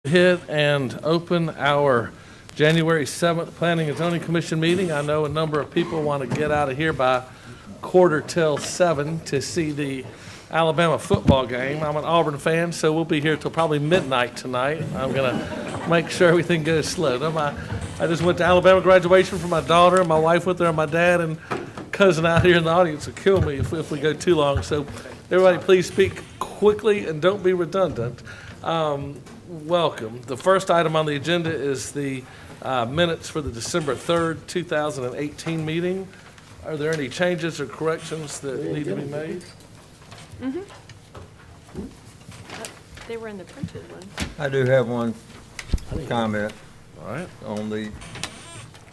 Hit and open our January 7th Planning and Zoning Commission meeting. I know a number of people want to get out of here by 6:45 to see the Alabama football game. I'm an Auburn fan, so we'll be here till probably midnight tonight. I'm going to make sure everything goes slow. I just went to Alabama graduation for my daughter, and my wife went there, and my dad and cousin out here in the audience will kill me if we go too long. So everybody please speak quickly and don't be redundant. Welcome. The first item on the agenda is the minutes for the December 3rd, 2018 meeting. Are there any changes or corrections that need to be made? They were in the printed one. I do have one comment. All right. On the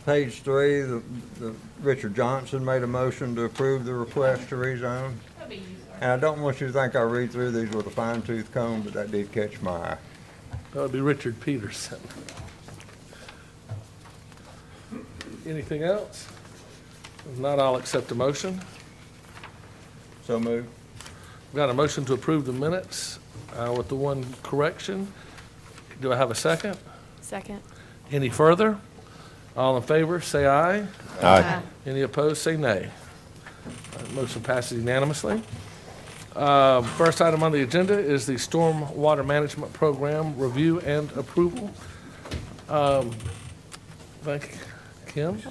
page 3, the Richard Johnson made a motion to approve the request to rezone. And I don't want you to think I read through these with a fine-tooth comb, but that did catch my eye. That would be Richard Peterson. Anything else? If not, I'll accept a motion. So moved. We've got a motion to approve the minutes with the one correction. Do I have a second? Second. Any further? All in favor, say aye. Aye. Any opposed, say nay. Motion passes unanimously. First item on the agenda is the Stormwater Management Program review and approval. Thank you. Kim?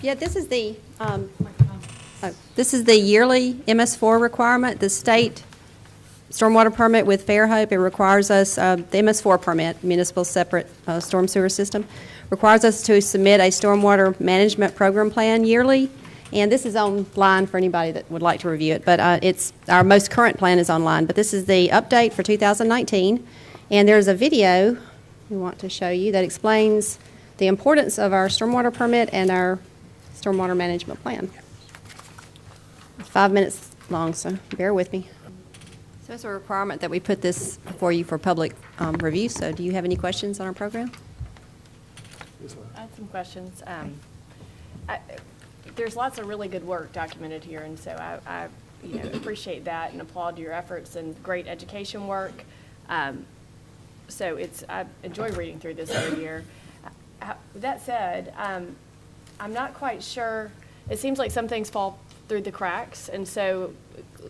Yeah, this is the yearly MS4 requirement. The state stormwater permit with Fairhope, it requires us, the MS4 permit, municipal separate storm sewer system, requires us to submit a stormwater management program plan yearly. And this is online for anybody that would like to review it, but it's our most current plan is online. But this is the update for 2019, and there's a video we want to show you that explains the importance of our stormwater permit and our stormwater management plan. It's 5 minutes long, so bear with me. So it's a requirement that we put this before you for public review. So do you have any questions on our program? I have some questions. There's lots of really good work documented here, and so I appreciate that and applaud your efforts and great education work. So I enjoy reading through this every year. That said, I'm not quite sure. It seems like some things fall through the cracks, and so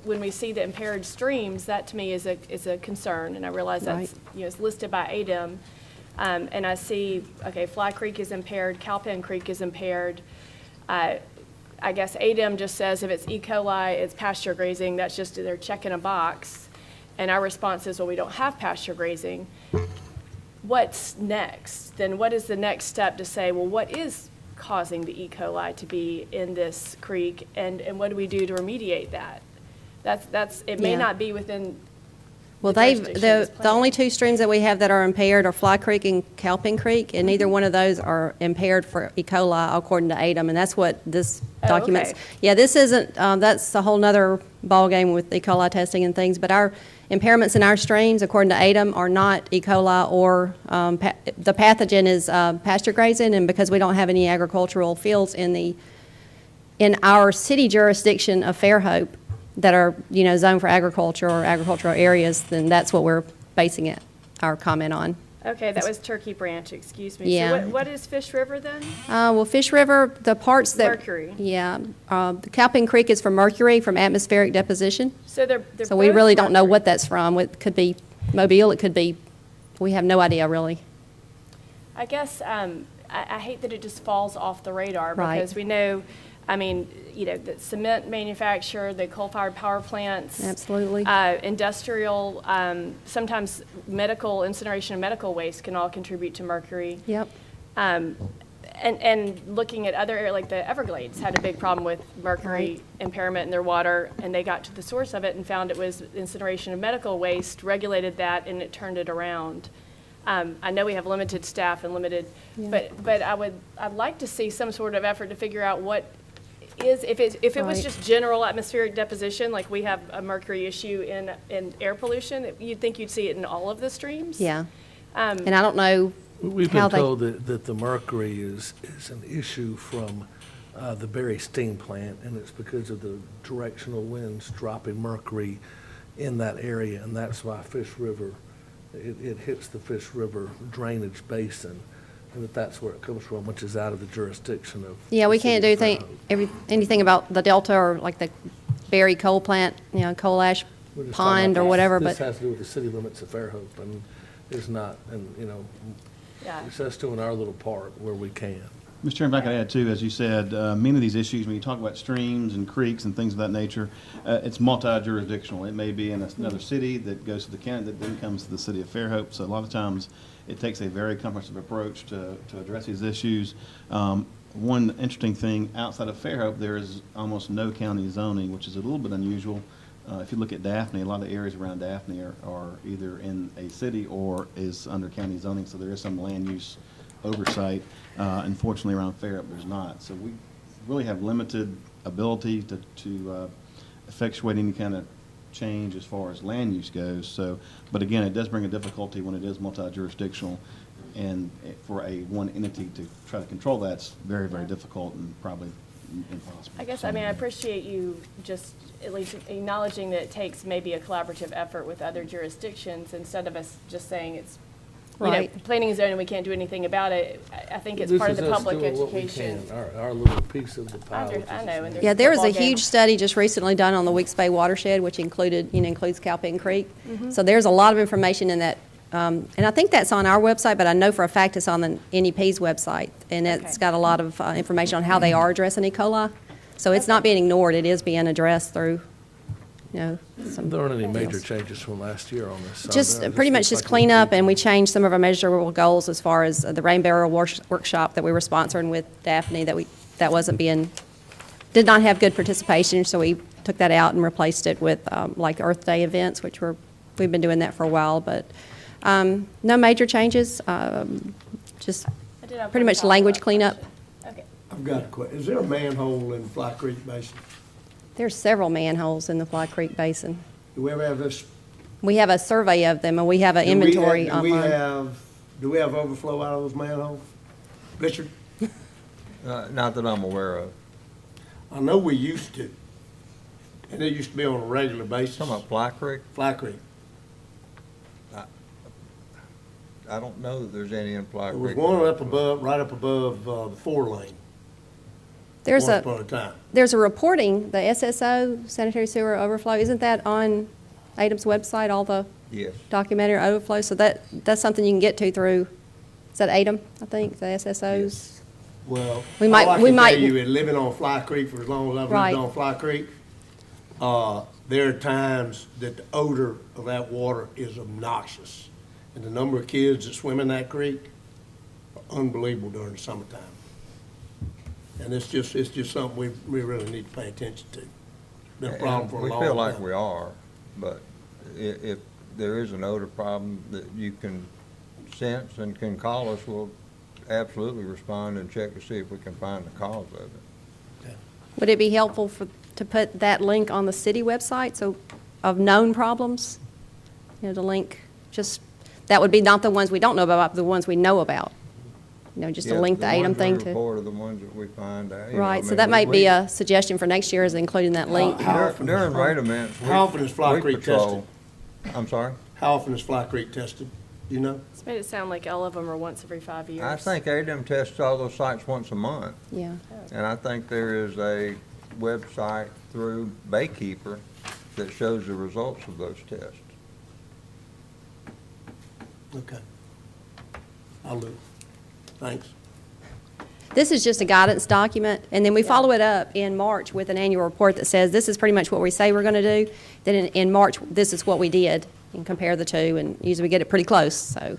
when we see the impaired streams, that to me is a concern, and I realize that's it's listed by ADEM, and I see Fly Creek is impaired, Cowpen Creek is impaired. I guess ADEM just says if it's E. coli, it's pasture grazing. That's just they're checking a box. And our response is, well, we don't have pasture grazing. What's next? Then what is the next step to say, well, what is causing the E. coli to be in this creek, and what do we do to remediate that? It may not be within. Well, the only two streams that we have that are impaired are Fly Creek and Cowpen Creek, and neither one of those are impaired for E. coli according to ADEM, and that's what this documents. Yeah, this isn't, that's a whole nother ballgame with E. coli testing and things, but our impairments in our streams according to ADEM are not E. coli or the pathogen is pasture grazing, and because we don't have any agricultural fields in our city jurisdiction of Fairhope, that are, zoned for agriculture or agricultural areas, then that's what we're basing our comment on. Okay, that was Turkey Branch, excuse me. Yeah. So what is Fish River then? Well, Fish River, the parts that... Mercury. Yeah. The Cowpen Creek is from Mercury, from atmospheric deposition. So they're So we really don't know Mercury. what that's from. It could be Mobile, it could be... We have no idea, really. I guess I hate that it just falls off the radar because Right. we know, the cement manufacturer, the coal-fired power plants. Absolutely. Industrial, sometimes medical, incineration of medical waste can all contribute to mercury. Yep. And looking at other areas, like the Everglades had a big problem with mercury impairment in their water, and they got to the source of it and found it was incineration of medical waste, regulated that, and it turned it around. I know we have limited staff and limited, but I'd like to see some sort of effort to figure out what is, if it was just general atmospheric deposition, like we have a mercury issue in air pollution, you'd think you'd see it in all of the streams. Yeah. And I don't know. We've been told that the mercury is an issue from the Berry steam plant, and it's because of the directional winds dropping mercury in that area, and that's why Fish River it hits the Fish River drainage basin, and that's where it comes from, which is out of the jurisdiction of. Yeah, we the city can't do of Fairhope. anything about the delta or like the Berry coal plant, coal ash We're just talking pond about or whatever, This but has to do with the city limits of Fairhope, and it's not, and, Yeah. it's us doing our little part where we can. Mr. Chairman, if I could add too, as you said, many of these issues, when you talk about streams and creeks and things of that nature, it's multi-jurisdictional. It may be in another city that goes to the county that then comes to the city of Fairhope. So a lot of times, it takes a very comprehensive approach to address these issues. One interesting thing, outside of Fairhope, there is almost no county zoning, which is a little bit unusual. If you look at Daphne, a lot of areas around Daphne are either in a city or is under county zoning, so there is some land use oversight. Unfortunately, around Fairhope, there's not. So we really have limited ability to effectuate any kind of change as far as land use goes. So, but again, it does bring a difficulty when it is multi-jurisdictional, and for one entity to try to control that's very, very difficult and probably impossible. I guess, I appreciate you just at least acknowledging that it takes maybe a collaborative effort with other jurisdictions instead of us just saying it's, Right. planning and zoning, we can't do anything about it. I think it's This part of is the us public doing what we education. can, our little piece of the pie. which is I know, and there's yeah, there was a football game. huge study just recently done on the Weeks Bay watershed, which includes Cowpit Creek. So there's a lot of information in that, and I think that's on our website, but I know for a fact it's on the NEP's website, and it's Okay. got a lot of information on how they are addressing E. coli. So it's not being ignored; it is being addressed through, some. There aren't any major changes from last year on this. so Just there pretty much looks just like clean we up, keep- and we changed some of our measurable goals as far as the rain barrel workshop that we were sponsoring with Daphne, did not have good participation, so we took that out and replaced it with like Earth Day events, which we've been doing that for a while, but no major changes, just I did have pretty one much language follow-up cleanup. question. Okay. I've got a question. Is there a manhole in Fly Creek Basin? There's several manholes in the Fly Creek Basin. Do we ever have this? We have a survey of them, and we have an do we inventory have- do we online. Do we have overflow out of those manholes? Richard? Not that I'm aware of. I know we used to, and it used to be on a regular basis. Talking about Fly Creek? Fly Creek. I don't know that there's any in Fly There was Creek. one up above, right up above the 4-lane, There's once upon a time. There's a reporting, the SSO, sanitary sewer overflow, isn't that on ADAM's website, all the Yes. documentary overflow? So that's something you can get to through, is that ADAM, I think, the SSOs? Well, We might- all I we can might- tell you is living on Fly Creek for as long as I've Right. lived on Fly Creek, there are times that the odor of that water is obnoxious. And the number of kids that swim in that creek are unbelievable during the summertime. And it's just something we really need to pay attention to. Been a problem for a long time. We feel like we are, but if there is an odor problem that you can sense and can call us, we'll absolutely respond and check to see if we can find the cause of it. Would it be helpful to put that link on the city website, so, of known problems? To link, that would be not the ones we don't know about, but the ones we know about. Just to Yeah, link the ADAM thing The to. ones we report are the ones that we find out. Right, so that might be a suggestion for next year, is including that link. During rain events. How often is Fly we Creek patrol- I'm sorry? How often is Fly Creek tested? You know? It's made it sound like all of them are once every 5 years. I think ADM tests all those sites once a month. Yeah. And I think there is a website through Baykeeper that shows the results of those tests. Okay. I'll do it. Thanks. This is just a guidance document, and then we follow it up in March with an annual report that says, this is pretty much what we say we're going to do. Then in March, this is what we did, and compare the two, and usually we get it pretty close. So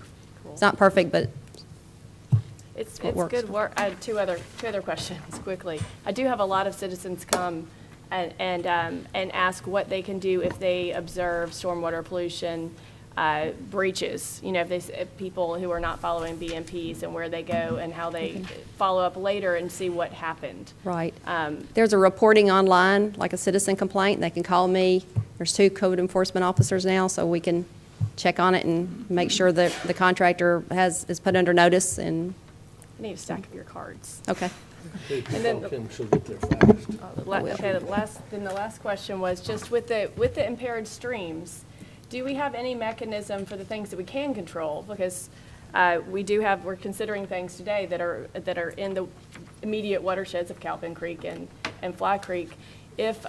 it's not perfect, but It's what works. good work. I had two other questions quickly. I do have a lot of citizens come and ask what they can do if they observe stormwater pollution breaches. If people who are not following BMPs, and where they go and how they follow up later and see what happened. right. There's a reporting online, like a citizen complaint. They can call me. There's 2 code enforcement officers now, so we can check on it and make sure that the contractor is put under notice. And I need a stack of your cards. okay. And then Kim, she'll get there fast. Okay, the last question was just with the impaired streams, Do we have any mechanism for the things that we can control? Because we're considering things today that are in the immediate watersheds of Calvin Creek and Fly Creek. If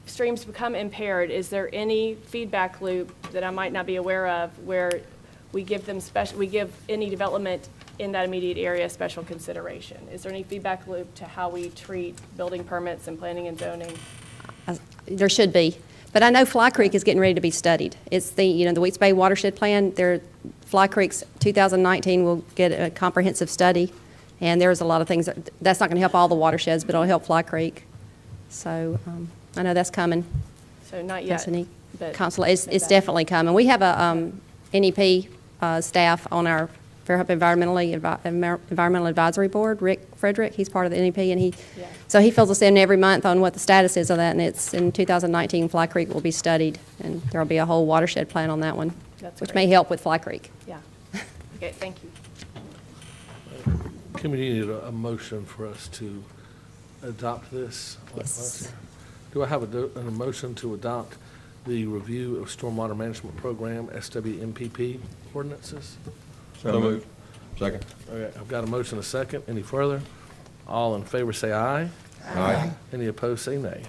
streams become impaired, is there any feedback loop that I might not be aware of where we give any development in that immediate area special consideration? Is there any feedback loop to how we treat building permits and planning and zoning? There should be. But I know Fly Creek is getting ready to be studied. It's the Weeks Bay Watershed Plan. Fly Creek's 2019 will get a comprehensive study, and there's a lot of things that's not going to help all the watersheds, but it'll help Fly Creek. So I know that's coming. So not yet, but it's definitely coming. We have a NEP staff on our Fairhope Environmental Advisory Board, Rick Frederick. He's part of the NEP, and so he fills us in every month on what the status is of that, and it's in 2019, Fly Creek will be studied, and there'll be a whole watershed plan on that one, which may help with Fly Creek. Yeah. Okay, thank you. Committee need a motion for us to adopt this? Yes. Do I have a motion to adopt the review of stormwater management program, SWMPP ordinances? So moved. Second. Okay, I've got a motion, a second. Any further? All in favor say aye. Aye. Any opposed say nay.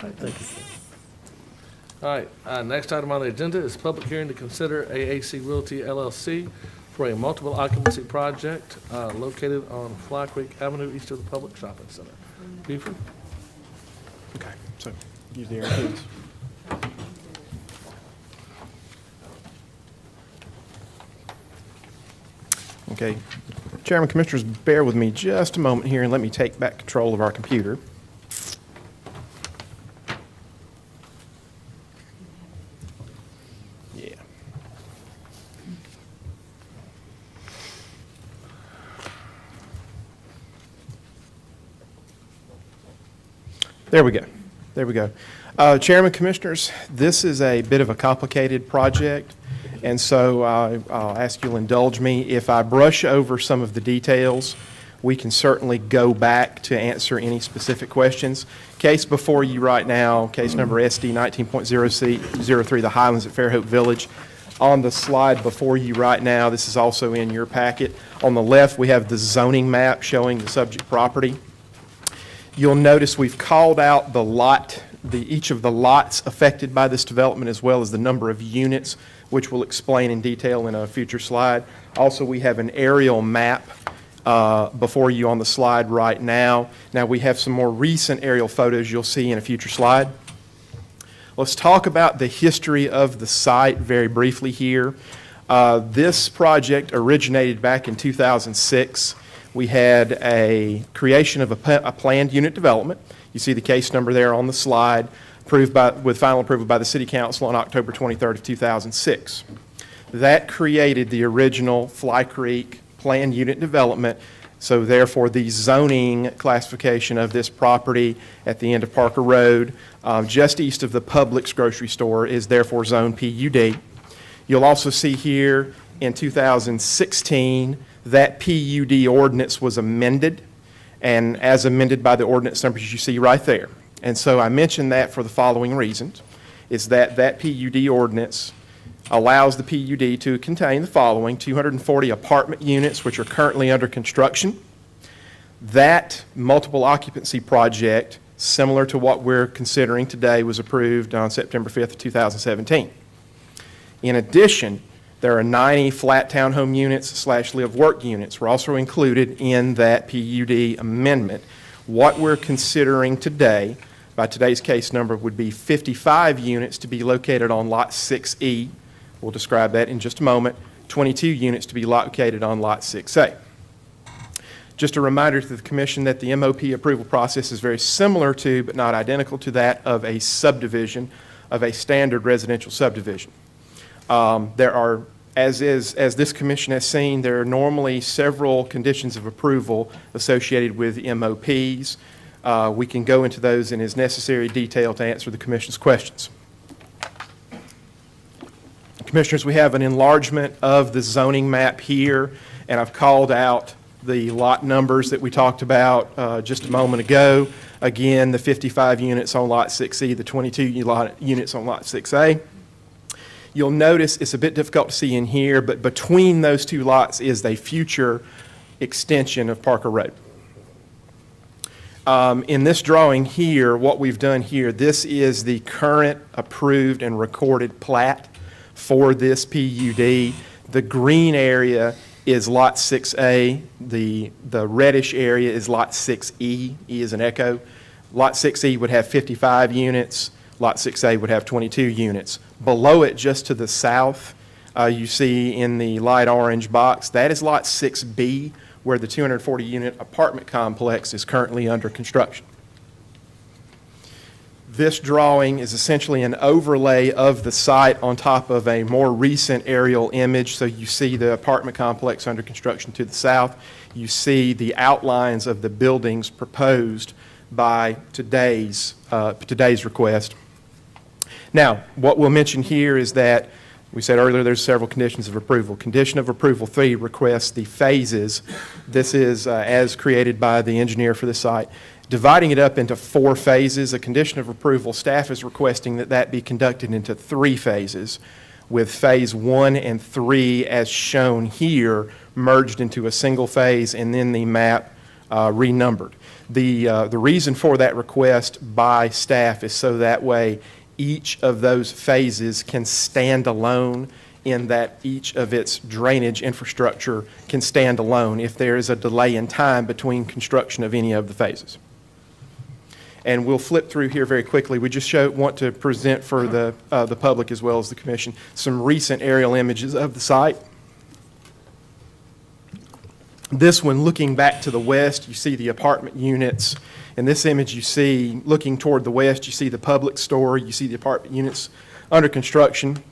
All right, thank you. All right, next item on the agenda is public hearing to consider AAC Realty LLC for a multiple occupancy project located on Fly Creek Avenue east of the Public Shopping Center. Buford? Okay, so use the air keys. Okay, Chairman, Commissioners, bear with me just a moment here and let me take back control of our computer. Yeah. There we go. There we go. Chairman, Commissioners, this is a bit of a complicated project. And so I'll ask you'll indulge me. If I brush over some of the details, we can certainly go back to answer any specific questions. Case before you right now, case number SD 19.03, the Highlands at Fairhope Village. On the slide before you right now, this is also in your packet. On the left, we have the zoning map showing the subject property. You'll notice we've called out each of the lots affected by this development, as well as the number of units, which we'll explain in detail in a future slide. Also, we have an aerial map before you on the slide right now. Now, we have some more recent aerial photos you'll see in a future slide. Let's talk about the history of the site very briefly here. This project originated back in 2006. We had a creation of a planned unit development. You see the case number there on the slide, with final approval by the City Council on October 23rd of 2006. That created the original Fly Creek planned unit development, so therefore the zoning classification of this property at the end of Parker Road, just east of the Publix grocery store, is therefore zone PUD. You'll also see here in 2016 that PUD ordinance was amended, and as amended by the ordinance numbers you see right there. And so I mention that for the following reasons, is that PUD ordinance allows the PUD to contain the following: 240 apartment units, which are currently under construction. That multiple occupancy project, similar to what we're considering today, was approved on September 5th, 2017. In addition, there are 90 flat townhome units / live work units were also included in that PUD amendment. What we're considering today, by today's case number, would be 55 units to be located on Lot 6E. We'll describe that in just a moment. 22 units to be located on Lot 6A. Just a reminder to the Commission that the MOP approval process is very similar to, but not identical to, that of a subdivision, of a standard residential subdivision. There are, as this Commission has seen, there are normally several conditions of approval associated with MOPs. We can go into those in as necessary detail to answer the Commission's questions. Commissioners, we have an enlargement of the zoning map here, and I've called out the lot numbers that we talked about just a moment ago. Again, the 55 units on Lot 6E, the 22 units on Lot 6A. You'll notice it's a bit difficult to see in here, but between those two lots is a future extension of Parker Road. In this drawing here, what we've done here, this is the current approved and recorded plat for this PUD. The green area is Lot 6A. The reddish area is Lot 6E. E is an echo. Lot 6E would have 55 units. Lot 6A would have 22 units. Below it, just to the south, you see in the light orange box, that is Lot 6B, where the 240-unit apartment complex is currently under construction. This drawing is essentially an overlay of the site on top of a more recent aerial image. So you see the apartment complex under construction to the south. You see the outlines of the buildings proposed by today's request. Now, what we'll mention here is that we said earlier there's several conditions of approval. Condition of approval 3 requests the phases. This is as created by the engineer for the site. Dividing it up into 4 phases, a condition of approval, staff is requesting that that be conducted into 3 phases, with phase 1 and 3 as shown here merged into a single phase and then the map renumbered. The reason for that request by staff is so that way each of those phases can stand alone, in that each of its drainage infrastructure can stand alone if there is a delay in time between construction of any of the phases. And we'll flip through here very quickly. We just want to present for the public as well as the commission some recent aerial images of the site. This one, looking back to the west, you see the apartment units. In this image, you see, looking toward the west, you see the public store, you see the apartment units under construction.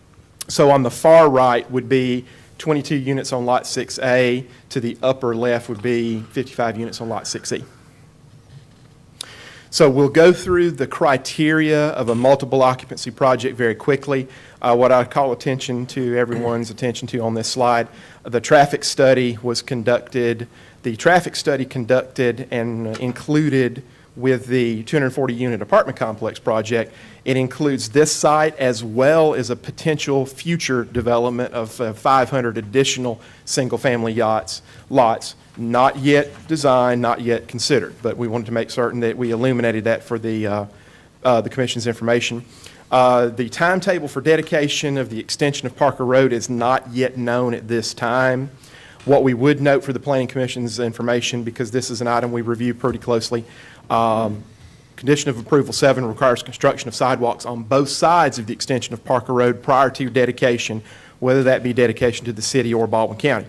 So on the far right would be 22 units on Lot 6A. To the upper left would be 55 units on Lot 6E. So we'll go through the criteria of a multiple occupancy project very quickly. What I call everyone's attention to on this slide, the traffic study was conducted. The traffic study conducted and included with the 240-unit apartment complex project, it includes this site as well as a potential future development of 500 additional single-family lots, not yet designed, not yet considered, but we wanted to make certain that we illuminated that for the Commission's information. The timetable for dedication of the extension of Parker Road is not yet known at this time. What we would note for the Planning Commission's information, because this is an item we review pretty closely, condition of approval 7 requires construction of sidewalks on both sides of the extension of Parker Road prior to dedication, whether that be dedication to the city or Baldwin County.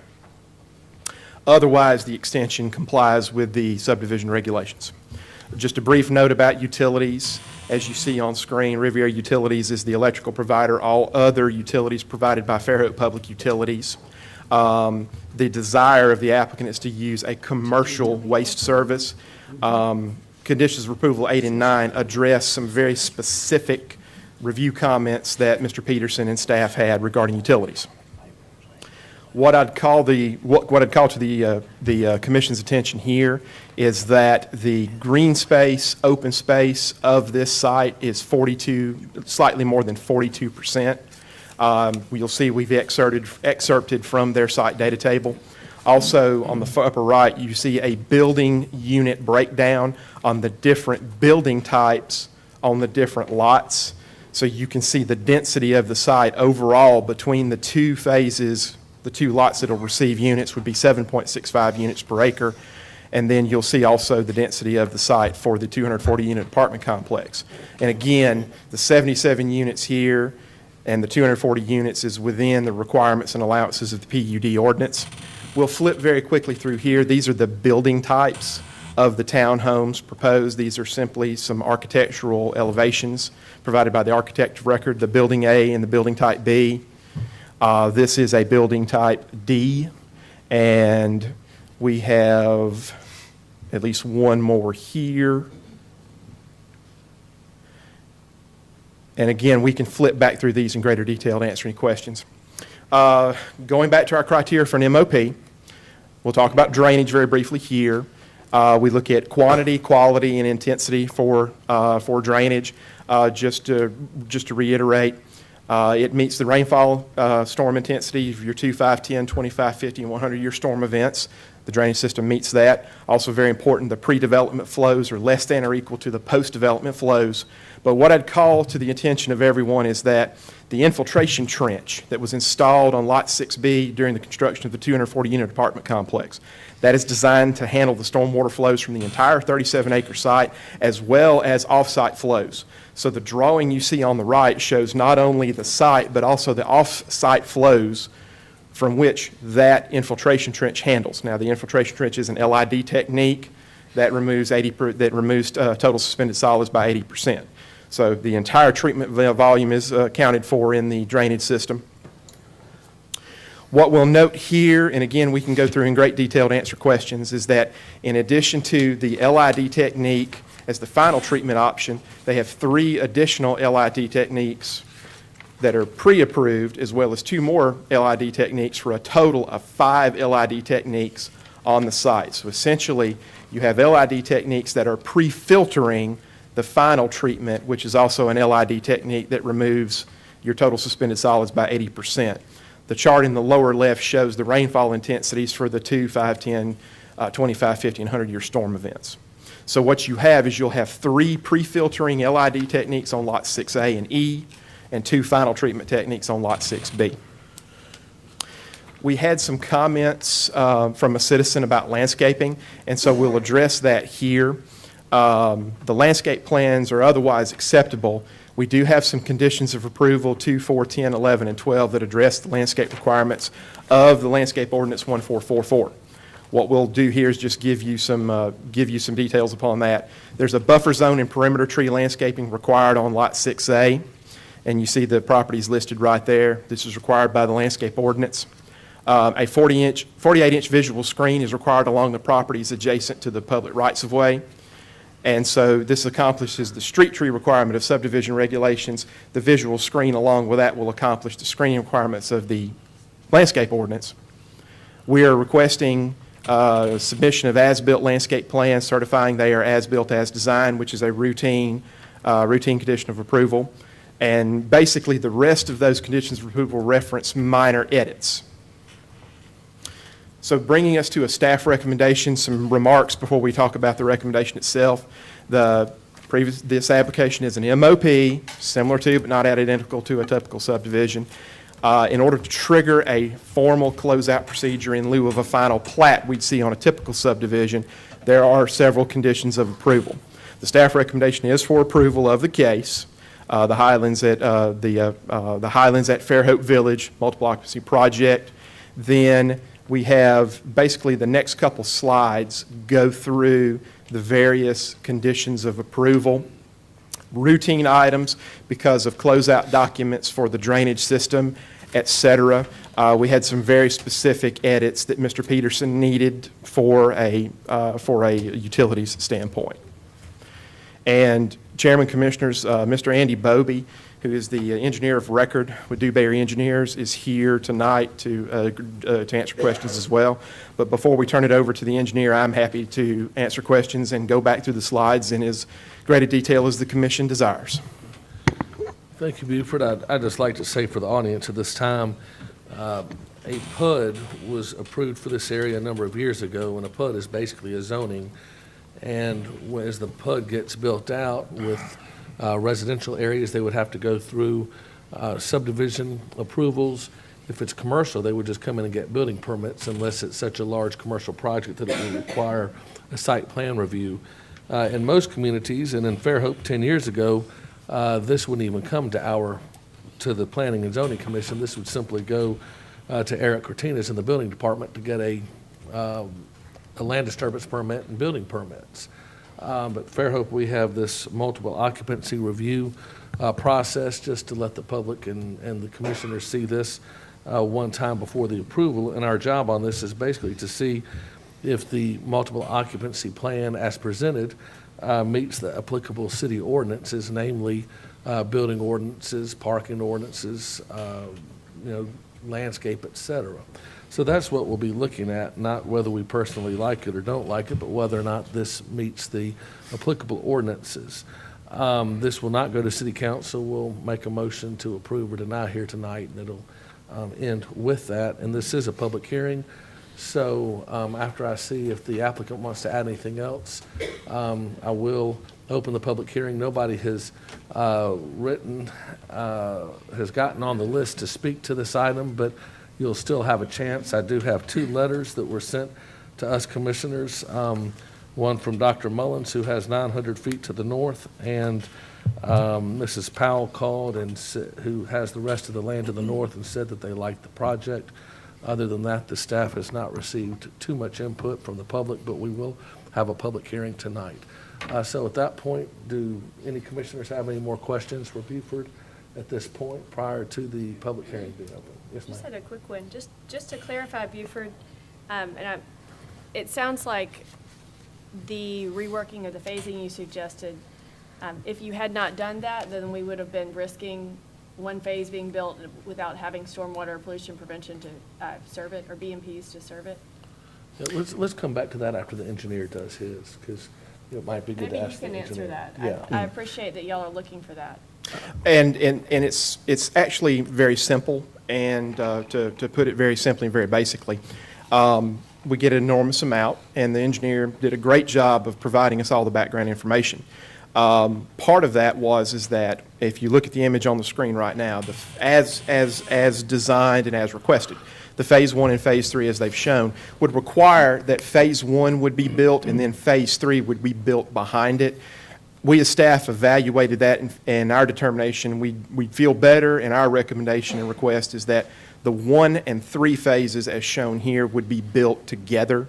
Otherwise, the extension complies with the subdivision regulations. Just a brief note about utilities. As you see on screen, Riviera Utilities is the electrical provider. All other utilities provided by Fairhope Public Utilities. The desire of the applicant is to use a commercial waste service. Conditions of approval 8 and 9 address some very specific review comments that Mr. Peterson and staff had regarding utilities. What I'd call to the Commission's attention here is that the green space, open space of this site is slightly more than 42%. You'll see we've excerpted from their site data table. Also, on the upper right, you see a building unit breakdown on the different building types on the different lots. So you can see the density of the site overall between the 2 phases. The 2 lots that will receive units would be 7.65 units per acre. And then you'll see also the density of the site for the 240-unit apartment complex. And again, the 77 units here and the 240 units is within the requirements and allowances of the PUD ordinance. We'll flip very quickly through here. These are the building types of the townhomes proposed. These are simply some architectural elevations provided by the architect of record, the building A and the building type B. This is a building type D, and we have at least one more here. And again, we can flip back through these in greater detail to answer any questions. Going back to our criteria for an MOP, we'll talk about drainage very briefly here. We look at quantity, quality, and intensity for drainage. Just to reiterate, It meets the rainfall storm intensity of your 2, 5, 10, 25, 50, and 100-year storm events. The drainage system meets that. Also very important, the pre-development flows are less than or equal to the post-development flows. But what I'd call to the attention of everyone is that the infiltration trench that was installed on Lot 6B during the construction of the 240-unit apartment complex, that is designed to handle the stormwater flows from the entire 37-acre site as well as off-site flows. So the drawing you see on the right shows not only the site but also the off-site flows from which that infiltration trench handles. Now, the infiltration trench is an LID technique that removes total suspended solids by 80%. So the entire treatment volume is accounted for in the drainage system. What we'll note here, and again, we can go through in great detail to answer questions, is that in addition to the LID technique as the final treatment option, they have 3 additional LID techniques that are pre-approved, as well as 2 more LID techniques for a total of 5 LID techniques on the site. So essentially, you have LID techniques that are pre-filtering the final treatment, which is also an LID technique that removes your total suspended solids by 80%. The chart in the lower left shows the rainfall intensities for the 2, 5, 10, 25, 50, and 100-year storm events. So what you have is you'll have 3 pre-filtering LID techniques on Lot 6A and E, and 2 final treatment techniques on Lot 6B. We had some comments from a citizen about landscaping, and so we'll address that here. The landscape plans are otherwise acceptable. We do have some conditions of approval, 2, 4, 10, 11, and 12, that address the landscape requirements of the Landscape Ordinance 1444. What we'll do here is just give you some details upon that. There's a buffer zone and perimeter tree landscaping required on Lot 6A. And you see the properties listed right there. This is required by the landscape ordinance. A 48-inch visual screen is required along the properties adjacent to the public rights-of-way. And so this accomplishes the street tree requirement of subdivision regulations. The visual screen along with that will accomplish the screening requirements of the landscape ordinance. We are requesting submission of as-built landscape plans certifying they are as-built as designed, which is a routine condition of approval. And basically, the rest of those conditions of approval reference minor edits. So bringing us to a staff recommendation, some remarks before we talk about the recommendation itself. This application is an MOP, similar to but not identical to a typical subdivision. In order to trigger a formal closeout procedure in lieu of a final plat we'd see on a typical subdivision, there are several conditions of approval. The staff recommendation is for approval of the case. The Highlands at Fairhope Village multiple occupancy project. Then we have basically the next couple slides go through the various conditions of approval, routine items because of closeout documents for the drainage system, etc. We had some very specific edits that Mr. Peterson needed for a utilities standpoint. And Chairman, Commissioners, Mr. Andy Bobie, who is the engineer of record with Dewberry Engineers, is here tonight to answer questions as well. But before we turn it over to the engineer, I'm happy to answer questions and go back through the slides in as great a detail as the Commission desires. Thank you, Buford. I'd just like to say for the audience at this time, a PUD was approved for this area a number of years ago, and a PUD is basically a zoning. And as the PUD gets built out with residential areas, they would have to go through subdivision approvals. If it's commercial, they would just come in and get building permits unless it's such a large commercial project that it would require a site plan review. In most communities, and in Fairhope 10 years ago, this wouldn't even come to the Planning and Zoning Commission. This would simply go to Eric Cortinas in the building department to get a land disturbance permit and building permits. But Fairhope, we have this multiple occupancy review process just to let the public and the commissioners see this one time before the approval. And our job on this is basically to see if the multiple occupancy plan as presented meets the applicable city ordinances, namely building ordinances, parking ordinances, landscape, et cetera. So that's what we'll be looking at, not whether we personally like it or don't like it, but whether or not this meets the applicable ordinances. This will not go to city council. We'll make a motion to approve or deny here tonight, and it'll end with that. And this is a public hearing, so after I see if the applicant wants to add anything else, I will open the public hearing. Nobody has has gotten on the list to speak to this item, but you'll still have a chance. I do have 2 letters that were sent to us commissioners. One from Dr. Mullins, who has 900 feet to the north, and Mrs. Powell called and who has the rest of the land to the north, and said that they liked the project. Other than that, the staff has not received too much input from the public, but we will have a public hearing tonight. So at that point, do any commissioners have any more questions for Buford at this point prior to the public hearing being open? Yes, Just ma'am. had a quick one, just to clarify, Buford, it sounds like the reworking of the phasing you suggested, if you had not done that, then we would have been risking one phase being built without having stormwater pollution prevention to serve it, or BMPs to serve it. Yeah, let's come back to that after the engineer does his, because it might be good to Maybe you ask the can engineer. answer that. Yeah. I appreciate that y'all are looking for that. And it's actually very simple, and to put it very simply and very basically, we get an enormous amount, and the engineer did a great job of providing us all the background information. Part of that is that if you look at the image on the screen right now, as designed and as requested, the Phase 1 and Phase 3, as they've shown, would require that Phase 1 would be built and then Phase 3 would be built behind it. We as staff evaluated that, and our determination, we feel better, and our recommendation and request is that the 1 and 3 phases, as shown here, would be built together.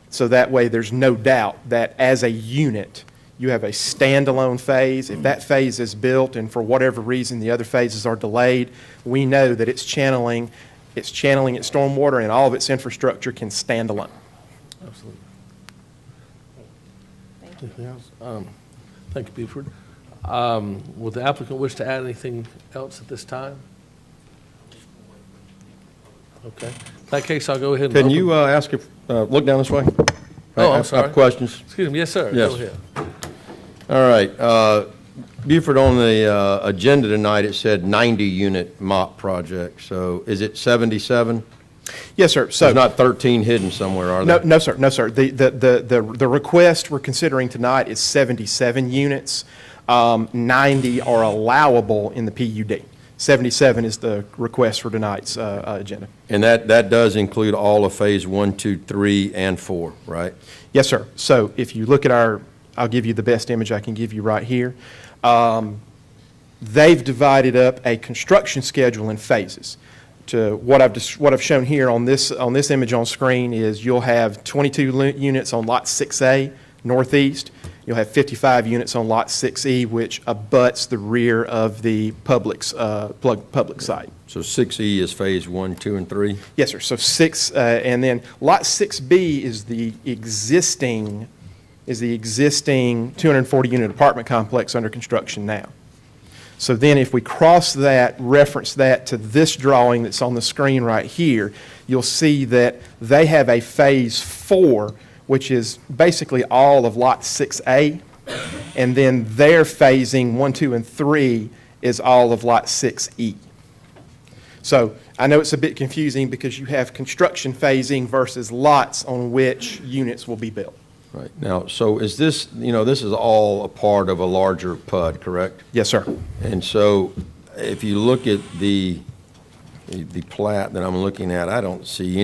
So that way there's no doubt that as a unit, you have a standalone phase. If that phase is built and for whatever reason the other phases are delayed, we know that it's channeling its stormwater, and all of its infrastructure can stand alone. Absolutely. Thank you. Anything else? Thank you, Buford. Would the applicant wish to add anything else at this time? Okay. In that case, I'll go ahead and Can open- you ask if, look down this way? Oh, I I'm sorry. have questions. Excuse me. Yes, sir. Yes. Go ahead. All right. Buford, on the agenda tonight, it said 90-unit MOP project. So is it 77? Yes, sir. So There's not 13 hidden somewhere, are there? No, sir. No, sir. The request we're considering tonight is 77 units. 90 are allowable in the PUD. 77 is the request for tonight's agenda. And that does include all of Phase 1, 2, 3, and 4, right? Yes, sir. So if you look at I'll give you the best image I can give you right here. They've divided up a construction schedule in phases. To what I've shown here on this image on screen is you'll have 22 units on Lot 6A northeast. You'll have 55 units on Lot 6E, which abuts the rear of the public site. So 6E is Phase 1, 2, and 3? Yes, sir. So 6, and then Lot 6B is the existing 240-unit apartment complex under construction now. So then if we reference that to this drawing that's on the screen right here, you'll see that they have a Phase 4, which is basically all of Lot 6A, and then their phasing 1, 2, and 3 is all of Lot 6E. So I know it's a bit confusing because you have construction phasing versus lots on which units will be built. Right. Now, so is this, this is all a part of a larger PUD, correct? Yes, sir. And so if you look at the plat that I'm looking at, I don't see,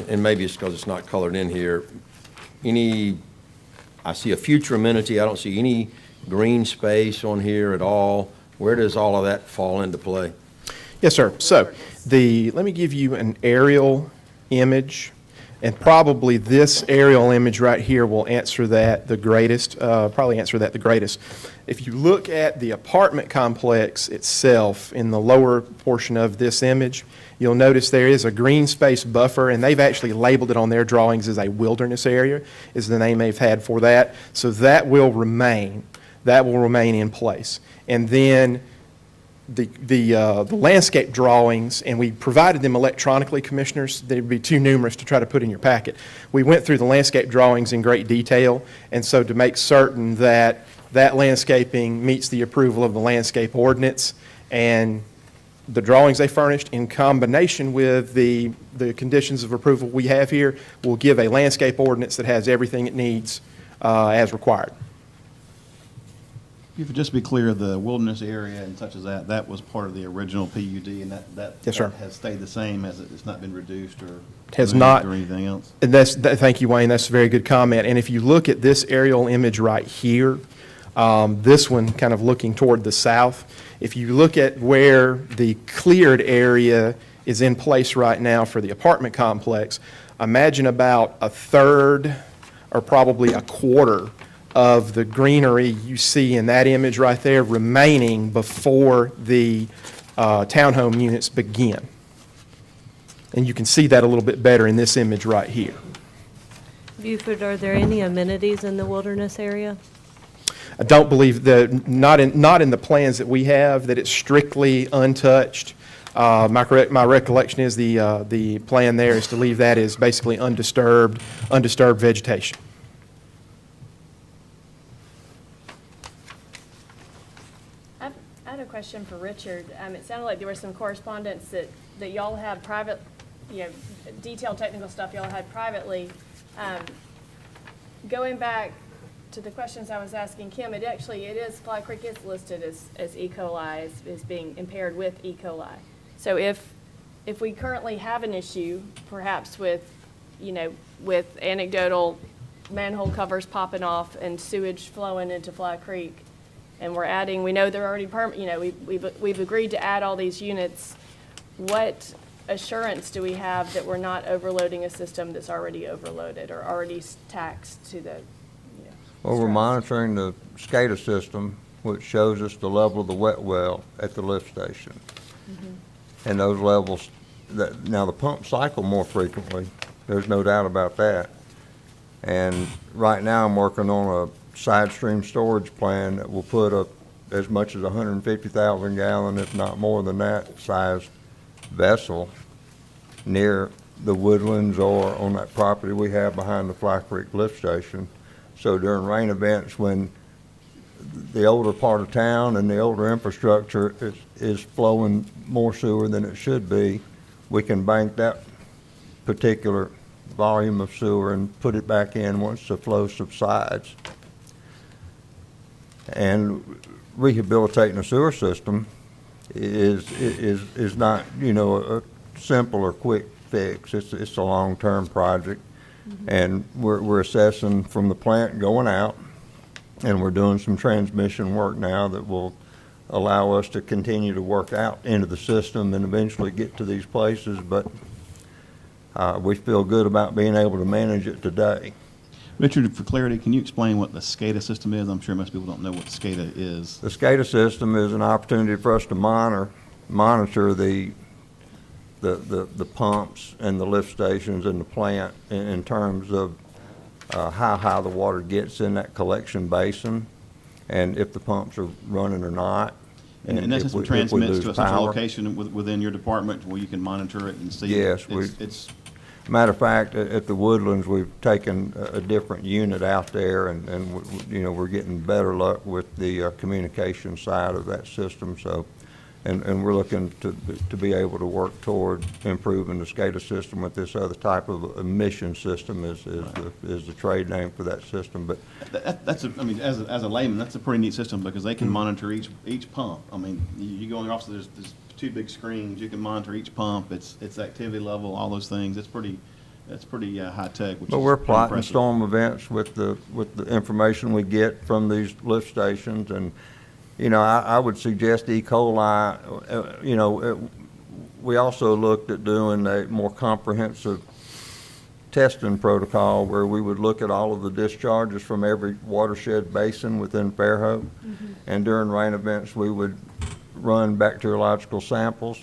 and maybe it's because it's not colored in here, I see a future amenity. I don't see any green space on here at all. Where does all of that fall into play? Yes, sir. So let me give you an aerial image, and probably this aerial image right here will answer that the greatest, If you look at the apartment complex itself in the lower portion of this image, you'll notice there is a green space buffer, and they've actually labeled it on their drawings as a wilderness area, is the name they've had for that. So that will remain in place. And then the landscape drawings, and we provided them electronically, Commissioners. They'd be too numerous to try to put in your packet. We went through the landscape drawings in great detail, and so to make certain that that landscaping meets the approval of the landscape ordinance, and the drawings they furnished in combination with the conditions of approval we have here will give a landscape ordinance that has everything it needs as required. If just to be clear, the wilderness area and such as that, that was part of the original PUD, and that Yes, sir. has stayed the same, it's not been reduced or Has moved not. or anything else? And thank you, Wayne. That's a very good comment. And if you look at this aerial image right here, this one kind of looking toward the south, if you look at where the cleared area is in place right now for the apartment complex, imagine about a third or probably a quarter of the greenery you see in that image right there remaining before the townhome units begin. And you can see that a little bit better in this image right here. Buford, are there any amenities in the wilderness area? I don't believe that, not in the plans that we have, that it's strictly untouched. My recollection is the plan there is to leave that as basically undisturbed vegetation. I had a question for Richard. It sounded like there was some correspondence that y'all had private, detailed technical stuff y'all had privately. Going back to the questions I was asking Kim, Fly Creek is listed as E. coli, as being impaired with E. coli. So if we currently have an issue, perhaps with anecdotal manhole covers popping off and sewage flowing into Fly Creek, and we know they're already we've agreed to add all these units, what assurance do we have that we're not overloading a system that's already overloaded or already taxed to the, Well, we're monitoring the SCADA system, which shows us the level of the wet well at the lift station. Mm-hmm. And those levels, now the pumps cycle more frequently, there's no doubt about that. And right now I'm working on a side stream storage plan that will put up as much as 150,000 gallon, if not more than that, size vessel near the woodlands or on that property we have behind the Fly Creek lift station. So during rain events, when the older part of town and the older infrastructure is flowing more sewer than it should be, we can bank that particular volume of sewer and put it back in once the flow subsides. And rehabilitating a sewer system is not, a simple or quick fix. It's a long-term project. Mm-hmm. And we're assessing from the plant going out, and we're doing some transmission work now that will allow us to continue to work out into the system and eventually get to these places. But we feel good about being able to manage it today. Richard, for clarity, can you explain what the SCADA system is? I'm sure most people don't know what SCADA is. The SCADA system is an opportunity for us to monitor the pumps and the lift stations and the plant in terms of how high the water gets in that collection basin, and if the pumps are running or not. And in essence, it transmits to a central location within your department where you can monitor it and see. Yes. Matter of fact, at the Woodlands, we've taken a different unit out there, and we're getting better luck with the communication side of that system. So, and we're looking to be able to work toward improving the SCADA system with this other type of emission system is the trade name for that system. But as a layman, that's a pretty neat system because they can monitor each pump. I mean, you go in your office, there's two big screens. You can monitor each pump, its activity level, all those things. It's pretty high tech. But we're plotting storm events with the information we get from these lift stations, and I would suggest E. coli. We also looked at doing a more comprehensive testing protocol where we would look at all of the discharges from every watershed basin within Fairhope, mm-hmm. and during rain events we would run bacteriological samples,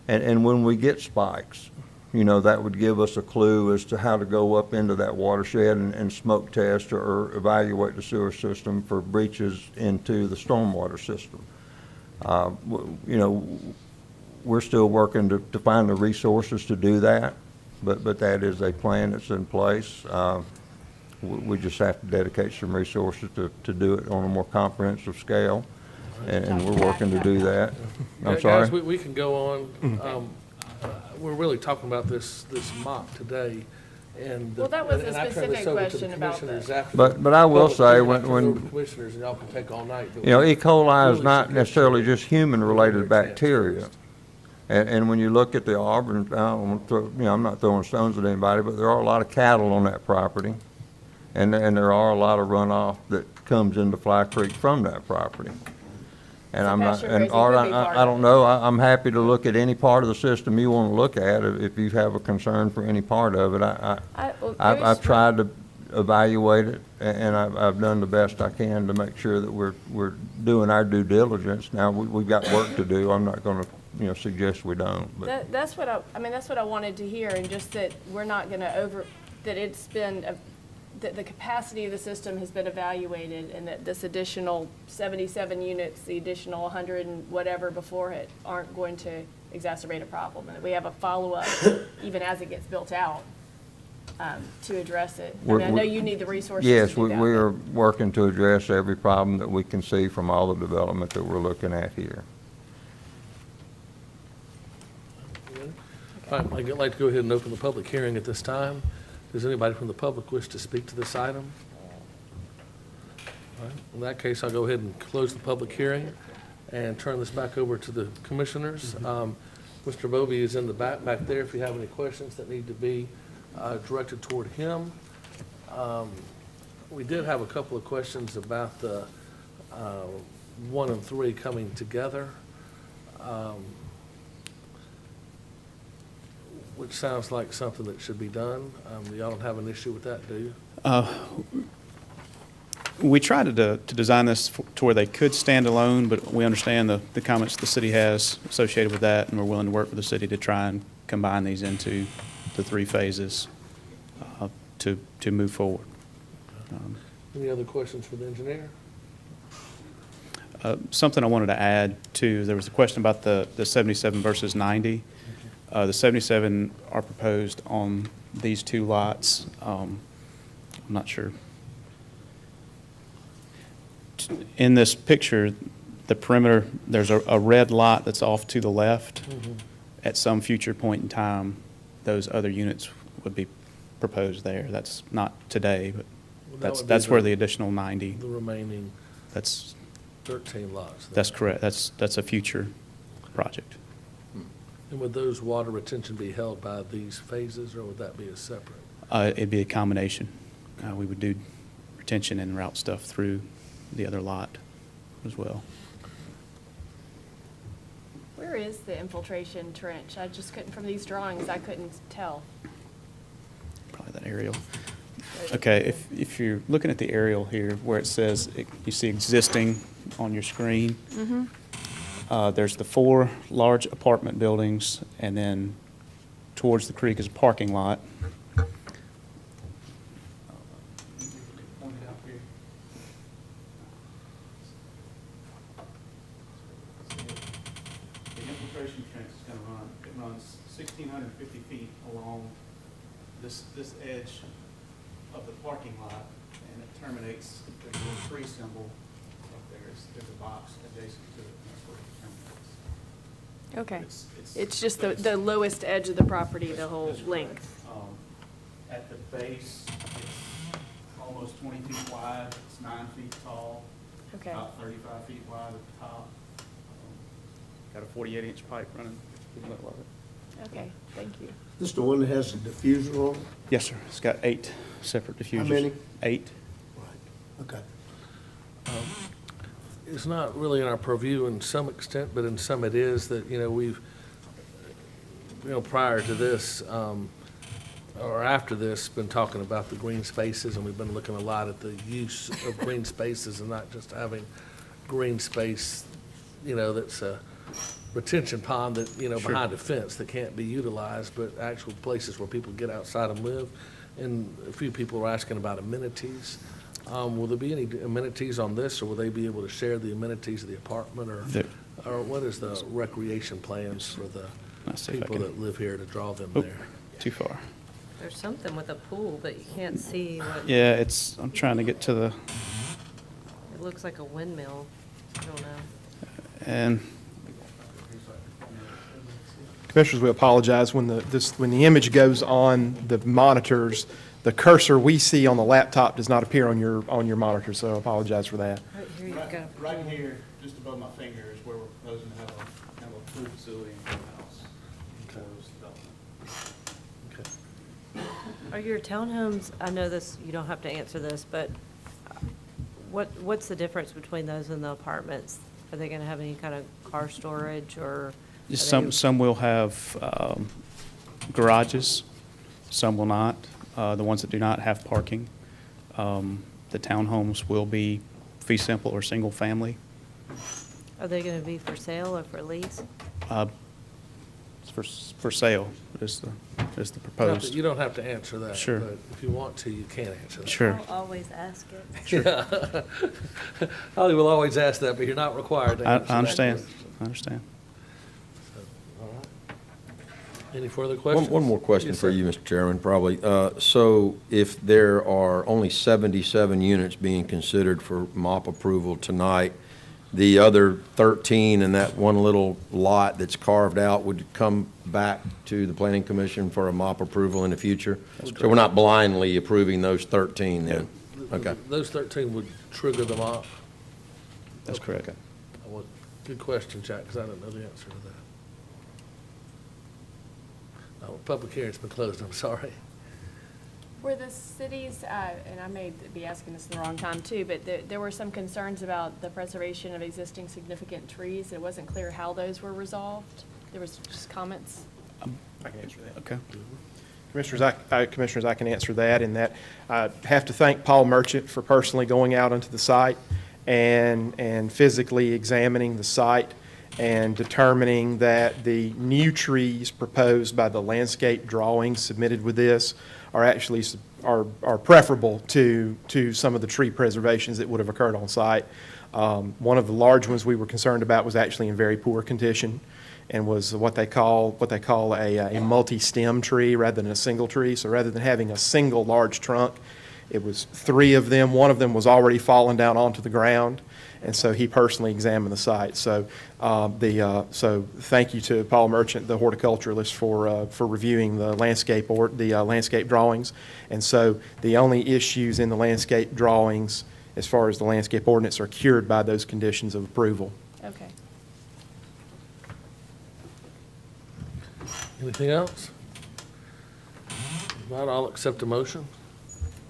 and when we get spikes, that would give us a clue as to how to go up into that watershed and smoke test or evaluate the sewer system for breaches into the stormwater system. You know, we're still working to find the resources to do that, but that is a plan that's in place. We just have to dedicate some resources to do it on a more comprehensive scale, and we're working to do that. I'm sorry? Guys, we can go on. We're really talking about this mock today, and. Well, that was a and I turn this specific over to the question about commissioners the- after But I will public say, hearing. when- I turn it over to when- Commissioners, and y'all can take all night. but You know, we E. coli is really not suggest necessarily you just human-related give it a chance bacteria. first. And when you look at the Auburn, I don't want to throw, you know, I'm not throwing stones at anybody, but there are a lot of cattle on that property. And there are a lot of runoff that comes into Fly Creek from that property. And So I'm not, pasture and grazing Art, could be part I of don't it. know, I'm happy to look at any part of the system you want to look at, if you have a concern for any part of it. Well, I've tried to evaluate it, and I've done the best I can to make sure that we're doing our due diligence. Now, we've got work to do. I'm not gonna, you know, suggest we don't, but. That's what I mean, that's what I wanted to hear, and just that we're not gonna that it's been, that the capacity of the system has been evaluated, and that this additional 77 units, the additional 100 and whatever before it, aren't going to exacerbate a problem, and that we have a follow-up, even as it gets built out, to address it. I mean, I know you need the resources to Yes, do we that, are but- working to address every problem that we can see from all the development that we're looking at here. All right, I'd like to go ahead and open the public hearing at this time. Does anybody from the public wish to speak to this item? All right, in that case, I'll go ahead and close the public hearing and turn this back over to the commissioners. Mr. Bovee is in the back there if you have any questions that need to be directed toward him. We did have a couple of questions about the 1 and 3 coming together. Which sounds like something that should be done. Y'all don't have an issue with that, do you? We tried to design this to where they could stand alone, but we understand the comments the city has associated with that, and we're willing to work with the city to try and combine these into the 3 phases to move forward. Any other questions for the engineer? Something I wanted to add, too, there was a question about the 77 versus 90. The 77 are proposed on these 2 lots. I'm not sure. In this picture, the perimeter, there's a red lot that's off to the left. Mm-hmm. At some future point in time, those other units would be proposed there. That's not today, but Well, that would be that's where the additional 90, The remaining that's 13 lots. then. that's correct. That's a future project. And would those water retention be held by these phases, or would that be a separate? It'd be a combination. We would do retention and route stuff through the other lot as well. Where is the infiltration trench? I just couldn't, from these drawings, I couldn't tell. Probably that aerial. Okay, if you're looking at the aerial here where it says, you see existing on your screen. There's the 4 large apartment buildings, and then towards the creek is a parking lot. The infiltration trench is going to run, it runs 1,650 feet along this edge of the parking lot, and it terminates, there's a little tree symbol up there, there's a box adjacent to it, and that's where it terminates. Okay. It's just the lowest edge of the property, the whole length. At the base, it's almost 20 feet wide, it's 9 feet tall, Okay. about 35 feet wide at the top. Got a 48-inch pipe running through the middle of it. Okay, thank you. This is the one that has a diffuser on it? Yes, sir. It's got 8 separate diffusers. How many? 8. Right, okay. It's not really in our purview in some extent, but in some it is, that, we've, prior to this, or after this, been talking about the green spaces, and we've been looking a lot at the use of green spaces and not just having green space, that's a retention pond that, behind a fence that can't be utilized, but actual places where people get outside and live. And a few people were asking about amenities. Will there be any amenities on this, or will they be able to share the amenities of the apartment or or what is the recreation plans for the Let's see if I people can- that live here to draw them Oop, there? Too far. There's something with a pool, but you can't see what, Yeah, I'm trying to get to the, it looks like a windmill. I don't know. and Commissioners, we apologize. When the image goes on the monitors, the cursor we see on the laptop does not appear on your monitor, so I apologize for that. Right here you've got a right pool. here, just above my finger is where we're proposing to have a kind of a pool facility and house. Are your townhomes, I know this, you don't have to answer this, but what's the difference between those and the apartments? Are they gonna have any kind of car storage or? Just are they- some will have garages, some will not. The ones that do not have parking. The townhomes will be fee simple or single family. Are they gonna be for sale or for lease? It's for sale is the Not that- proposed. You don't have to answer that. Sure. But if you want to, you can answer that. Sure. I'll always ask it. Holly will always ask that, but you're not required to I answer that understand. question. I understand. All right. Any further questions? One more question Yes, for sir. you, Mr. Chairman, probably. So if there are only 77 units being considered for MOP approval tonight, the other 13 in that one little lot that's carved out would come back to the Planning Commission for a MOP approval in the future? So we're not blindly approving those 13 then? Okay. Those 13 would trigger them off? That's correct. Well, good question, Jack, because I don't know the answer to that. Oh, public hearing's been closed, I'm sorry. Were the cities, and I may be asking this in the wrong time too, but there were some concerns about the preservation of existing significant trees. It wasn't clear how those were resolved. There was just comments. I can answer that. Okay. Commissioners, I can answer that in that I have to thank Paul Merchant for personally going out onto the site and physically examining the site and determining that the new trees proposed by the landscape drawings submitted with this are actually are preferable to some of the tree preservations that would have occurred on site. One of the large ones we were concerned about was actually in very poor condition and was what they call a multi-stem tree rather than a single tree. So rather than having a single large trunk, it was 3 of them. One of them was already fallen down onto the ground, and so he personally examined the site. So so thank you to Paul Merchant, the horticulturalist, for reviewing the landscape landscape drawings. And so the only issues in the landscape drawings, as far as the landscape ordinance, are cured by those conditions of approval. Okay. Anything else? If not, I'll accept a motion.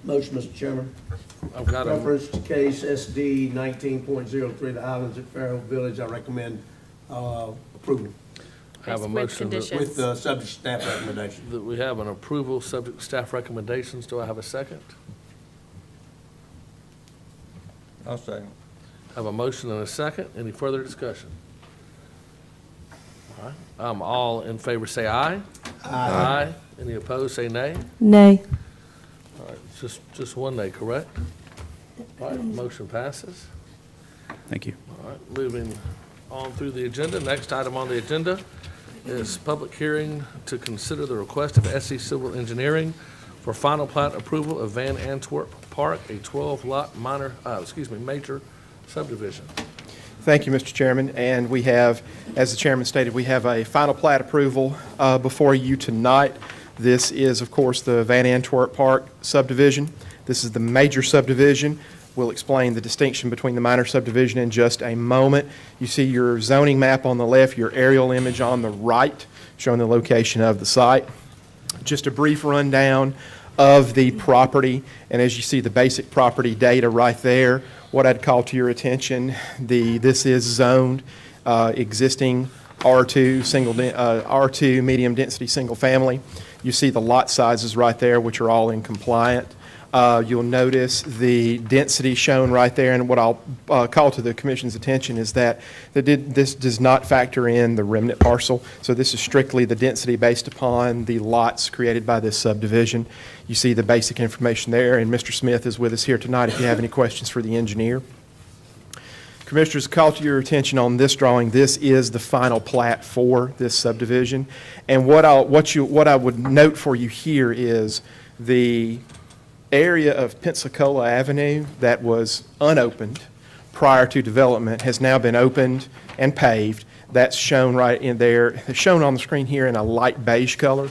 Motion, Mr. Chairman. I've got a, Reference to case SD 19.03, the Highlands at Fairhope Village, I recommend approval have a With motion that conditions. with the subject staff recommendation. that we have an approval subject to staff recommendations. Do I have a second? I'll second. Have a motion and a second. Any further discussion? All right. All in favor say aye. Aye. Any opposed, say nay. Nay. All right, just one nay, correct? All right, motion passes. Thank you. All right, moving on through the agenda. Next item on the agenda is public hearing to consider the request of SE Civil Engineering for final plat approval of Van Antwerp Park, a 12-lot major subdivision. Thank you, Mr. Chairman. And we have, as the chairman stated, we have a final plat approval before you tonight. This is, of course, the Van Antwerp Park subdivision. This is the major subdivision. We'll explain the distinction between the minor subdivision in just a moment. You see your zoning map on the left, your aerial image on the right, showing the location of the site. Just a brief rundown of the property, and as you see the basic property data right there, what I'd call to your attention, this is zoned existing R2 medium density single family. You see the lot sizes right there, which are all in compliant. You'll notice the density shown right there, and what I'll call to the Commission's attention is that this does not factor in the remnant parcel, so this is strictly the density based upon the lots created by this subdivision. You see the basic information there, and Mr. Smith is with us here tonight if you have any questions for the engineer. Commissioners, call to your attention on this drawing. This is the final plat for this subdivision. And what I would note for you here is the area of Pensacola Avenue that was unopened prior to development has now been opened and paved. That's shown right in there, shown on the screen here in a light beige color.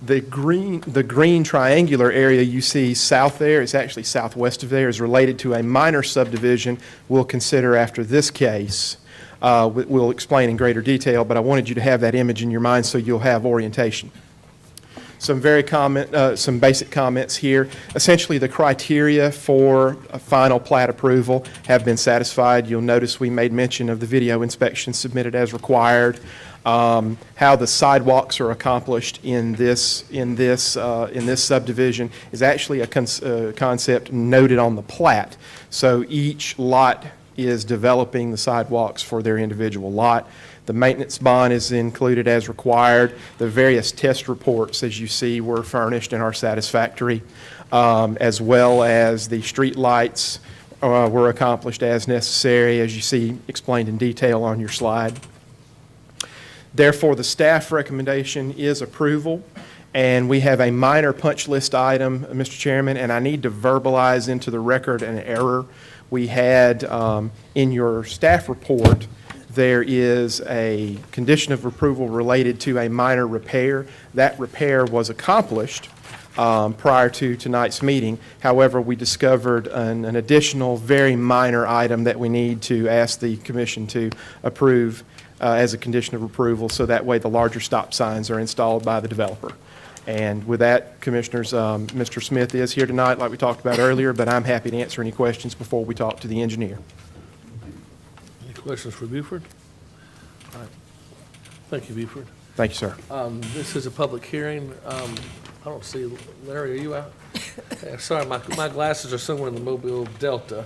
The green triangular area you see south there, it's actually southwest of there, is related to a minor subdivision we'll consider after this case. We'll explain in greater detail, but I wanted you to have that image in your mind so you'll have orientation. Some basic comments here. Essentially, the criteria for a final plat approval have been satisfied. You'll notice we made mention of the video inspection submitted as required. How the sidewalks are accomplished in this subdivision is actually a concept noted on the plat. So each lot is developing the sidewalks for their individual lot. The maintenance bond is included as required. The various test reports, as you see, were furnished and are satisfactory, as well as the street lights were accomplished as necessary, as you see explained in detail on your slide. Therefore, the staff recommendation is approval, and we have a minor punch list item, Mr. Chairman, and I need to verbalize into the record an error. We had in your staff report, there is a condition of approval related to a minor repair. That repair was accomplished prior to tonight's meeting. However, we discovered an additional very minor item that we need to ask the commission to approve as a condition of approval, so that way the larger stop signs are installed by the developer. And with that, Commissioners, Mr. Smith is here tonight like we talked about earlier, but I'm happy to answer any questions before we talk to the engineer. Any questions for Buford? All right. Thank you, Buford. Thank you, sir. This is a public hearing. I don't see, Larry, are you out? Sorry, my glasses are somewhere in the Mobile Delta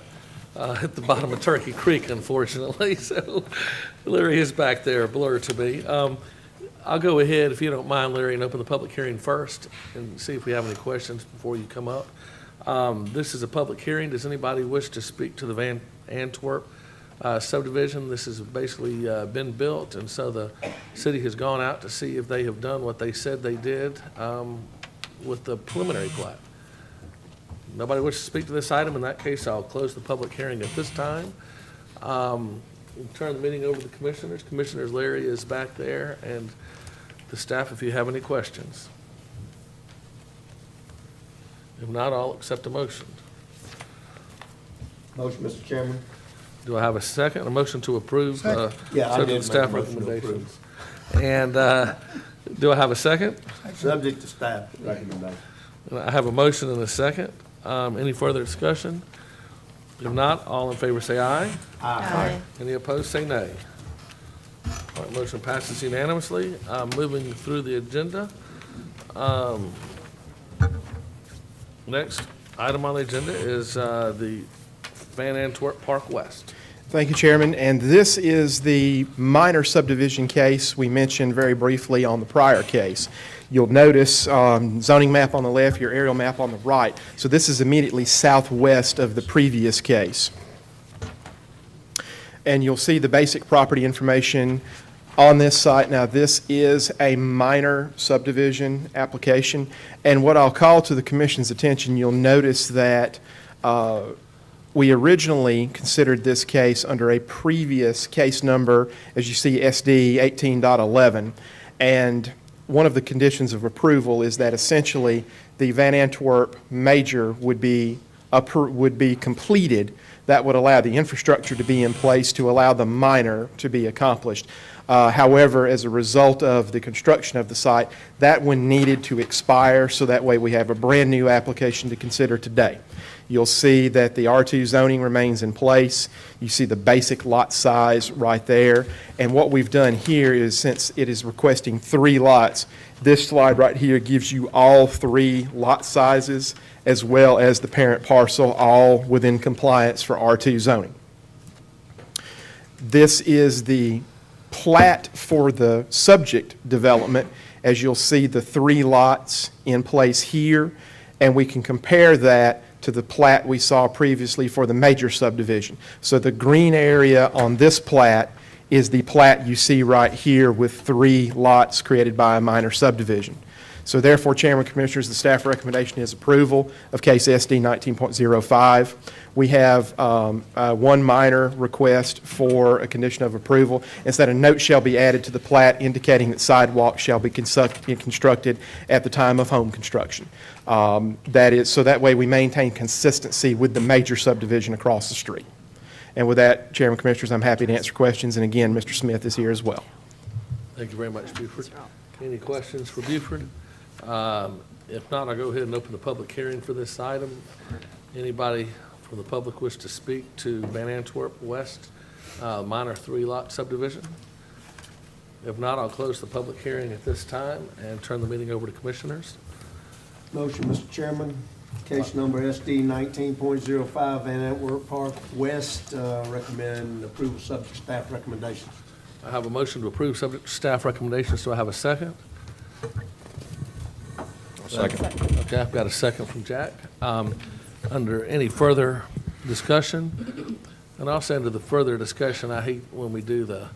at the bottom of Turkey Creek, unfortunately. So Larry is back there, blurred to me. I'll go ahead, if you don't mind, Larry, and open the public hearing first and see if we have any questions before you come up. This is a public hearing. Does anybody wish to speak to the Antwerp subdivision? This has basically been built, and so the city has gone out to see if they have done what they said they did with the preliminary plat. Nobody wishes to speak to this item. In that case, I'll close the public hearing at this time. We'll turn the meeting over to the commissioners. Commissioners, Larry is back there, and the staff, if you have any questions. If not, I'll accept a motion. Motion, Mr. Chairman. Do I have a second? A motion to approve Yeah, I subject did to make a staff motion to recommendations. And do I have a second? Subject to staff recommendation. I have a motion and a second. Any further discussion? If not, all in favor say aye. Aye. Any opposed, say nay. All right, motion passes unanimously. Moving through the agenda. Next item on the agenda is the Van Antwerp Park West. Thank you, Chairman. And this is the minor subdivision case we mentioned very briefly on the prior case. You'll notice zoning map on the left, your aerial map on the right. So this is immediately southwest of the previous case. And you'll see the basic property information on this site. Now, this is a minor subdivision application. And what I'll call to the Commission's attention, you'll notice that we originally considered this case under a previous case number, as you see, SD 18.11. And one of the conditions of approval is that essentially the Van Antwerp major would be completed. That would allow the infrastructure to be in place to allow the minor to be accomplished. However, as a result of the construction of the site, that one needed to expire, so that way we have a brand new application to consider today. You'll see that the R2 zoning remains in place. You see the basic lot size right there. And what we've done here is, since it is requesting 3 lots, this slide right here gives you all 3 lot sizes as well as the parent parcel, all within compliance for R2 zoning. This is the plat for the subject development. As you'll see, the 3 lots in place here, and we can compare that to the plat we saw previously for the major subdivision. So the green area on this plat is the plat you see right here with 3 lots created by a minor subdivision. So therefore, Chairman, Commissioners, the staff recommendation is approval of case SD 19.05. We have one minor request for a condition of approval. It's that a note shall be added to the plat indicating that sidewalks shall be constructed at the time of home construction. That is, so that way we maintain consistency with the major subdivision across the street. And with that, Chairman, Commissioners, I'm happy to answer questions. And again, Mr. Smith is here as well. Thank you very much, Buford. Any questions for Buford? If not, I'll go ahead and open the public hearing for this item. Anybody from the public wish to speak to Van Antwerp West minor 3-lot subdivision? If not, I'll close the public hearing at this time and turn the meeting over to commissioners. Motion, Mr. Chairman. Case number SD 19.05, Van Antwerp Park West. Recommend approval subject to staff recommendations. I have a motion to approve subject to staff recommendations. Do I have a second? Second. Okay, I've got a second from Jack. Under any further discussion, and also under the further discussion, I hate when we do the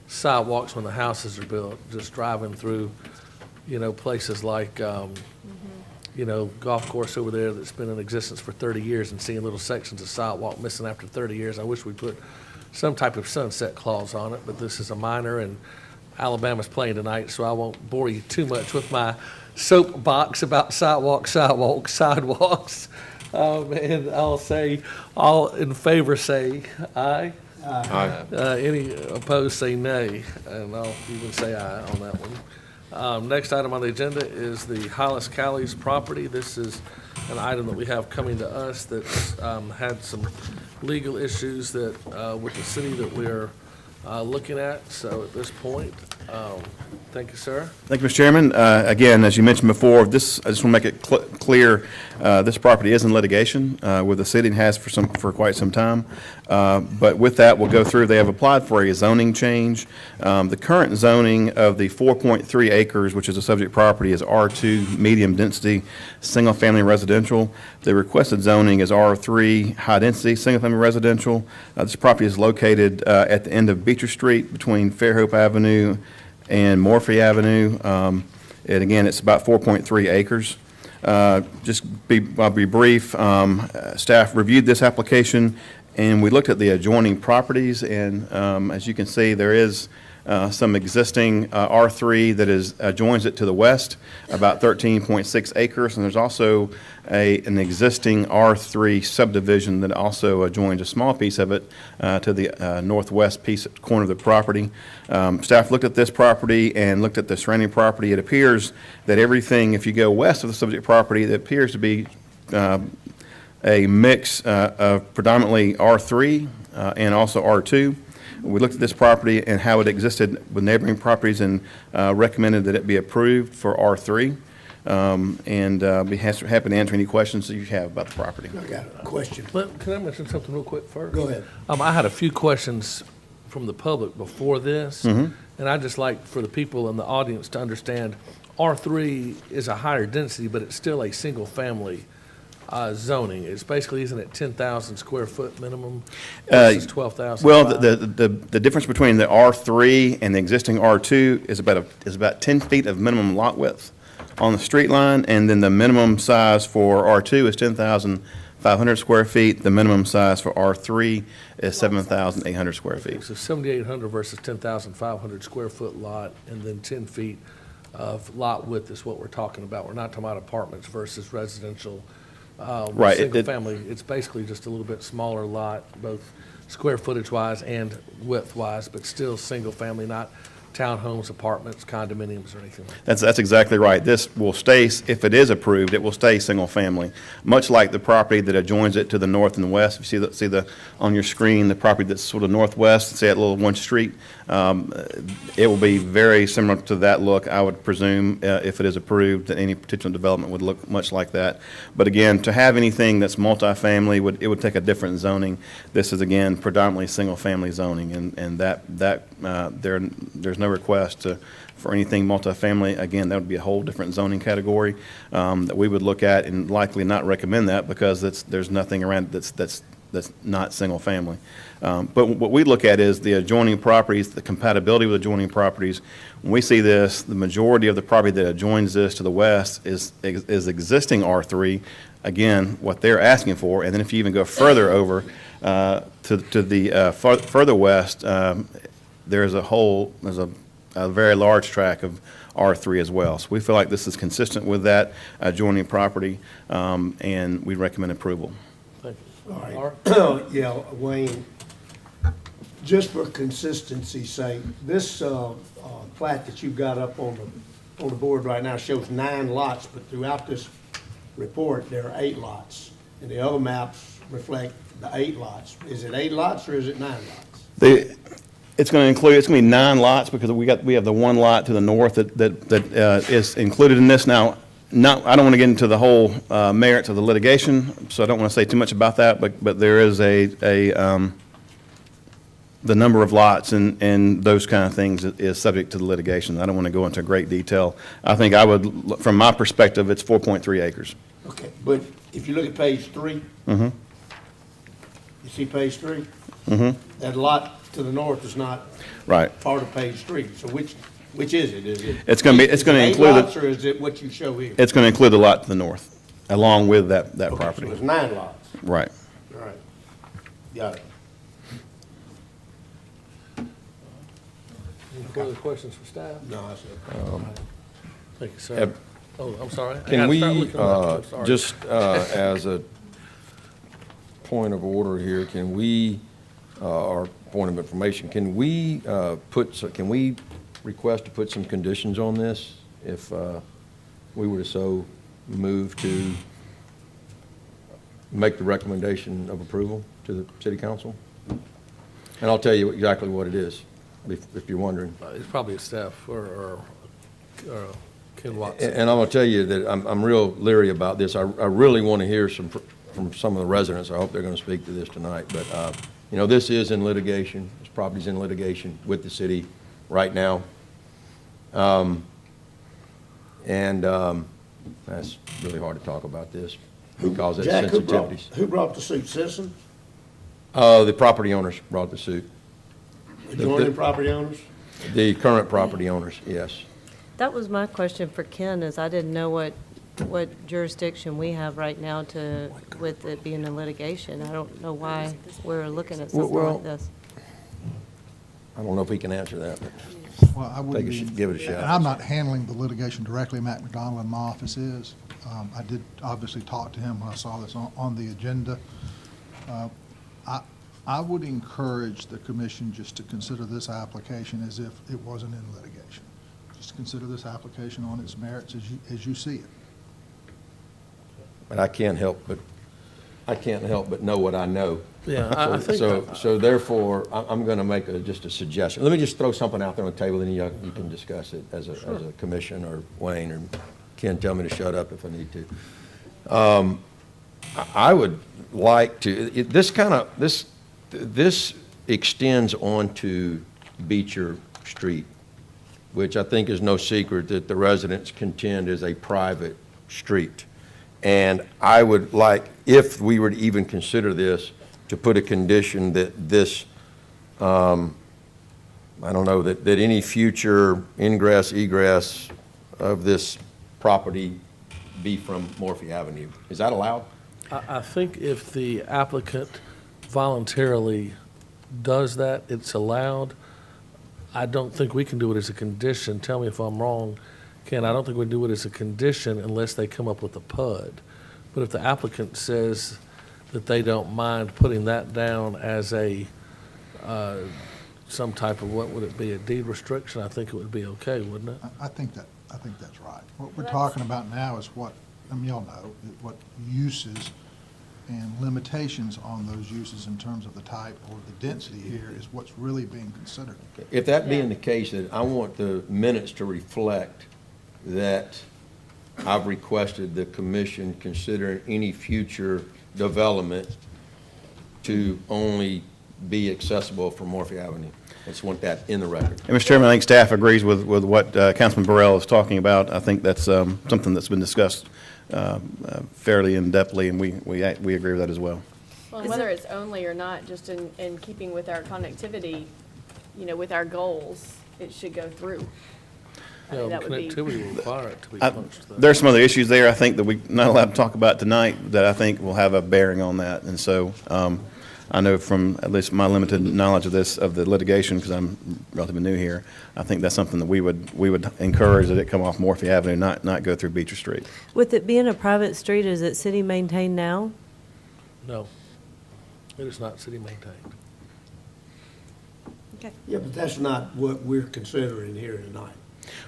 sidewalks when the houses are built, just driving through, places like, golf course over there that's been in existence for 30 years and seeing little sections of sidewalk missing after 30 years. I wish we put some type of sunset clause on it, but this is a minor, and Alabama's playing tonight, so I won't bore you too much with my soapbox about sidewalks. And I'll say, all in favor say aye. Aye. Any opposed say nay, and I'll even say aye on that one. Next item on the agenda is the Hollis Callie's property. This is an item that we have coming to us that's had some legal issues that with the city that we're looking at. So at this point, thank you, sir. Thank you, Mr. Chairman. Again, as you mentioned before, I just want to make it clear, this property is in litigation with the city and has for quite some time. But with that, we'll go through. They have applied for a zoning change. The current zoning of the 4.3 acres, which is a subject property, is R2 medium density single family residential. The requested zoning is R3 high density single family residential. This property is located at the end of Beecher Street between Fairhope Avenue and Morphy Avenue. And again, it's about 4.3 acres. I'll be brief. Staff reviewed this application and we looked at the adjoining properties, and as you can see, there is some existing R3 that adjoins it to the west, about 13.6 acres, and there's also an existing R3 subdivision that also adjoins a small piece of it to the northwest corner of the property. Staff looked at this property and looked at the surrounding property. It appears that everything, if you go west of the subject property, it appears to be a mix of predominantly R3 and also R2. We looked at this property and how it existed with neighboring properties and recommended that it be approved for R3. Be happy to answer any questions that you have about the property. I got a question. Can I mention something real quick first? Go ahead. I had a few questions from the public before this, and I'd just like for the people in the audience to understand R3 is a higher density, but it's still a single-family zoning. It's basically, isn't it 10,000 square foot minimum versus 12,000? Well, the difference between the R3 and the existing R2 is about 10 feet of minimum lot width on the street line, and then the minimum size for R2 is 10,500 square feet. The minimum size for R3 is 7,800 square feet. So 7,800 versus 10,500 square foot lot, and then 10 feet of lot width is what we're talking about. We're not talking about apartments versus residential. Right. Single family, it's basically just a little bit smaller lot, both square footage wise and width wise, but still single family, not townhomes, apartments, condominiums, or anything like that. That's exactly right. This will stay, if it is approved, it will stay single family, much like the property that adjoins it to the north and the west. If you see the on your screen, the property that's sort of northwest, say that little one street, it will be very similar to that look. I would presume if it is approved that any potential development would look much like that. But again, to have anything that's multifamily, it would take a different zoning. This is again predominantly single family zoning, and there's no request for anything multifamily. Again, that would be a whole different zoning category that we would look at and likely not recommend that because there's nothing around that's not single family. But what we look at is the adjoining properties, the compatibility with adjoining properties. When we see this, the majority of the property that adjoins this to the west is existing R3. Again, what they're asking for, and then if you even go further over to the further west, there's a very large tract of R3 as well. So we feel like this is consistent with that adjoining property, and we recommend approval. Thank you. All Art? right. Yeah, Wayne, just for consistency's sake, this plat that you've got up on the board right now shows 9 lots, but throughout this report, there are 8 lots. And the other maps reflect the 8 lots. Is it 8 lots or is it 9 lots? It's going to be 9 lots because we have the 1 lot to the north that is included in this. Now, I don't want to get into the whole merits of the litigation, so I don't want to say too much about that, but there is the number of lots and those kind of things is subject to the litigation. I don't want to go into great detail. I think from my perspective, it's 4.3 acres. Okay, but if you look at page 3, you see page 3? That lot to the north is not Right. part of page 3. So which is it? Is it? It's going to include 8 lots, or is it what you show here? It's going to include the lot to the north, along with that Okay, property. so it's 9 lots. Right. All right. Got it. Any further questions for staff? No, I said. Thank you, sir. Have- Oh, I'm sorry. I Can gotta we, start looking up. I'm sorry. just as a point of order here, can we, or point of information, can we request to put some conditions on this if we were to so move to make the recommendation of approval to the city council? And I'll tell you exactly what it is, if you're wondering. It's probably a Steph or Ken Watson. And I'm going to tell you that I'm real leery about this. I really want to hear from some of the residents. I hope they're going to speak to this tonight. But, this is in litigation. This property's in litigation with the city right now. That's really hard to talk about this because of Jack, sensitivities. who brought the suit? Citizen? The property owners brought the suit. Adjoining property owners? The current property owners, yes. That was my question for Ken, is I didn't know what jurisdiction we have right now with it being in litigation. I don't know why we're looking at something Well, like this. I don't know if he can answer that, but Well, I wouldn't be. give it a shot. And I'm not handling the litigation directly. Matt McDonald in my office is. I did obviously talk to him when I saw this on the agenda. I would encourage the commission just to consider this application as if it wasn't in litigation. Just consider this application on its merits as you see it. But I can't help but know what I know. Yeah, I think. So therefore, I'm going to make just a suggestion. Let me just throw something out there on the table, and you can discuss it as a commission, or Wayne, or Ken, tell me to shut up if I need to. I would like to, this extends onto Beecher Street, which I think is no secret that the residents contend is a private street. And I would like, if we were to even consider this, to put a condition that this, I don't know, that any future ingress, egress of this property be from Morphy Avenue. Is that allowed? I think if the applicant voluntarily does that, it's allowed. I don't think we can do it as a condition. Tell me if I'm wrong, Ken. I don't think we do it as a condition unless they come up with a PUD. But if the applicant says that they don't mind putting that down as a, some type of, what would it be, a deed restriction, I think it would be okay, wouldn't it? I think that's right. What we're talking about now is what, y'all know, what uses and limitations on those uses in terms of the type or the density here is what's really being considered. If that being the case, then I want the minutes to reflect that I've requested the commission consider any future development to only be accessible from Morphy Avenue. I just want that in the record. And Mr. Chairman, I think staff agrees with what Councilman Burrell is talking about. I think that's something that's been discussed fairly in-depthly, and we agree with that as well. Well, whether it's only or not, just in keeping with our connectivity, with our goals, it should go through. I mean, that would be. Connectivity will require it to be punched through. There's some other issues there, I think, that we're not allowed to talk about tonight that I think will have a bearing on that. And so I know from at least my limited knowledge of the litigation, because I'm relatively new here, I think that's something that we would encourage, that it come off Morphy Avenue, not go through Beecher Street. With it being a private street, is it city maintained now? No, it is not city maintained. Okay. Yeah, but that's not what we're considering here tonight.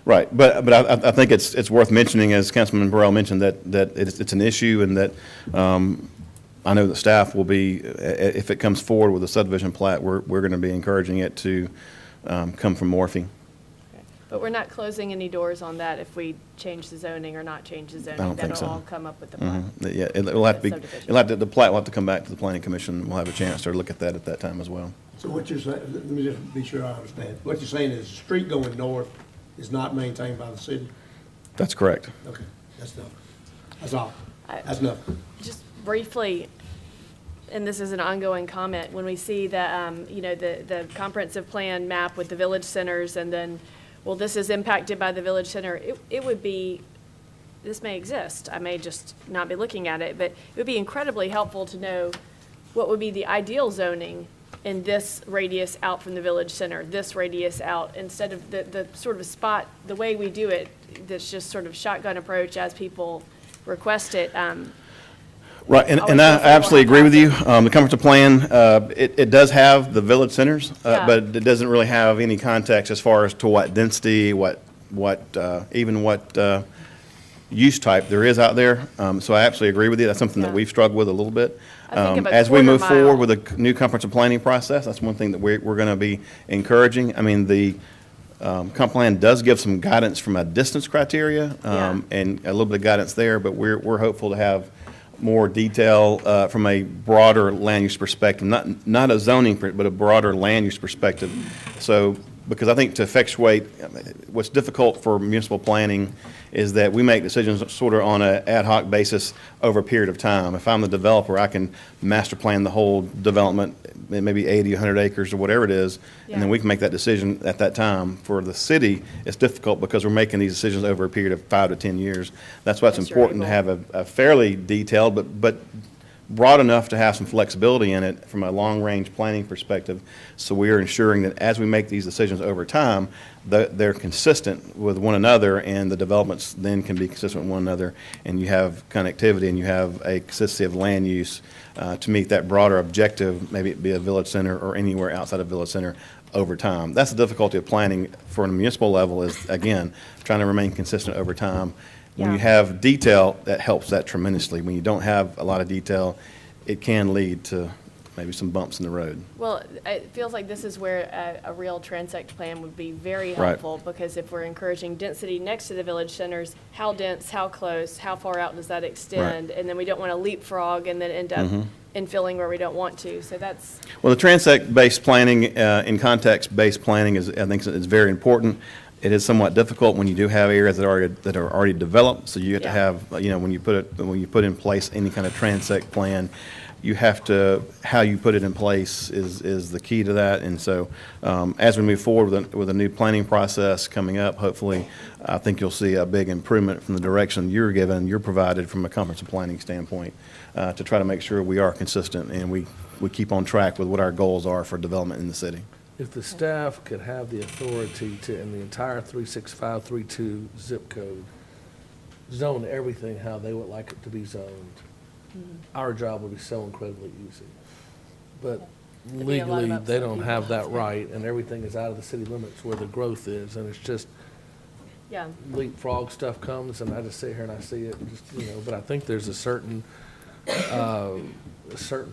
Right, but I think it's worth mentioning, as Councilman Burrell mentioned, that it's an issue, and that I know that staff will be, if it comes forward with a subdivision plat, we're going to be encouraging it to come from Morphy. But we're not closing any doors on that if we change the zoning or not change the zoning. I don't think That'll so. all come up with the plan. Yeah, it'll have to be, Subdivision. the plat will have to come back to the planning commission. We'll have a chance to look at that time as well. So what you're saying, let me just be sure I understand. What you're saying is the street going north is not maintained by the city? That's correct. Okay, that's enough. That's all. That's enough. Just briefly, and this is an ongoing comment, when we see the comprehensive plan map with the village centers, and then, well, this is impacted by the village center, it would be, this may exist, I may just not be looking at it, but it would be incredibly helpful to know what would be the ideal zoning in this radius out from the village center, this radius out, instead of the sort of spot, the way we do it, that's just sort of shotgun approach as people request it. Right, and I absolutely agree with you. The comprehensive plan, it does have the village centers, Yeah. but it doesn't really have any context as far as to what density, even what use type there is out there. So I absolutely agree with you. That's something that Yeah. we've struggled with a little bit. I think of a As we move quarter forward mile. with a new comprehensive planning process, that's one thing that we're going to be encouraging. I mean, the comp plan does give some guidance from a distance criteria, Yeah. and a little bit of guidance there, but we're hopeful to have more detail from a broader land use perspective, not a zoning, but a broader land use perspective. So, because I think to effectuate, what's difficult for municipal planning is that we make decisions sort of on an ad hoc basis over a period of time. If I'm the developer, I can master plan the whole development, maybe 80, 100 acres or whatever it is, and then Yeah. we can make that decision at that time. For the city, it's difficult because we're making these decisions over a period of 5 to 10 years. That's why it's Yes, you're important to able. have a fairly detailed, but broad enough to have some flexibility in it from a long-range planning perspective. So we are ensuring that as we make these decisions over time, they're consistent with one another, and the developments then can be consistent with one another, and you have connectivity, and you have a consistency of land use to meet that broader objective, maybe it be a village center or anywhere outside of village center over time. That's the difficulty of planning for a municipal level, is, again, trying to remain consistent over time. When you Yeah. have detail, that helps that tremendously. When you don't have a lot of detail, it can lead to maybe some bumps in the road. Well, it feels like this is where a real transect plan would be very Right. helpful, because if we're encouraging density next to the village centers, how dense, how close, how far out does that extend? And then we don't want to leapfrog and then end up infilling where we don't want to, so that's, Well, the transect-based planning and context-based planning is, I think, is very important. It is somewhat difficult when you do have areas that are already developed, so you have to Yeah. have, when you put in place any kind of transect plan, you have to, how you put it in place is the key to that. And so, as we move forward with a new planning process coming up, hopefully, I think you'll see a big improvement from the direction you're provided from a comprehensive planning standpoint, to try to make sure we are consistent and we keep on track with what our goals are for development in the city. If the staff could have the authority to, in the entire 36532 zip code, zone everything how they would like it to be zoned, our job would be so incredibly easy. But There'd be a lot of legally, they upset don't people. have that right, and everything is out of the city limits where the growth is, and it's just yeah. leapfrog stuff comes, and I just sit here and I see it, and just, but I think there's a certain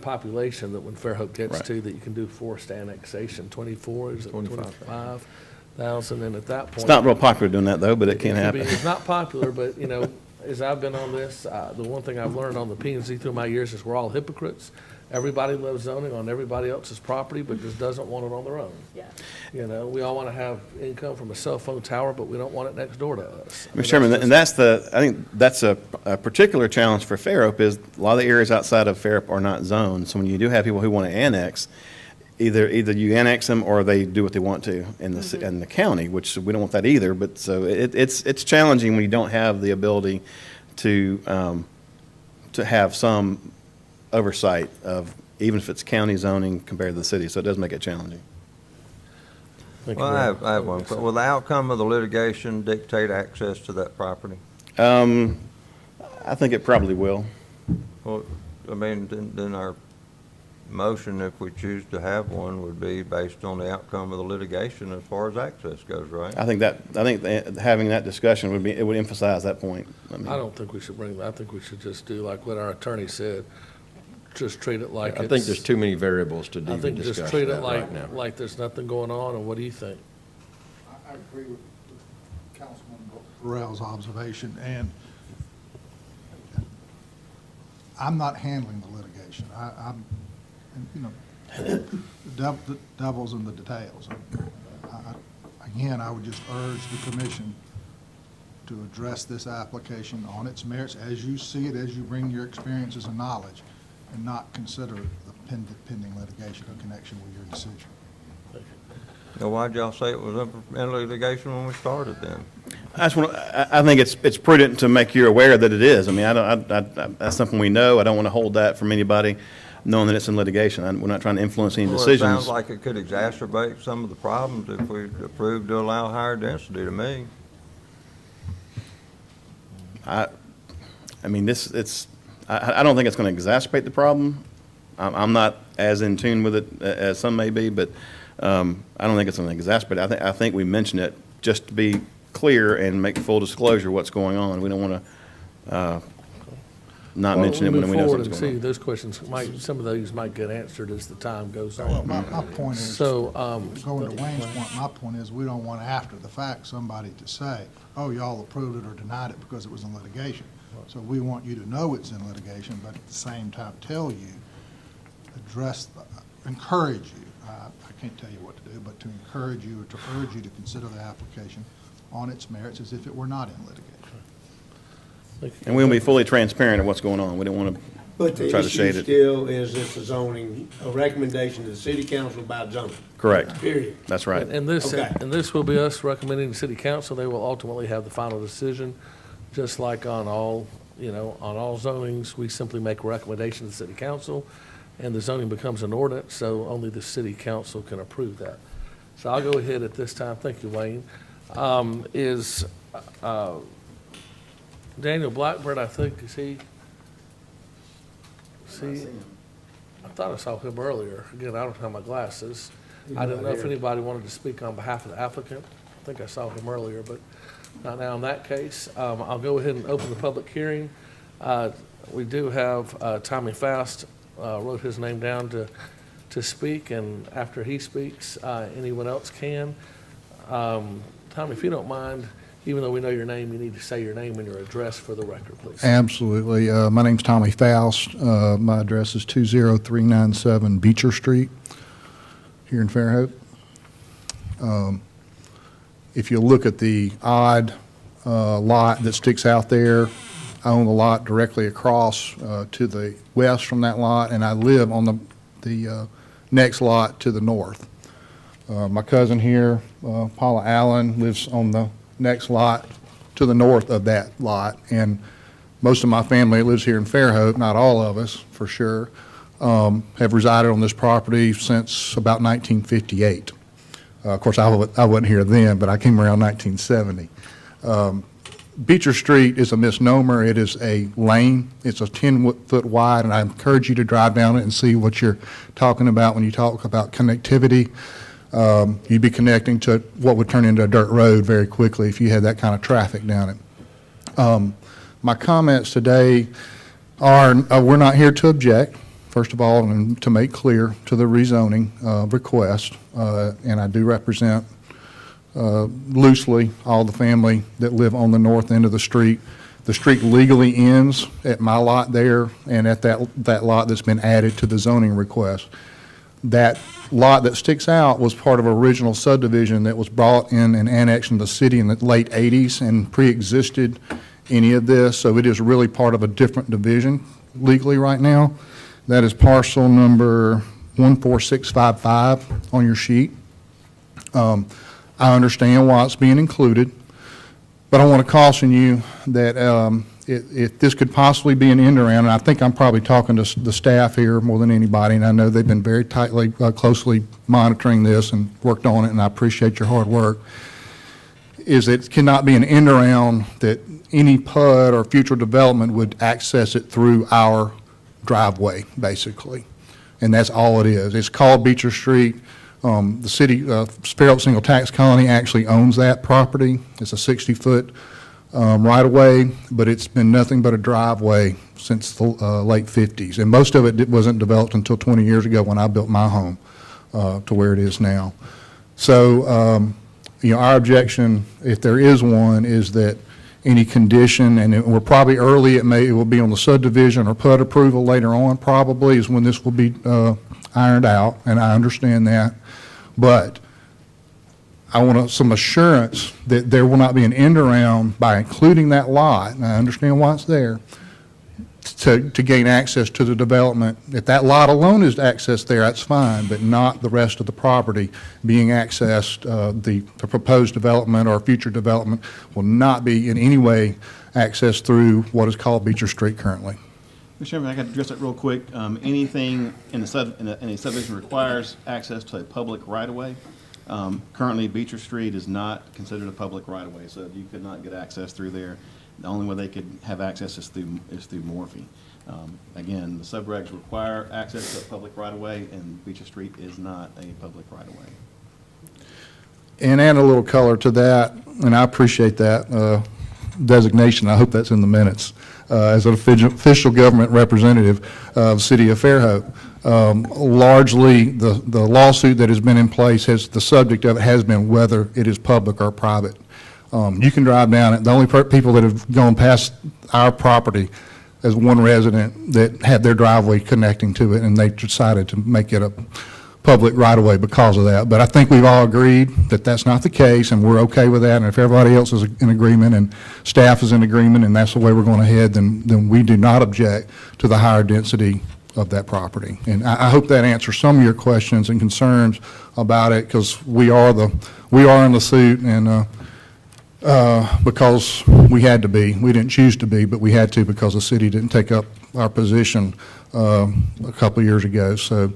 population that when Fairhope gets Right. to, that you can do forced annexation, 24, is it 25,000. 25,000, and at that point. It's not real popular doing that, though, but it can could be- happen. It's not popular, but, as I've been on this, the one thing I've learned on the P and Z through my years is we're all hypocrites. Everybody loves zoning on everybody else's property, but just doesn't want it on their own. Yeah. You know, we all want to have income from a cell phone tower, but we don't want it next door to us. I mean, Mr. Chairman, that's and just- I think that's a particular challenge for Fairhope is a lot of the areas outside of Fairhope are not zoned. So when you do have people who want to annex, either you annex them or they do what they want to in the county, which we don't want that either. But so it's challenging when you don't have the ability to have some oversight of, even if it's county zoning compared to the city. So it does make it challenging. Thank you Well, very much. I have one. Will the outcome of the litigation dictate access to that property? I think it probably will. Well, I mean, then our motion, if we choose to have one, would be based on the outcome of the litigation as far as access goes, right? I think having that discussion would emphasize that point. I don't think we should bring that. I think we should just do like what our attorney said. Just treat it like I think there's too many variables to I even think discuss just treat it that right now. like there's nothing going on, and what do you think? I agree with Councilman Burrell's observation, and I'm not handling the litigation. I'm, and, you know, the devil's in the details. Again, I would just urge the commission to address this application on its merits as you see it, as you bring your experiences and knowledge, and not consider the pending litigation in connection with your decision. Now, why'd y'all say it was in litigation when we started then? I think it's prudent to make you aware that it is. I mean, that's something we know. I don't want to hold that from anybody, knowing that it's in litigation. We're not trying to influence any Well, decisions. it sounds like it could exacerbate some of the problems if we approved to allow higher density to me. I mean, I don't think it's going to exacerbate the problem. I'm not as in tune with it as some may be, but I don't think it's going to exacerbate it. I think we mentioned it just to be clear and make full disclosure what's going on. We don't want to not mention it when we know Move forward something's and going see, on. those questions some of those might get answered as the time goes Well, on. my point is, So, going to Wayne's point, my point is, we don't want after the fact somebody to say, oh, y'all approved it or denied it because it was in litigation. So we want you to know it's in litigation, but at the same time tell you, encourage you, I can't tell you what to do, but to encourage you or to urge you to consider the application on its merits as if it were not in litigation. And we'll be fully transparent of what's going on. We don't want But to the try to issue shade it. still is it's a zoning, a recommendation to the city council about zoning, Correct. period. That's right. And this, Okay. and this will be us recommending to city council. They will ultimately have the final decision, just like on all, on all zonings. We simply make a recommendation to the city council, and the zoning becomes an ordinance, so only the city council can approve that. So I'll go ahead at this time. Thank you, Wayne. Is Daniel Blackbird, I think, is he? I thought I saw him earlier. Again, I don't have my glasses. I didn't know if anybody wanted to speak on behalf of the applicant. I think I saw him earlier, but not now. In that case, I'll go ahead and open the public hearing. We do have Tommy Faust, wrote his name down to speak, and after he speaks, anyone else can. Tommy, if you don't mind, even though we know your name, you need to say your name and your address for the record, please. Absolutely. My name's Tommy Faust. My address is 20397 Beecher Street here in Fairhope. If you look at the odd lot that sticks out there, I own the lot directly across to the west from that lot, and I live on the next lot to the north. My cousin here, Paula Allen, lives on the next lot to the north of that lot, and most of my family lives here in Fairhope, not all of us for sure, have resided on this property since about 1958. Of course, I wasn't here then, but I came around 1970. Beecher Street is a misnomer. It is a lane. It's a 10-foot wide, and I encourage you to drive down it and see what you're talking about when you talk about connectivity. You'd be connecting to what would turn into a dirt road very quickly if you had that kind of traffic down it. My comments today are, we're not here to object, first of all, and to make clear to the rezoning request, and I do represent loosely all the family that live on the north end of the street The street legally ends at my lot there and at that lot that's been added to the zoning request. That lot that sticks out was part of an original subdivision that was brought in and annexed into the city in the late 80s and pre-existed any of this, so it is really part of a different division legally right now. That is parcel number 14655 on your sheet. I understand why it's being included, but I want to caution you that if this could possibly be an end around, and I think I'm probably talking to the staff here more than anybody, and I know they've been very tightly, closely monitoring this and worked on it, and I appreciate your hard work, is it cannot be an end around that any PUD or future development would access it through our driveway, basically. And that's all it is. It's called Beecher Street. The city, Fairhope Single Tax Colony actually owns that property. It's a 60-foot right-of-way, but it's been nothing but a driveway since the late 50s. And most of it wasn't developed until 20 years ago when I built my home to where it is now. So, you know, our objection, if there is one, is that any condition, and we're probably early, it will be on the subdivision or PUD approval later on probably, is when this will be ironed out, and I understand that. But I want some assurance that there will not be an end around by including that lot, and I understand why it's there, to gain access to the development. If that lot alone is accessed there, that's fine, but not the rest of the property being accessed. The proposed development or future development will not be in any way accessed through what is called Beecher Street currently. Mr. Chairman, I got to address that real quick. Anything in a subdivision requires access to a public right-of-way. Currently, Beecher Street is not considered a public right-of-way, so you could not get access through there. The only way they could have access is through Morphe. Again, the subregs require access to a public right-of-way, and Beecher Street is not a public right-of-way. And add a little color to that, and I appreciate that designation. I hope that's in the minutes. As an official government representative of the city of Fairhope, largely the lawsuit that has been in place, the subject of it has been whether it is public or private. You can drive down it. The only people that have gone past our property as one resident that had their driveway connecting to it, and they decided to make it a public right-of-way because of that. But I think we've all agreed that that's not the case, and we're okay with that. And if everybody else is in agreement and staff is in agreement, and that's the way we're going ahead, then we do not object to the higher density of that property. And I hope that answers some of your questions and concerns about it, because we are in the suit, and because we had to be. We didn't choose to be, but we had to because the city didn't take up our position a couple of years ago. So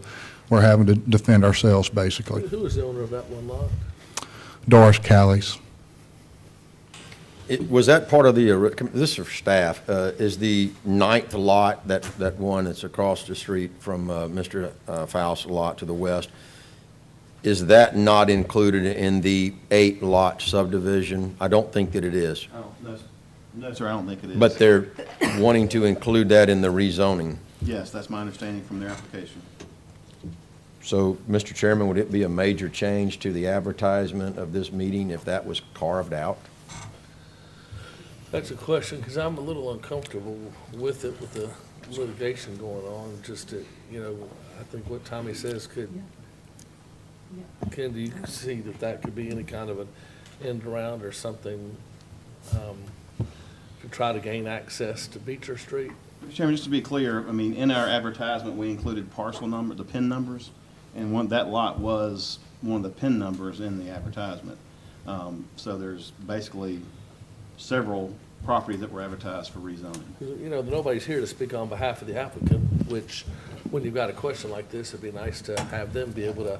we're having to defend ourselves, basically. Who is the owner of that one lot? Doris Callies. Was that part of the, this is for staff, is the 9th lot, that one that's across the street from Mr. Faust's lot to the west, is that not included in the 8-lot subdivision? I don't think that it is. No, sir, I don't think it is. But they're wanting to include that in the rezoning. Yes, that's my understanding from their application. So, Mr. Chairman, would it be a major change to the advertisement of this meeting if that was carved out? That's a question, because I'm a little uncomfortable with it, with the litigation going on, just to, you know, I think what Tommy says could, Ken, do you see that could be any kind of an end around or something to try to gain access to Beecher Street? Mr. Chairman, just to be clear, I mean, in our advertisement, we included parcel number, the PIN numbers, and that lot was one of the PIN numbers in the advertisement. So there's basically several properties that were advertised for rezoning. You know, nobody's here to speak on behalf of the applicant, which, when you've got a question like this, it'd be nice to have them be able to,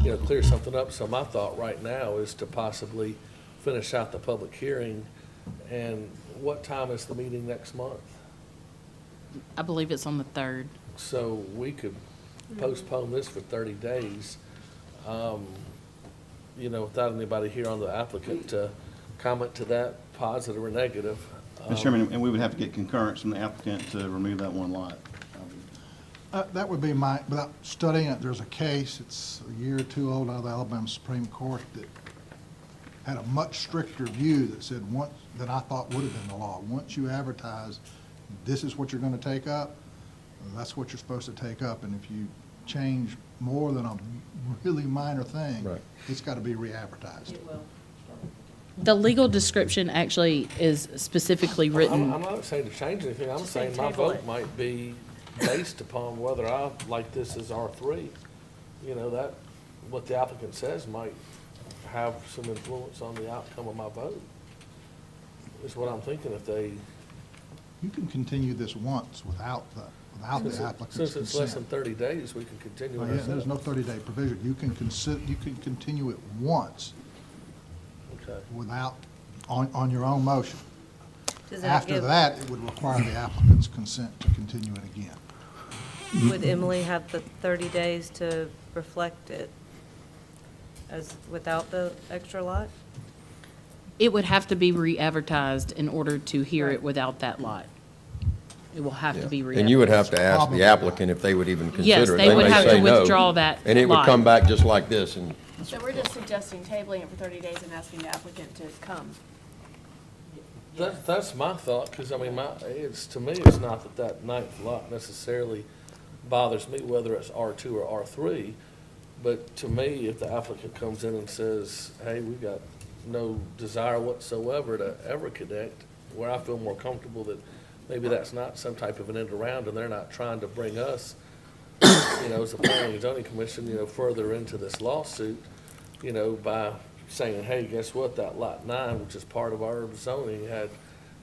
you know, clear something up. So my thought right now is to possibly finish out the public hearing. And what time is the meeting next month? I believe it's on the 3rd. So we could postpone this for 30 days, you know, without anybody here on the applicant to comment to that, positive or negative. Mr. Chairman, and we would have to get concurrence from the applicant to remove that one lot. That would be without studying it, there's a case, it's a year or two old out of the Alabama Supreme Court that had a much stricter view that said that I thought would have been the law. Once you advertise, this is what you're gonna take up, that's what you're supposed to take up, and if you change more than a really minor thing, Right. it's gotta be re-advertised. The legal description actually is specifically written. I'm not saying to change anything, I'm saying my table vote it. might be based upon whether I like this as R3. You know, that, what the applicant says might have some influence on the outcome of my vote. Is what I'm thinking if they, You can continue this once without the applicant's since it's less than consent. 30 days, we can continue. Oh, it yeah, ourselves. there's no 30-day provision. You can continue it once Okay. without, on your own motion. Does that After give- that, it would require the applicant's consent to continue it again. Would Emily have the 30 days to reflect it as, without the extra lot? It would have to be re-advertised in order to hear Right. it without that lot. It will have to be Yeah. re-advertised. And you would have to ask Probably the not. applicant if they would even consider it. Yes, they would may have to say no, withdraw that and it would lot. come back just like this, and So we're just suggesting tabling it for 30 days and asking the applicant to come. That's my thought, because I mean, to me, it's not that ninth lot necessarily bothers me, whether it's R2 or R3. But to me, if the applicant comes in and says, hey, we've got no desire whatsoever to ever connect, where I feel more comfortable that maybe that's not some type of an end around and they're not trying to bring us, you know, as a planning and zoning commission, you know, further into this lawsuit, you know, by saying, hey, guess what, that lot 9, which is part of our zoning, had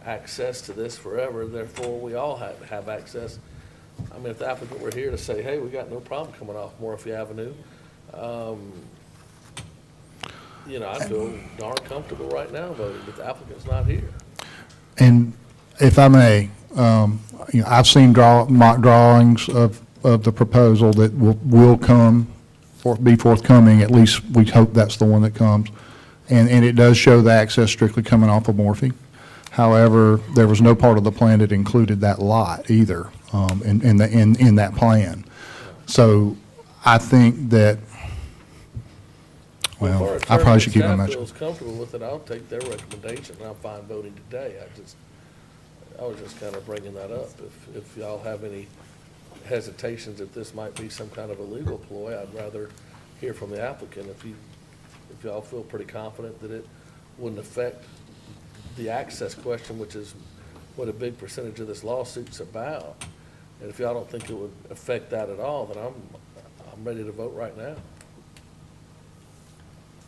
access to this forever, therefore we all have access. I mean, if the applicant were here to say, hey, we got no problem coming off Morphy Avenue, you know, I feel darn comfortable right now voting, but the applicant's not here. And if I may, you know, I've seen mock drawings of the proposal that will be forthcoming, at least we hope that's the one that comes. And it does show the access strictly coming off of Morphy. However, there was no part of the plan that included that lot either, in that plan. So I think that, If our well, I attorney probably should keep my and mouth staff shut. feels comfortable with it, I'll take their recommendation, and I'm fine voting today. I was just kind of bringing that up. If y'all have any hesitations that this might be some kind of a legal ploy, I'd rather hear from the applicant. If y'all feel pretty confident that it wouldn't affect the access question, which is what a big percentage of this lawsuit's about, and if y'all don't think it would affect that at all, then I'm ready to vote right now.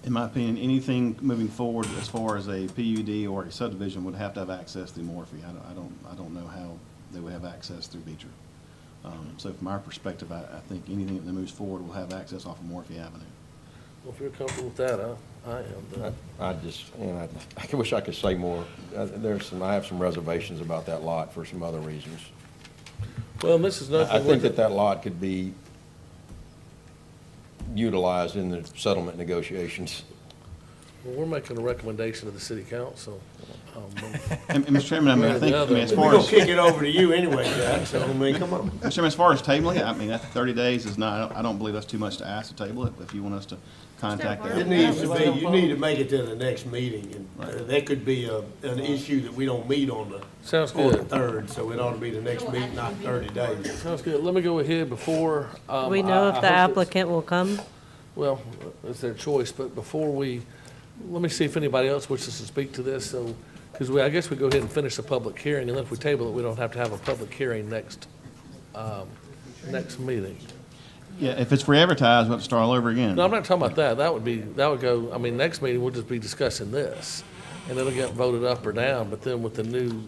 In my opinion, anything moving forward as far as a PUD or a subdivision would have to have access through Morphy. I don't know how they would have access through Beecher. So from our perspective, I think anything that moves forward will have access off of Morphy Avenue. Well, if you're comfortable with that, I am. Then. I just, and I wish I could say more. I have some reservations about that lot for some other reasons. Well, this is nothing. I think that lot could be utilized in the settlement negotiations. Well, we're making a recommendation to the city council. And Mr. Chairman, I mean, I think, I mean, as We're far gonna as, kick it over to you anyway, Jack, so I mean, come on. Mr. Chairman, as far as tabling it, I mean, that 30 days is not, I don't believe that's too much to ask to table it. If you want us to contact It them. needs to be, you need to make it to the next meeting, and that could be an issue that we don't meet on Sounds the good. 3rd, so it ought to be the next meeting, not 30 days. Sounds good. Let me go ahead before. Do we know if the applicant will come? Well, it's their choice, but before let me see if anybody else wishes to speak to this, so, because I guess we go ahead and finish the public hearing, and then if we table it, we don't have to have a public hearing next meeting. Yeah, if it's re-advertised, we'll have to start all over again. No, I'm not talking about that. That would go, I mean, next meeting, we'll just be discussing this, and it'll get voted up or down, but then with the new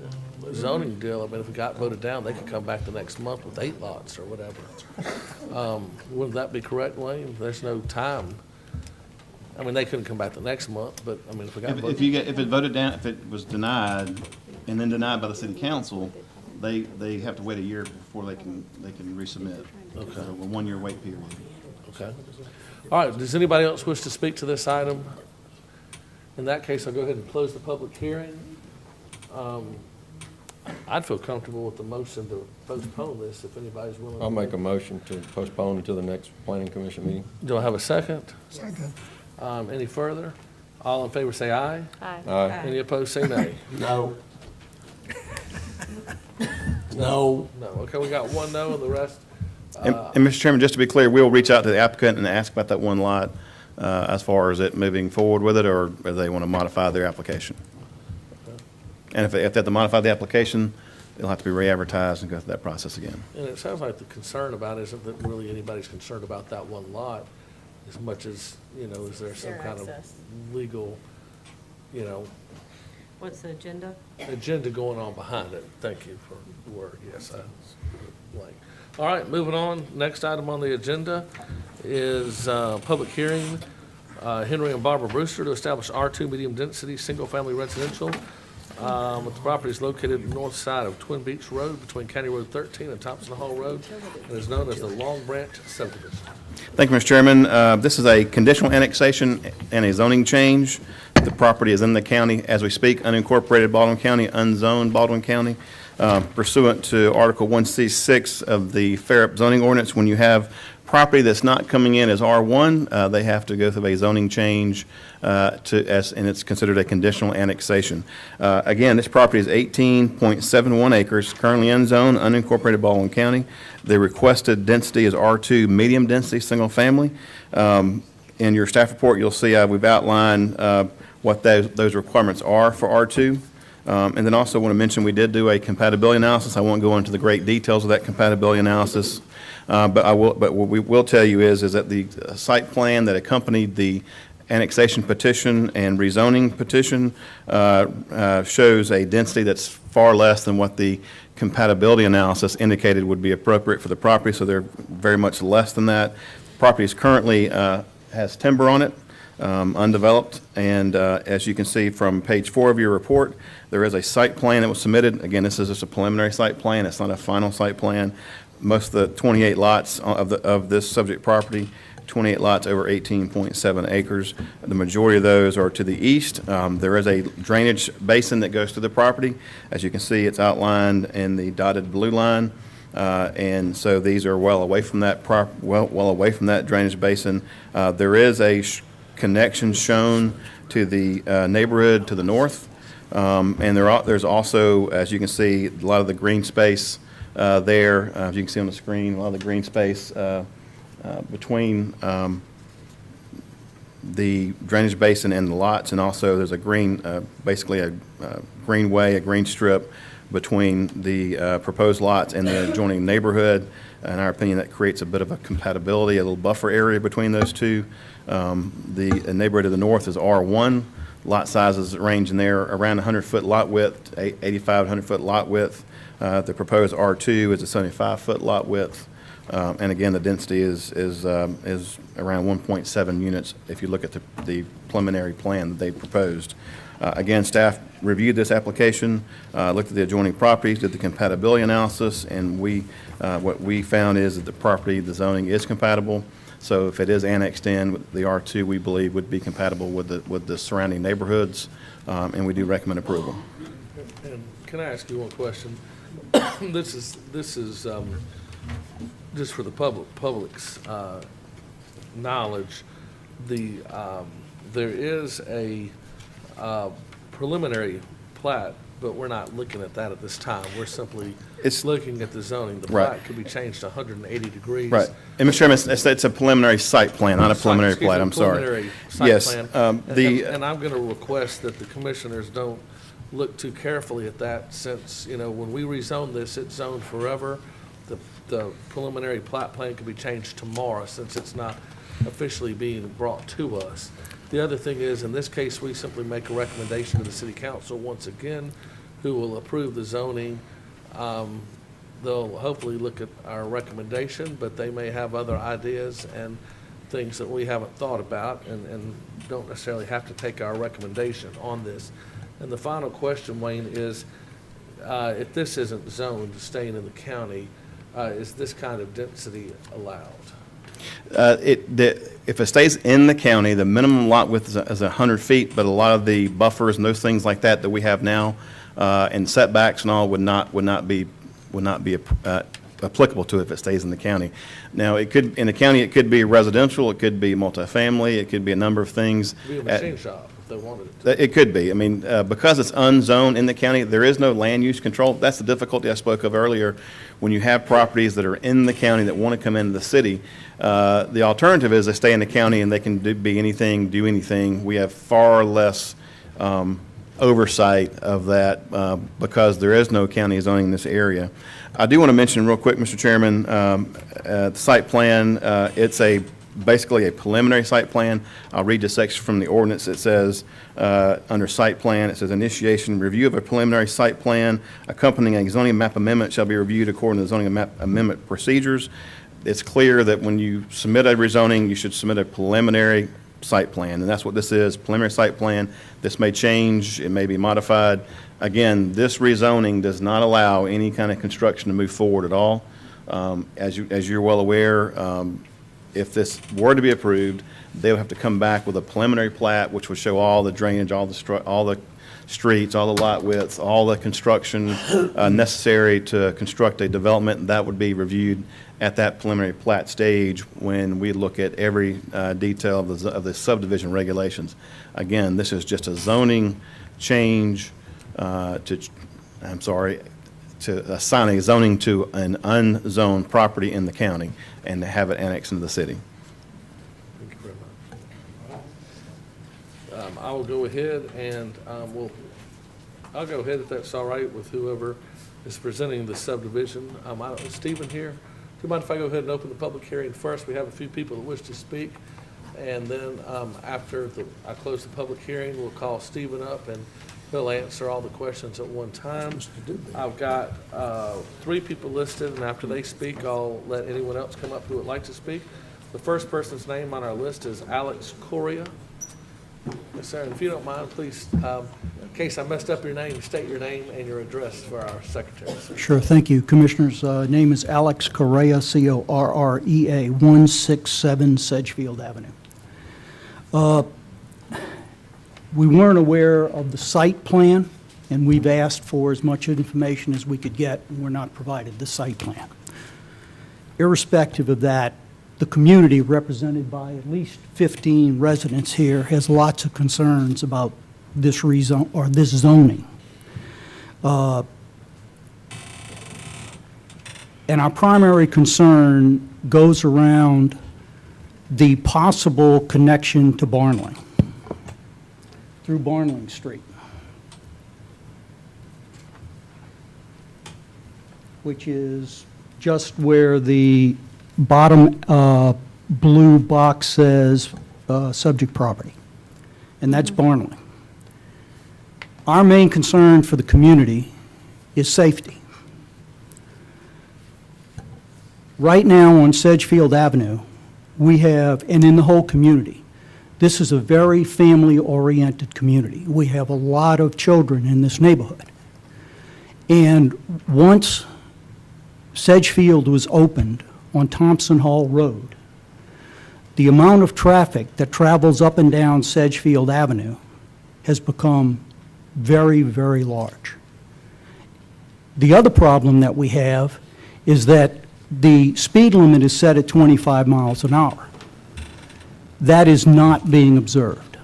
zoning deal, I mean, if it got voted down, they could come back the next month with 8 lots or whatever. Wouldn't that be correct, Wayne? There's no time. I mean, they couldn't come back the next month, but, I mean, if we got voted. If it voted down, if it was denied and then denied by the city council, they have to wait a year before they can resubmit. Okay. So a 1-year wait period. Okay. All right, does anybody else wish to speak to this item? In that case, I'll go ahead and close the public hearing. I'd feel comfortable with the motion to postpone this if anybody's willing. I'll make a motion to postpone until the next planning commission meeting. Do I have a second? Second. Any further? All in favor say aye. Aye. Any opposed say nay. No. No. No, okay, we got one no and the rest. And Mr. Chairman, just to be clear, we'll reach out to the applicant and ask about that one lot as far as it moving forward with it, or if they want to modify their application. And if they have to modify the application, it'll have to be re-advertised and go through that process again. And it sounds like the concern about it isn't that really anybody's concerned about that one lot as much as, is there some Their kind of access. legal, What's the agenda? agenda going on behind it. Thank you for the word, yes, I like. All right, moving on. Next item on the agenda is public hearing, Henry and Barbara Brewster to establish R2 medium-density, single-family residential. The property is located north side of Twin Beach Road between County Road 13 and Thompson Hall Road and is known as the Long Branch subdivision. Thank you, Mr. Chairman. This is a conditional annexation and a zoning change. The property is in the county as we speak, unincorporated Baldwin County, unzoned Baldwin County. Pursuant to Article 1C6 of the Fairhope zoning ordinance, when you have property that's not coming in as R1, they have to go through a zoning change and it's considered a conditional annexation. Again, this property is 18.71 acres, currently unzoned, unincorporated Baldwin County. The requested density is R2 medium density, single family. In your staff report, you'll see we've outlined what those requirements are for R2. And then also want to mention we did do a compatibility analysis. I won't go into the great details of that compatibility analysis, but what we will tell you is that the site plan that accompanied the annexation petition and rezoning petition shows a density that's far less than what the compatibility analysis indicated would be appropriate for the property, so they're very much less than that. The property is currently has timber on it, undeveloped, and as you can see from page 4 of your report, there is a site plan that was submitted. Again, this is just a preliminary site plan. It's not a final site plan. Most of the 28 lots of this subject property, 28 lots over 18.7 acres. The majority of those are to the east. There is a drainage basin that goes to the property. As you can see, it's outlined in the dotted blue line. And so these are well away from that well away from that drainage basin. There is a connection shown to the neighborhood to the north, and there's also, as you can see, a lot of the green space there. As you can see on the screen, a lot of the green space between the drainage basin and the lots, and also there's a green, basically a greenway, a green strip between the proposed lots and the adjoining neighborhood. In our opinion, that creates a bit of a compatibility, a little buffer area between those two. The neighborhood to the north is R1. Lot sizes range in there around 100-foot lot width, 85 to 100-foot lot width. The proposed R2 is a 75-foot lot width. And again, the density is around 1.7 units if you look at the preliminary plan that they proposed. Again, staff reviewed this application, looked at the adjoining properties, did the compatibility analysis, and what we found is that the zoning is compatible. So if it is annexed in, the R2, we believe, would be compatible with the surrounding neighborhoods, and we do recommend approval. And can I ask you one question? This is just for the public's knowledge. There is a preliminary plat, but we're not looking at that at this time. We're simply looking at the zoning. The plat could be changed 180 degrees. Right. And Mr. Chairman, it's a preliminary site plan, not a preliminary plat. I'm sorry. Preliminary site yes. plan. And I'm going to request that the commissioners don't look too carefully at that, since, when we rezone this, it's zoned forever. The preliminary plat plan could be changed tomorrow, since it's not officially being brought to us. The other thing is, in this case, we simply make a recommendation to the city council once again, who will approve the zoning. They'll hopefully look at our recommendation, but they may have other ideas and things that we haven't thought about, and don't necessarily have to take our recommendation on this. And the final question, Wayne, is if this isn't zoned staying in the county, is this kind of density allowed? If it stays in the county, the minimum lot width is 100 feet, but a lot of the buffers and those things like that we have now, and setbacks and all would not be applicable to it if it stays in the county. Now, in the county, it could be residential, it could be multifamily, it could be a number of things. It could be a machine shop. if they wanted it to. It could be. I mean, because it's unzoned in the county, there is no land use control. That's the difficulty I spoke of earlier. When you have properties that are in the county that want to come into the city, the alternative is they stay in the county and they can be anything, do anything. We have far less oversight of that because there is no county zoning in this area. I do want to mention real quick, Mr. Chairman, the site plan, it's basically a preliminary site plan. I'll read the section from the ordinance. It says, under site plan, it says initiation review of a preliminary site plan accompanying a zoning map amendment shall be reviewed according to the zoning map amendment procedures. It's clear that when you submit a rezoning, you should submit a preliminary site plan, and that's what this is, preliminary site plan. This may change, it may be modified. Again, this rezoning does not allow any kind of construction to move forward at all. As you're well aware, if this were to be approved, they would have to come back with a preliminary plat, which would show all the drainage, all the streets, all the lot widths, all the construction necessary to construct a development, and that would be reviewed at that preliminary plat stage when we look at every detail of the subdivision regulations. Again, this is just a zoning change to assign a zoning to an unzoned property in the county and to have it annexed into the city. Thank you very much. I will go ahead and I'll go ahead if that's all right with whoever is presenting the subdivision. Is Stephen here? Do you mind if I go ahead and open the public hearing first? We have a few people that wish to speak. And then after I close the public hearing, we'll call Stephen up and he'll answer all the questions at one time. I've got 3 people listed, and after they speak, I'll let anyone else come up who would like to speak. The first person's name on our list is Alex Correa. Yes, sir, and if you don't mind, please, in case I messed up your name, state your name and your address for our secretary. Sure, thank you. Commissioners, name is Alex Correa, C-O-R-R-E-A, 167 Sedgefield Avenue. We weren't aware of the site plan, and we've asked for as much information as we could get, and we're not provided the site plan. Irrespective of that, the community, represented by at least 15 residents here, has lots of concerns about this rezone or this zoning. And our primary concern goes around the possible connection to Barnling through Barnling Street, which is just where the bottom blue box says subject property, and that's Barnling. Our main concern for the community is safety. Right now on Sedgefield Avenue, we have, and in the whole community, this is a very family-oriented community. We have a lot of children in this neighborhood. And once Sedgefield was opened on Thompson Hall Road, the amount of traffic that travels up and down Sedgefield Avenue has become very, very large. The other problem that we have is that the speed limit is set at 25 miles an hour. That is not being observed.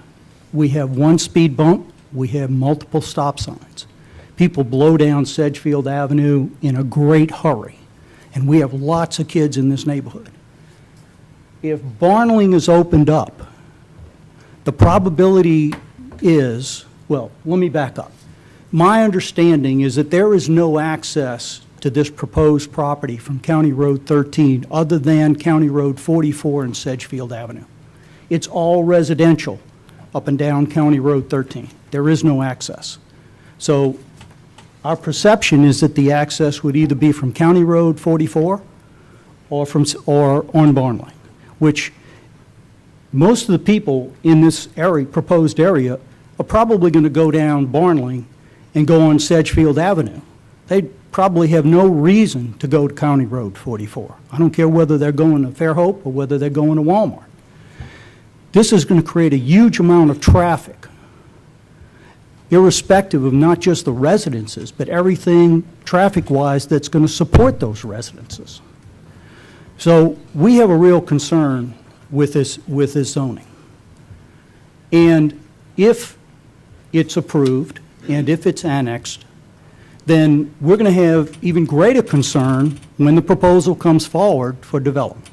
We have one speed bump, we have multiple stop signs. People blow down Sedgefield Avenue in a great hurry, and we have lots of kids in this neighborhood. If Barnling is opened up, the probability is, well, let me back up. My understanding is that there is no access to this proposed property from County Road 13 other than County Road 44 and Sedgefield Avenue. It's all residential up and down County Road 13. There is no access. So our perception is that the access would either be from County Road 44 or on Barnling, which most of the people in this area, proposed area, are probably going to go down Barnling and go on Sedgefield Avenue. They probably have no reason to go to County Road 44. I don't care whether they're going to Fairhope or whether they're going to Walmart. This is going to create a huge amount of traffic, irrespective of not just the residences, but everything traffic-wise that's going to support those residences. So we have a real concern with this zoning. And if it's approved and if it's annexed, then we're going to have even greater concern when the proposal comes forward for development.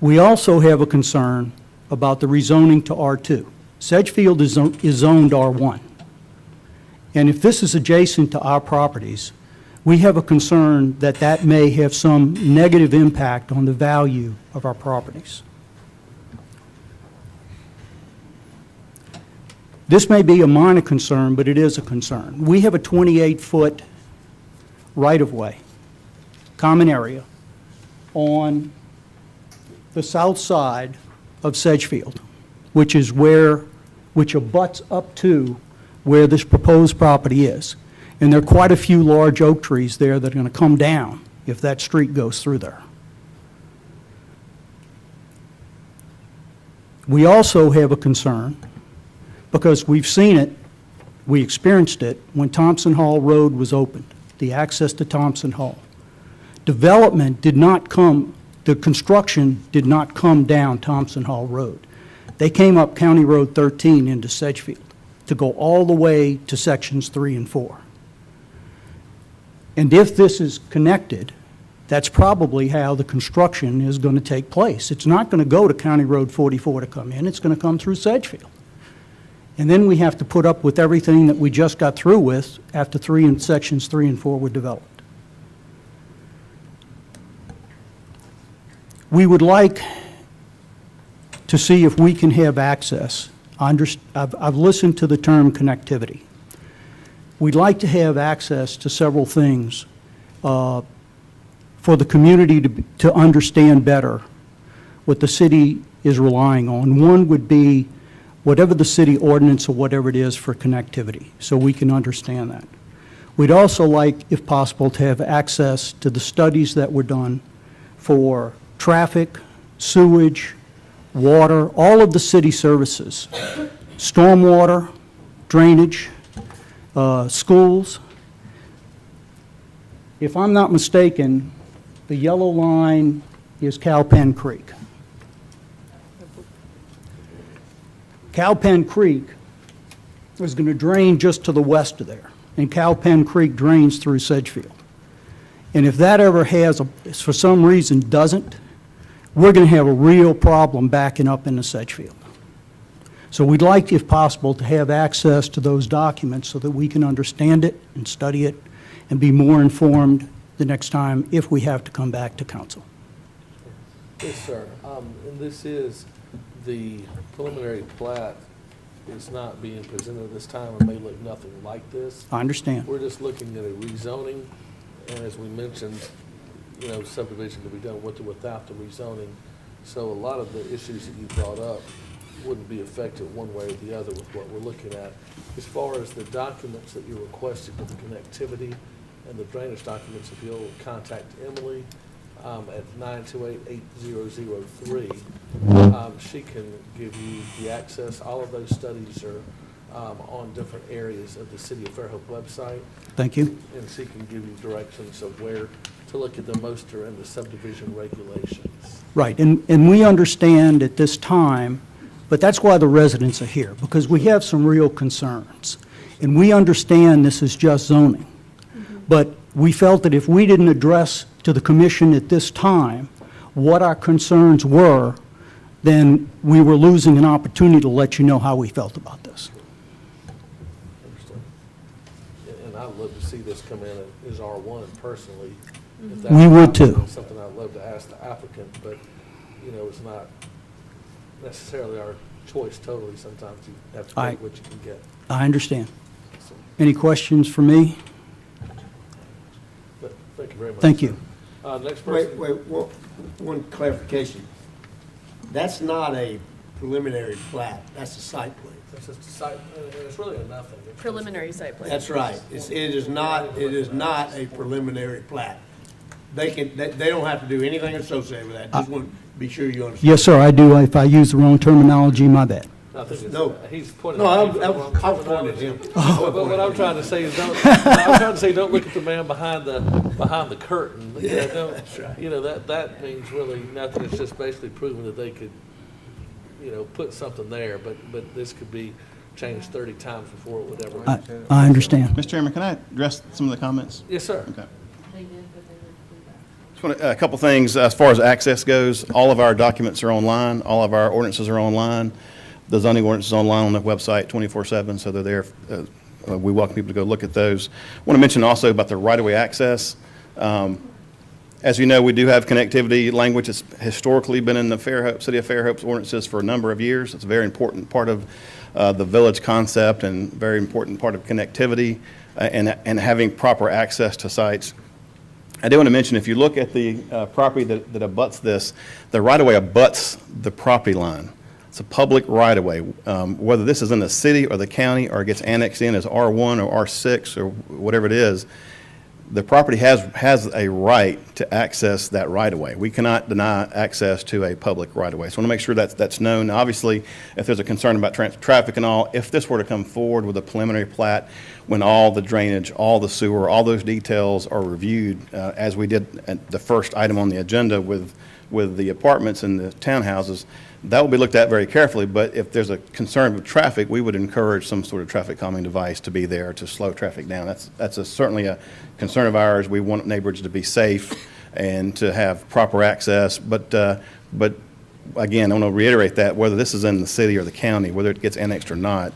We also have a concern about the rezoning to R2. Sedgefield is zoned R1. And if this is adjacent to our properties, we have a concern that that may have some negative impact on the value of our properties. This may be a minor concern, but it is a concern. We have a 28-foot right-of-way, common area, on the south side of Sedgefield, which abuts up to where this proposed property is. And there are quite a few large oak trees there that are going to come down if that street goes through there. We also have a concern, because we've seen it, we experienced it when Thompson Hall Road was opened, the access to Thompson Hall. Development did not come, the construction did not come down Thompson Hall Road. They came up County Road 13 into Sedgefield to go all the way to sections 3 and 4. And if this is connected, that's probably how the construction is going to take place. It's not going to go to County Road 44 to come in, it's going to come through Sedgefield. And then we have to put up with everything that we just got through with after sections 3 and 4 were developed. We would like to see if we can have access. I've listened to the term connectivity. We'd like to have access to several things for the community to understand better what the city is relying on. One would be whatever the city ordinance or whatever it is for connectivity, so we can understand that. We'd also like, if possible, to have access to the studies that were done for traffic, sewage, water, all of the city services, stormwater, drainage, schools. If I'm not mistaken, the yellow line is Cowpen Creek. Cowpen Creek is going to drain just to the west of there, and Cowpen Creek drains through Sedgefield. And if that ever has, for some reason doesn't, we're going to have a real problem backing up into Sedgefield. So we'd like, if possible, to have access to those documents so that we can understand it and study it and be more informed the next time if we have to come back to council. Yes, sir. And this is the preliminary plat is not being presented this time and may look nothing like this. I understand. We're just looking at a rezoning, and as we mentioned, you know, subdivision to be done with or without the rezoning. So a lot of the issues that you brought up wouldn't be affected one way or the other with what we're looking at. As far as the documents that you requested with the connectivity and the drainage documents, if you'll contact Emily at 928-8003, she can give you the access. All of those studies are on different areas of the City of Fairhope website. Thank you. And she can give you directions of where to look at the most are in the subdivision regulations. Right, and we understand at this time, but that's why the residents are here, because we have some real concerns. And we understand this is just zoning. But we felt that if we didn't address to the commission at this time what our concerns were, then we were losing an opportunity to let you know how we felt about this. Understood. And I'd love to see this come in as R1 personally. If We would that's too. something I'd love to ask the applicant, but, you know, it's not necessarily our choice totally. Sometimes you have to take what you can get. I understand. Any questions for me? But thank you very much. Thank you. Next person. Wait, one clarification. That's not a preliminary plat, that's a site plan. It's just a site, and it's really a nothing. It's Preliminary site plan. That's right. It is not a preliminary plat. They don't have to do anything associated with that. Just want to be sure you understand. Yes, sir, I do. If I use the wrong terminology, my bad. I think it's, No. he's pointing. No, at me for the I wrong was pointing at terminology. him. But what I'm trying to say is don't, look at the man behind the curtain. That means really nothing. It's just basically proving that they could, put something there, but this could be changed 30 times before it would ever. I understand. Mr. Chairman, can I address some of the comments? Yes, sir. Okay. A couple things as far as access goes. All of our documents are online. All of our ordinances are online. The zoning ordinance is online on the website 24/7, so they're there. We welcome people to go look at those. I want to mention also about the right-of-way access. As you know, we do have connectivity language that's historically been in the City of Fairhope's ordinances for a number of years. It's a very important part of the village concept and very important part of connectivity and having proper access to sites. I do want to mention, if you look at the property that abuts this, the right-of-way abuts the property line. It's a public right-of-way. Whether this is in the city or the county or it gets annexed in as R1 or R6 or whatever it is, the property has a right to access that right-of-way. We cannot deny access to a public right-of-way. So I want to make sure that's known. Now, obviously, if there's a concern about traffic and all, if this were to come forward with a preliminary plat, when all the drainage, all the sewer, all those details are reviewed, as we did at the first item on the agenda with the apartments and the townhouses, that will be looked at very carefully. But if there's a concern with traffic, we would encourage some sort of traffic calming device to be there to slow traffic down. That's certainly a concern of ours. We want neighborhoods to be safe and to have proper access. But again, I want to reiterate that whether this is in the city or the county, whether it gets annexed or not,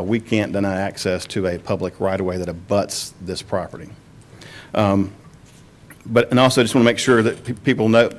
we can't deny access to a public right-of-way that abuts this property. And also, I just want to make sure that people know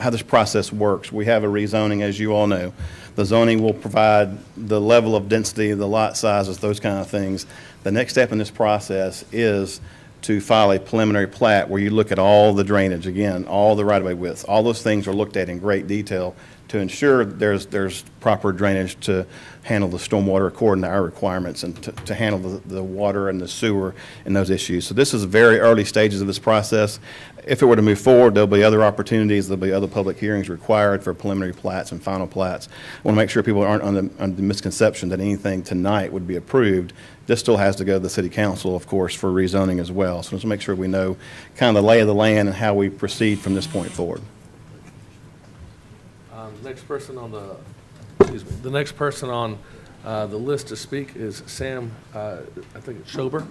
how this process works. We have a rezoning, as you all know. The zoning will provide the level of density, the lot sizes, those kind of things. The next step in this process is to file a preliminary plat where you look at all the drainage, again, all the right-of-way widths. All those things are looked at in great detail to ensure there's proper drainage to handle the stormwater according to our requirements and to handle the water and the sewer and those issues. So this is very early stages of this process. If it were to move forward, there'll be other opportunities, there'll be other public hearings required for preliminary plats and final plats. I want to make sure people aren't under the misconception that anything tonight would be approved. This still has to go to the city council, of course, for rezoning as well. So let's make sure we know kind of the lay of the land and how we proceed from this point forward. Next person on the next person on the list to speak is Sam, I think it's Schober.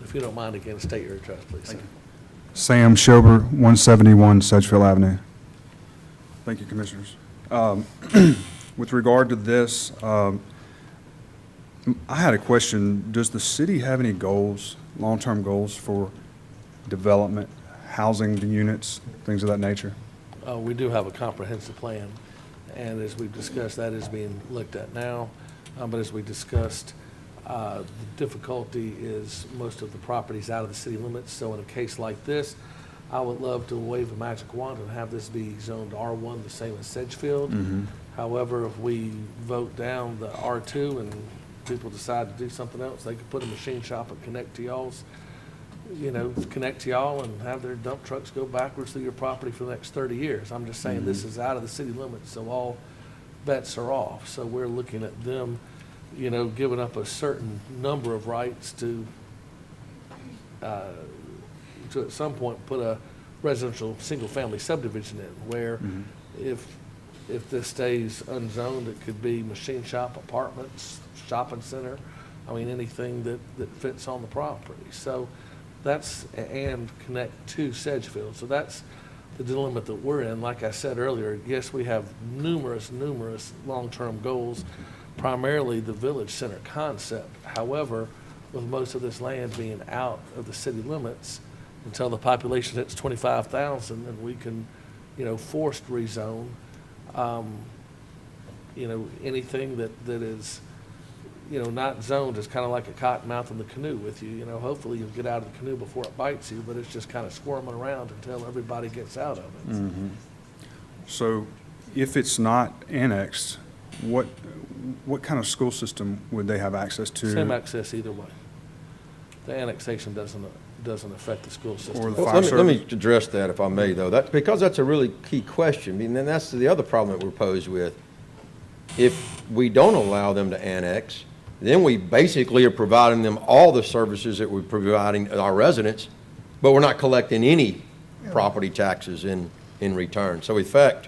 If you don't mind, again, state your address, please. Thank you. Sam Schober, 171 Sedgefield Avenue. Thank you, Commissioners. With regard to this, I had a question. Does the city have any goals, long-term goals for development, housing the units, things of that nature? We do have a comprehensive plan, and as we've discussed, that is being looked at now. But as we discussed, the difficulty is most of the properties out of the city limits. So in a case like this, I would love to wave a magic wand and have this be zoned R1, the same as Sedgefield. Mm-hmm. However, if we vote down the R2 and people decide to do something else, they could put a machine shop and connect to y'all and have their dump trucks go backwards through your property for the next 30 years. I'm just saying this is out of the city limits, so all bets are off. So we're looking at them, giving up a certain number of rights to at some point put a residential single-family subdivision in, where if this stays unzoned, it could be machine shop, apartments, shopping center, anything that fits on the property. So that's, and connect to Sedgefield. So that's the dilemma that we're in. Like I said earlier, yes, we have numerous long-term goals, primarily the village center concept. However, with most of this land being out of the city limits, until the population hits 25,000 and we can, forced rezone, anything that is, not zoned is kind of like a cottonmouth in the canoe with you. Hopefully you'll get out of the canoe before it bites you, but it's just kind of squirming around until everybody gets out of it. Mm-hmm. So if it's not annexed, what kind of school system would they have access to? Same access either way. The annexation doesn't affect the school system. Or the Well, fire let me service? address that, if I may, though. Because that's a really key question. And then that's the other problem that we're posed with. if we don't allow them to annex, then we basically are providing them all the services that we're providing our residents, but we're not collecting any property taxes in return. So in fact,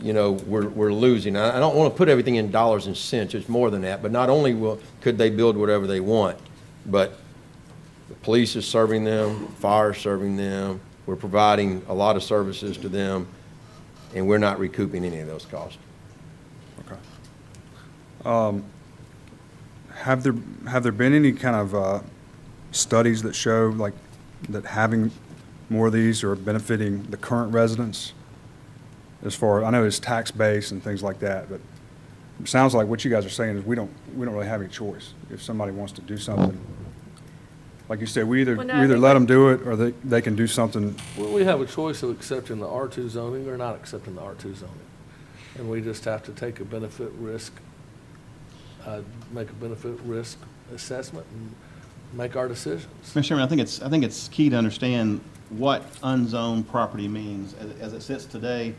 you know, we're losing. I don't want to put everything in dollars and cents. It's more than that. But not only could they build whatever they want, but the police is serving them, fire is serving them. We're providing a lot of services to them, and we're not recouping any of those costs. Okay. Have there been any kind of studies that show like that having more of these are benefiting the current residents? As far, I know it's tax base and things like that, but it sounds like what you guys are saying is we don't really have any choice. If somebody wants to do something, like you said, we either let them do it or they can do something. Well, we have a choice of accepting the R2 zoning or not accepting the R2 zoning. And we just have to take a benefit risk, make a benefit risk assessment and make our decisions. Mr. Chairman, I think it's key to understand what unzoned property means. As it sits today,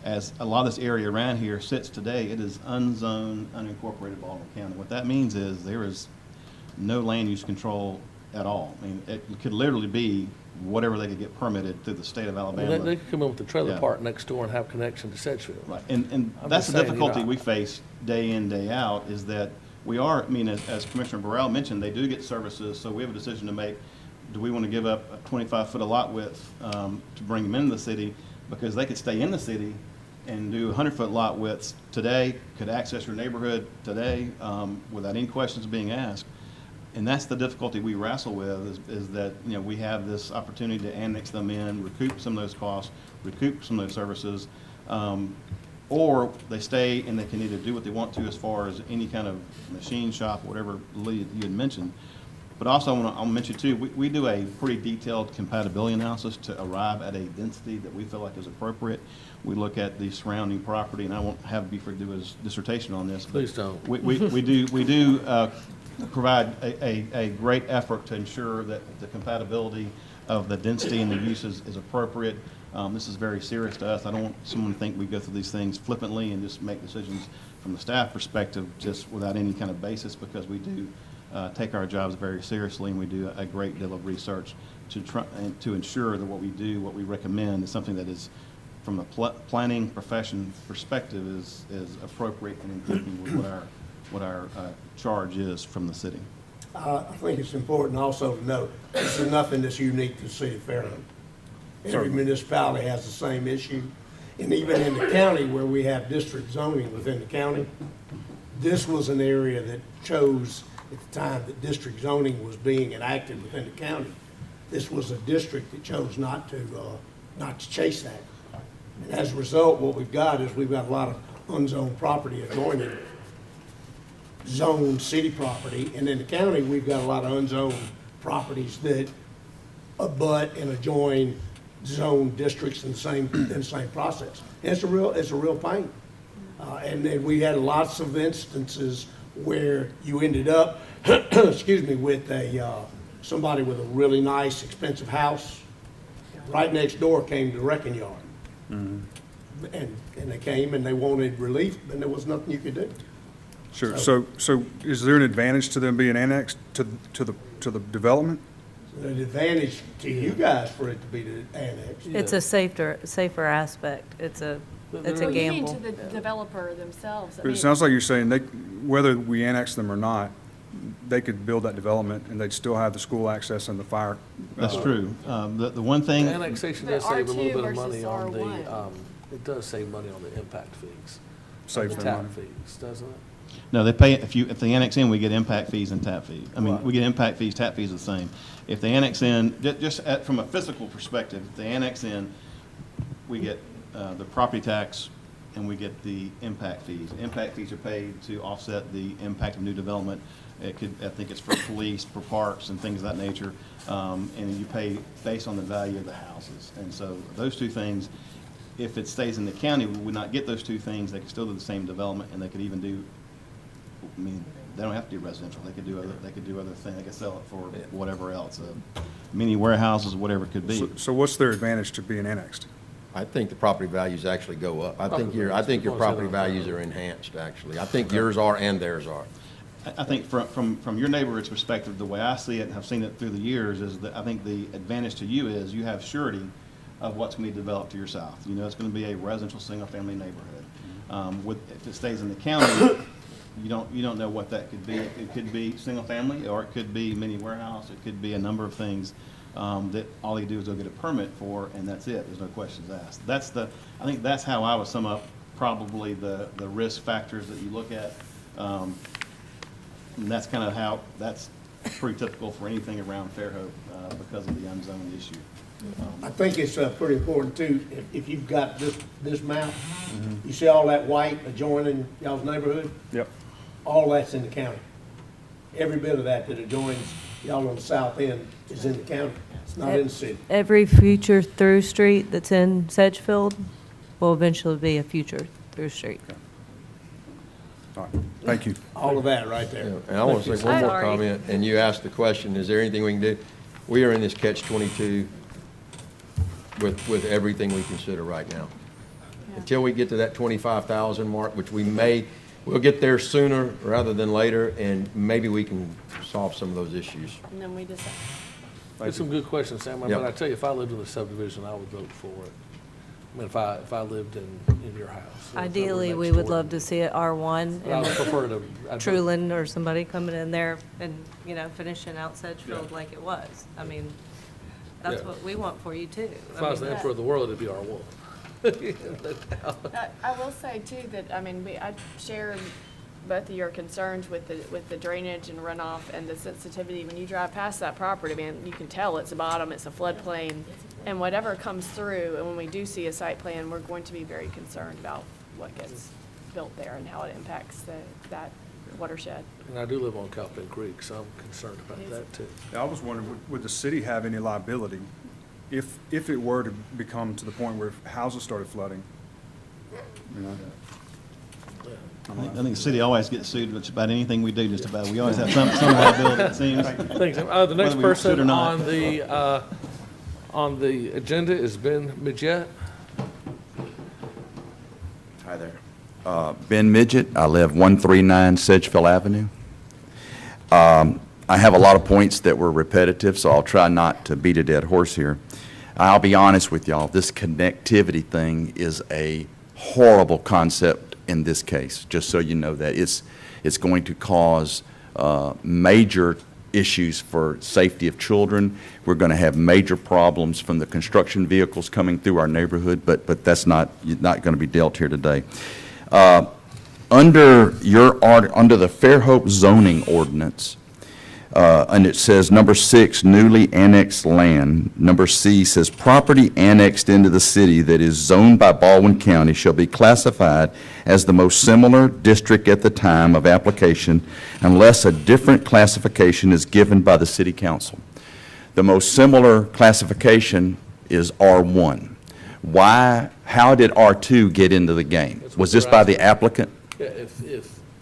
as a lot of this area around here sits today, it is unzoned, unincorporated Baltimore County. What that means is there is no land use control at all. I mean, it could literally be whatever they could get permitted through the state of Alabama. Well, they could come in with the trailer Yeah. park next door and have connection to Sedgefield. Right, and I'm that's just the saying, difficulty you know, we face day in, day out, is that we are, I mean, as Commissioner Burrell mentioned, they do get services, so we have a decision to make. Do we want to give up a 25-foot of lot width to bring them into the city? Because they could stay in the city and do 100-foot lot widths today, could access your neighborhood today without any questions being asked. And that's the difficulty we wrestle with, is that, you know, we have this opportunity to annex them in, recoup some of those costs, recoup some of those services, or they stay and they can either do what they want to as far as any kind of machine shop, whatever Lee, you had mentioned. But also, I'll mention too, we do a pretty detailed compatibility analysis to arrive at a density that we feel like is appropriate. We look at the surrounding property, and I won't have Buford do his dissertation on this. Please don't. We do provide a great effort to ensure that the compatibility of the density and the uses is appropriate. This is very serious to us. I don't want someone to think we go through these things flippantly and just make decisions from the staff perspective just without any kind of basis, because we do take our jobs very seriously, and we do a great deal of research to try and to ensure that what we do, what we recommend, is something that is, from the planning profession perspective, is appropriate and in keeping with what our charge is from the city. I think it's important also to note, this is nothing that's unique to the city of Fairhope. Every municipality has the same issue. And even in the county, where we have district zoning within the county, this was an area that chose, at the time that district zoning was being enacted within the county, this was a district that chose not to chase that. And as a result, what we've got is we've got a lot of unzoned property adjoining zoned city property, and in the county, we've got a lot of unzoned properties that abut and adjoin zone districts in the same process. And it's a real pain. And then we had lots of instances where you ended up, excuse me, with somebody with a really nice, expensive house. Right next door came the wrecking yard. Mm-hmm. And they came and they wanted relief, and there was nothing you could do. Sure. So is there an advantage to them being annexed to the development? An advantage to you guys for it to be annexed. It's a safer aspect. It's a You mean gamble. to the developer themselves? I But it mean, sounds like you're saying whether we annex them or not, they could build that development and they'd still have the school access and the fire. That's true. The one thing. The annexation does But save a little R2 bit of money versus on the, R1. it does save money on the impact fees. Saves the them tap money. fees, doesn't it? No, they pay, if they annex in, we get impact fees and tap fees. I mean, Right. we get impact fees, tap fees are the same. If they annex in, from a physical perspective, if they annex in, we get the property tax and we get the impact fees. Impact fees are paid to offset the impact of new development. I think it's for police, for parks and things of that nature. And you pay based on the value of the houses. And so those two things, if it stays in the county, we would not get those two things. They could still do the same development, and they could even do, I mean, they don't have to do residential. They could do other things. They could sell it for whatever else, mini warehouses, whatever it could be. So what's their advantage to being annexed? I think the property values actually go up. I think your property values are enhanced, actually. I think yours are and theirs are. I think from your neighborhood's perspective, the way I see it and have seen it through the years is that I think the advantage to you is you have surety of what's going to be developed to your south. You know, it's going to be a residential single-family neighborhood. If it stays in the county, you don't know what that could be. It could be single-family, or it could be mini warehouse. It could be a number of things that all they do is go get a permit for, and that's it. There's no questions asked. I think that's how I would sum up probably the risk factors that you look at. And that's kind of how, that's pretty typical for anything around Fairhope because of the unzoned issue. I think it's pretty important too, if you've got this map, you see all that white adjoining y'all's neighborhood? Yep. All that's in the county. Every bit of that adjoins y'all on the south end is in the county. It's not in the city. Every future through street that's in Sedgefield will eventually be a future through street. All right, thank you. All of that right there. And I want to say one more Sorry. comment, and you asked the question, is there anything we can do? We are in this catch-22 with everything we consider right now. Until we get to that 25,000 mark, which we'll get there sooner rather than later, and maybe we can solve some of those issues. And then we decide. There's some good questions, Sam, Yep. but I tell you, if I lived in the subdivision, I would vote for it. I mean, if I lived in your house. if I lived Ideally, next we would door. love to see it R1 But I would and prefer to. I'd vote- Truland or somebody coming in there and, finishing out Sedgefield like it was. I mean, that's Yeah. what we want for you too. If I was the emperor of the world, it'd be R1. I will say too that, I share both of your concerns with the drainage and runoff and the sensitivity. When you drive past that property, you can tell it's a bottom, it's a floodplain. And whatever comes through, and when we do see a site plan, we're going to be very concerned about what gets built there and how it impacts that watershed. And I do live on Cowpen Creek, so I'm concerned about that too. I was wondering, would the city have any liability if it were to become to the point where houses started flooding? You know? I think the city always gets sued just about anything we do, just about. We always have some liability, it seems. Thanks. The next Whether we should or person not. on the agenda is Ben Mchugh. Hi there. Ben Midget. I live 139 Sedgefield Avenue. I have a lot of points that were repetitive, so I'll try not to beat a dead horse here. I'll be honest with y'all, this connectivity thing is a horrible concept in this case, just so you know that. It's going to cause major issues for safety of children. We're going to have major problems from the construction vehicles coming through our neighborhood, but that's not going to be dealt here today. Under the Fairhope zoning ordinance, and it says number 6, newly annexed land. Number C says property annexed into the city that is zoned by Baldwin County shall be classified as the most similar district at the time of application unless a different classification is given by the city council. The most similar classification is R1. How did R2 get into the game? Was this by the applicant? Yeah, if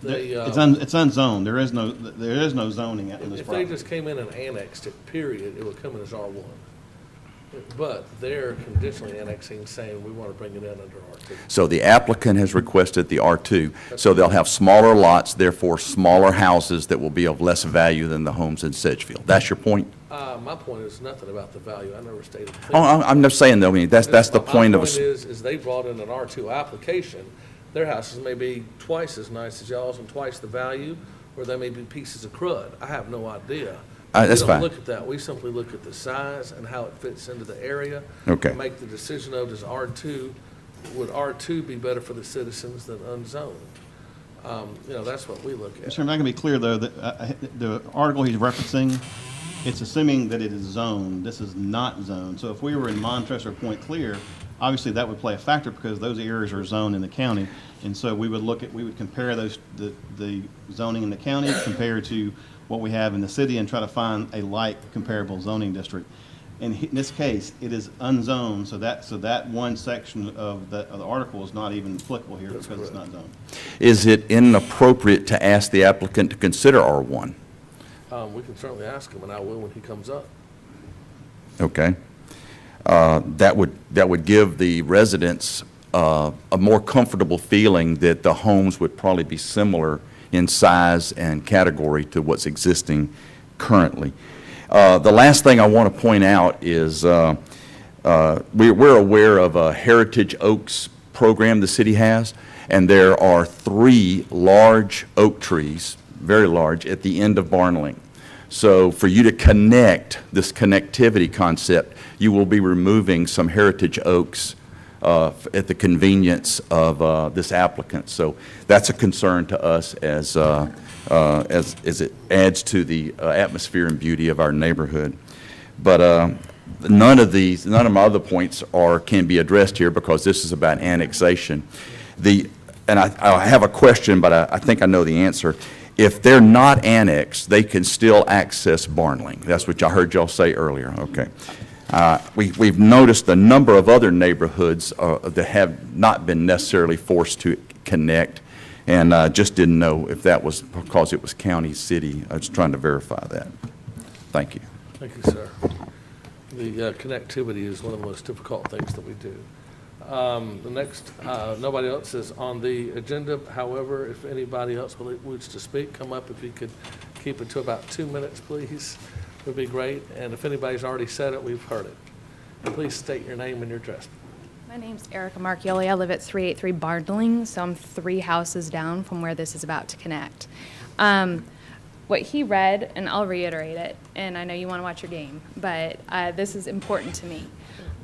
they, It's unzoned. There is no zoning in this if they property. just came in and annexed it, period, it would come in as R1. But they're conditionally annexing, saying we want to bring it in under R2. So the applicant has requested the R2, so they'll have smaller lots, therefore smaller houses that will be of less value than the homes in Sedgefield. That's your point? My point is nothing about the value. I never stated. Oh, I'm just saying though, that's the point of My point is they brought in an R2 application. Their houses may be twice as nice as y'all's and twice the value, or they may be pieces of crud. I have no idea. That's We fine. don't look at that. We simply look at the size and how it fits into the area. Okay. And make the decision of would R2 be better for the citizens than unzoned? That's what we look at. Mr. Chairman, I can be clear, though, that the article he's referencing, it's assuming that it is zoned. This is not zoned. So if we were in Montrose or Point Clear, obviously that would play a factor because those areas are zoned in the county. And so we would compare the zoning in the county compared to what we have in the city and try to find a like comparable zoning district. In this case, it is unzoned, so that one section of the article is not even applicable here because it's not zoned. Is it inappropriate to ask the applicant to consider R1? We can certainly ask him, and I will when he comes up. Okay. that would give the residents a more comfortable feeling that the homes would probably be similar in size and category to what's existing currently. The last thing I want to point out is we're aware of a Heritage Oaks program the city has, and there are 3 large oak trees, very large, at the end of Barn Link. So for you to connect, this connectivity concept, you will be removing some heritage oaks at the convenience of this applicant. So that's a concern to us as it adds to the atmosphere and beauty of our neighborhood. But none of my other points can be addressed here because this is about annexation. And I have a question, but I think I know the answer. If they're not annexed, they can still access Barn Link. That's what I heard y'all say earlier. Okay. We've noticed a number of other neighborhoods that have not been necessarily forced to connect, and just didn't know if that was because it was county, city. I was trying to verify that. Thank you. Thank you, sir. The connectivity is one of the most difficult things that we do. The next, nobody else is on the agenda. However, if anybody else wishes to speak, come up. If you could keep it to about 2 minutes, please, would be great. And if anybody's already said it, we've heard it. And please state your name and your address. My name's Erica Marchioli. I live at 383 Bardling, so I'm 3 houses down from where this is about to connect. What he read, and I'll reiterate it, and I know you want to watch your game, but this is important to me.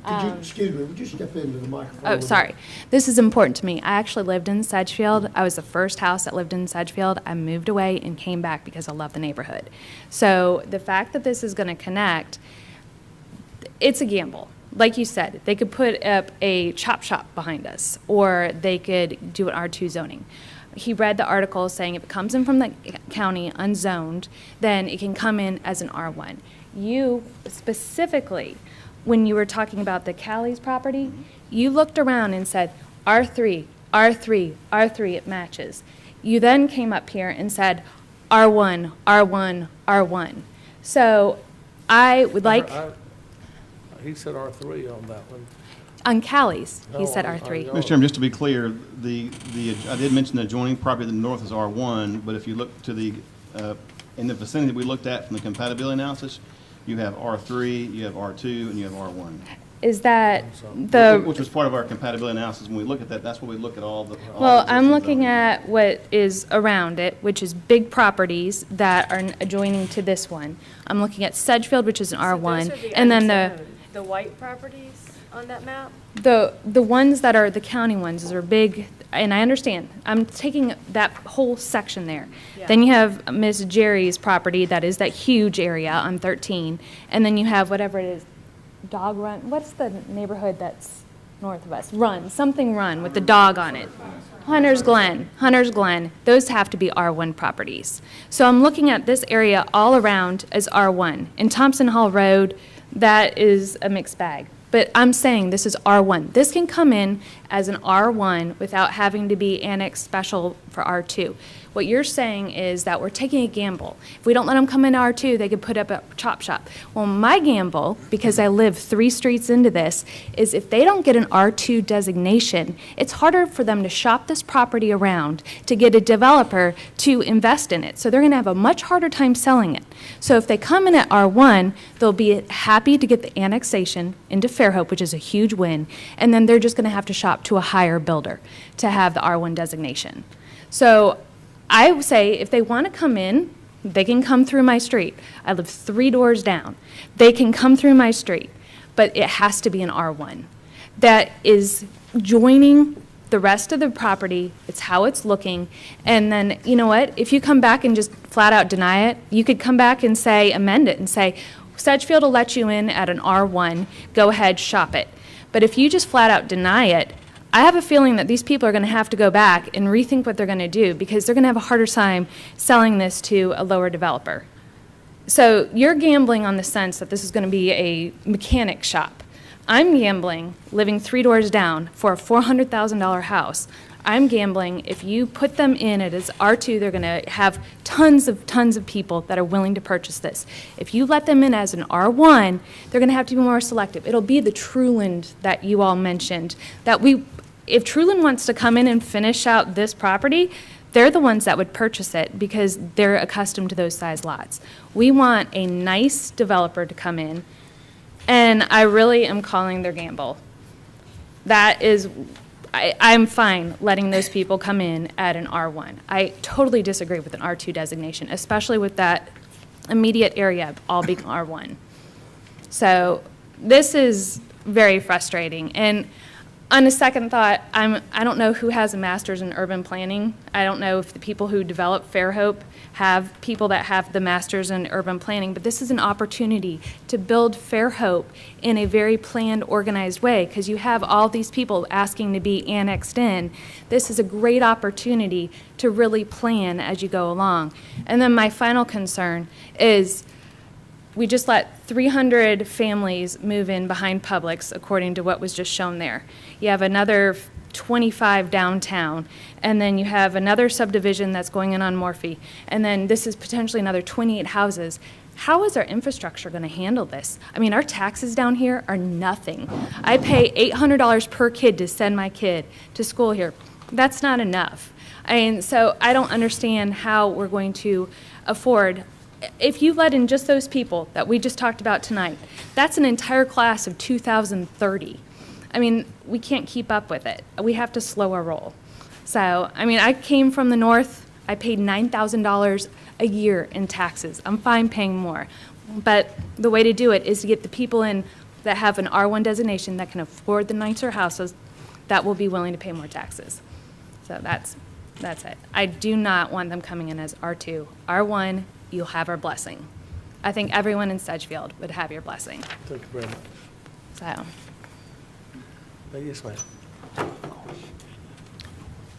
Could you, excuse me, would you step into the microphone? Oh, sorry. This is important to me. I actually lived in Sedgefield. I was the first house that lived in Sedgefield. I moved away and came back because I love the neighborhood. So the fact that this is going to connect, it's a gamble. Like you said, they could put up a chop shop behind us, or they could do an R2 zoning. He read the article saying if it comes in from the county unzoned, then it can come in as an R1. You specifically, when you were talking about the Callie's property, you looked around and said, R3, R3, R3, it matches. You then came up here and said, R1, R1, R1. So I would like... He said R3 on that one. On Callie's, he No, said on R3. yours. Mr. Chairman, just to be clear, I did mention the adjoining property to the north is R1, but if you look to the, in the vicinity that we looked at from the compatibility analysis, you have R3, you have R2, and you have R1. Is that Which was part of our compatibility analysis. When we look at that, that's what we look at all the. Well, I'm looking at what is around it, which is big properties that are adjoining to this one. I'm looking at Sedgefield, which is an R1, and then The white properties on that map? the ones that are the county ones are big, and I understand. I'm taking that whole section there. Yeah. Then you have Ms. Jerry's property, that is that huge area on 13, and then you have whatever it is, Dog Run. What's the neighborhood that's north of us? Something Run with the dog on it. Hunter's Glen. Those have to be R1 properties. So I'm looking at this area all around as R1. In Thompson Hall Road, that is a mixed bag. But I'm saying this is R1. This can come in as an R1 without having to be annexed special for R2. What you're saying is that we're taking a gamble. If we don't let them come into R2, they could put up a chop shop. Well, my gamble, because I live 3 streets into this, is if they don't get an R2 designation, it's harder for them to shop this property around to get a developer to invest in it. So they're going to have a much harder time selling it. So if they come in at R1, they'll be happy to get the annexation into Fairhope, which is a huge win, and then they're just going to have to shop to a higher builder to have the R1 designation. So I would say if they want to come in, they can come through my street. I live 3 doors down. They can come through my street, but it has to be an R1. That is joining the rest of the property. It's how it's looking. And then, you know what? If you come back and just flat out deny it, you could come back and say, amend it and say, Sedgefield will let you in at an R1. Go ahead, shop it. But if you just flat out deny it, I have a feeling that these people are going to have to go back and rethink what they're going to do because they're going to have a harder time selling this to a lower developer. So you're gambling on the sense that this is going to be a mechanic shop. I'm gambling, living 3 doors down, for a $400,000 house. I'm gambling if you put them in it as R2, they're going to have tons of people that are willing to purchase this. If you let them in as an R1, they're going to have to be more selective. It'll be the Truland that you all mentioned. If Truland wants to come in and finish out this property, they're the ones that would purchase it because they're accustomed to those size lots. We want a nice developer to come in, and I really am calling their gamble. That is, I'm fine letting those people come in at an R1. I totally disagree with an R2 designation, especially with that immediate area all being R1. So this is very frustrating. And on a second thought, I don't know who has a master's in urban planning. I don't know if the people who develop Fairhope have people that have the master's in urban planning, but this is an opportunity to build Fairhope in a very planned, organized way, because you have all these people asking to be annexed in. This is a great opportunity to really plan as you go along. And then my final concern is we just let 300 families move in behind Publix, according to what was just shown there. You have another 25 downtown, and then you have another subdivision that's going in on Morphe, and then this is potentially another 28 houses. How is our infrastructure going to handle this? I mean, our taxes down here are nothing. I pay $800 per kid to send my kid to school here. That's not enough. And so I don't understand how we're going to afford. If you let in just those people that we just talked about tonight, that's an entire class of 2030. I mean, we can't keep up with it. We have to slow our roll. So, I mean, I came from the north. I paid $9,000 a year in taxes. I'm fine paying more. But the way to do it is to get the people in that have an R1 designation that can afford the nicer houses that will be willing to pay more taxes. So that's it. I do not want them coming in as R2. R1, you'll have our blessing. I think everyone in Sedgefield would have your blessing. Thank you very much. So. Yes, ma'am.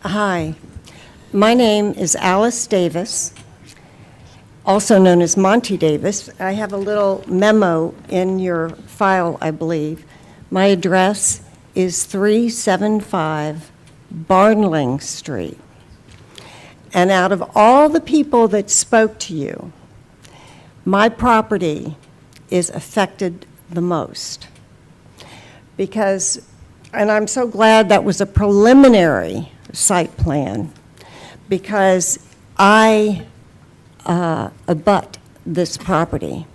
Hi, my name is Alice Davis, also known as Monty Davis. I have a little memo in your file, I believe. My address is 375 Barnling Street. And out of all the people that spoke to you, my property is affected the most. Because, and I'm so glad that was a preliminary site plan, because I abut this property.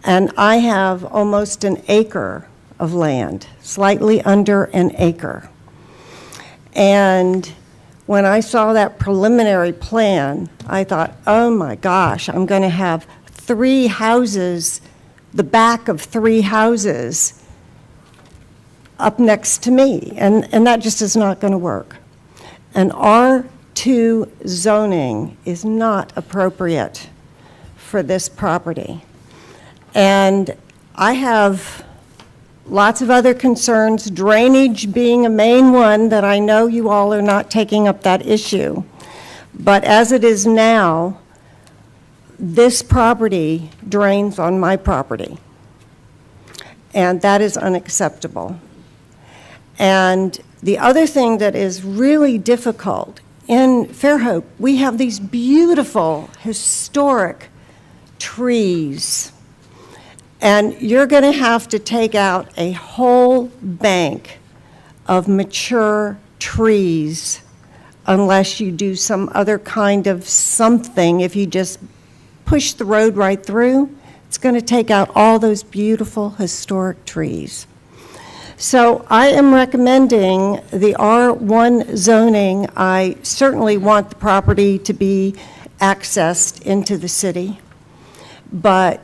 And I have almost an acre of land, slightly under an acre. And when I saw that preliminary plan, I thought, oh my gosh, I'm going to have 3 houses, the back of 3 houses up next to me, and that just is not going to work. An R2 zoning is not appropriate for this property. And I have lots of other concerns, drainage being a main one that I know you all are not taking up that issue. But as it is now, this property drains on my property. And that is unacceptable. And the other thing that is really difficult, in Fairhope, we have these beautiful, historic trees. And you're going to have to take out a whole bank of mature trees unless you do some other kind of something. If you just push the road right through, it's going to take out all those beautiful historic trees. So I am recommending the R1 zoning. I certainly want the property to be accessed into the city, but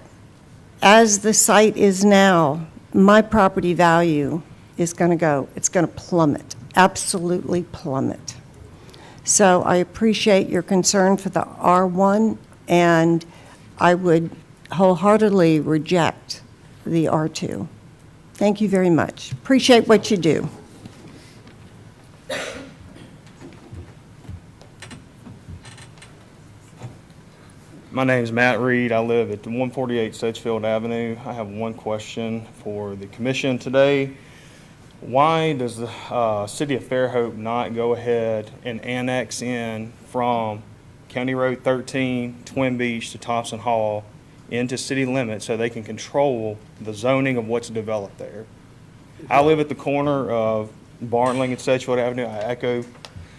as the site is now, my property value is going to go, it's going to plummet, absolutely plummet. So I appreciate your concern for the R1, and I would wholeheartedly reject the R2. Thank you very much. Appreciate what you do. My name is Matt Reed. I live at 148 Sedgefield Avenue. I have one question for the commission today. why does the city of Fairhope not go ahead and annex in from County Road 13, Twin Beach to Thompson Hall into city limits so they can control the zoning of what's developed there? I live at the corner of Barnling and Sedgefield Avenue. I echo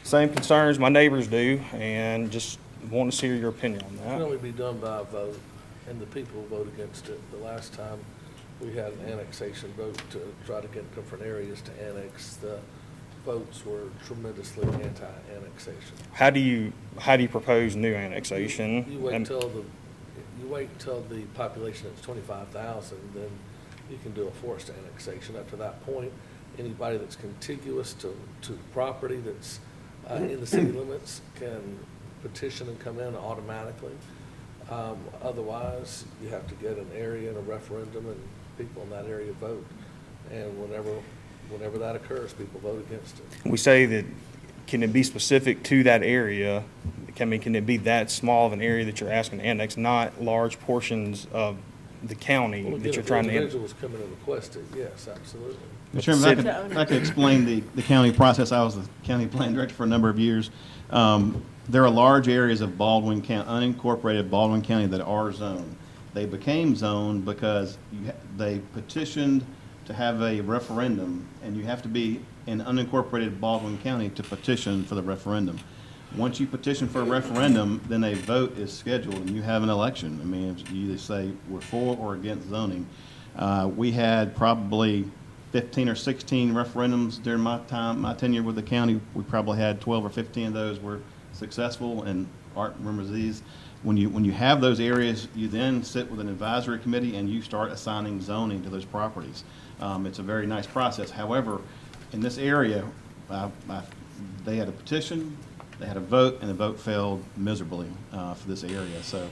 same concerns my neighbors do, and just want to hear your opinion on It that. can only be done by a vote, and the people vote against it. The last time we had an annexation vote to try to get different areas to annex, the votes were tremendously anti-annexation. How do you propose new annexation? You wait until the population is 25,000, then you can do a forced annexation. Up to that point, anybody that's contiguous to property that's in the city limits can petition and come in automatically. Otherwise, you have to get an area and a referendum, and people in that area vote. And whenever that occurs, people vote against it. We say that, can it be specific to that area? Can it be that small of an area that you're asking to annex, not large portions of the county Well, that again, you're if trying to annex? individuals come in and request it, yes, absolutely. Mr. Chairman, if I could explain the county process. I was the county plan director for a number of years. There are large areas of Baldwin County, unincorporated Baldwin County, that are zoned. They became zoned because they petitioned to have a referendum, and you have to be in unincorporated Baldwin County to petition for the referendum. Once you petition for a referendum, then a vote is scheduled, and you have an election. I mean, you either say we're for or against zoning. We had probably 15 or 16 referendums during my tenure with the county. We probably had 12 or 15 of those were successful, and Art remembers these. When you have those areas, you then sit with an advisory committee and you start assigning zoning to those properties. It's a very nice process. However, in this area, they had a petition, they had a vote, and the vote failed miserably for this area. So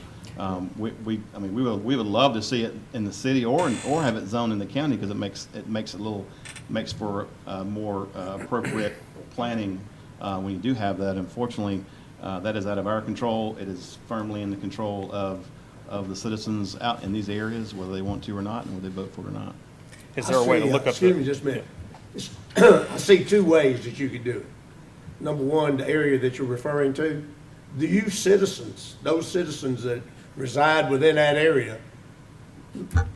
we would love to see it in the city or have it zoned in the county, because it makes for more appropriate planning when you do have that. Unfortunately, that is out of our control. It is firmly in the control of the citizens out in these areas, whether they want to or not, and whether they vote for it or not. Is there a way to look up? Excuse me just a minute. I see two ways that you could do it. Number one, the area that you're referring to, you citizens, those citizens that reside within that area,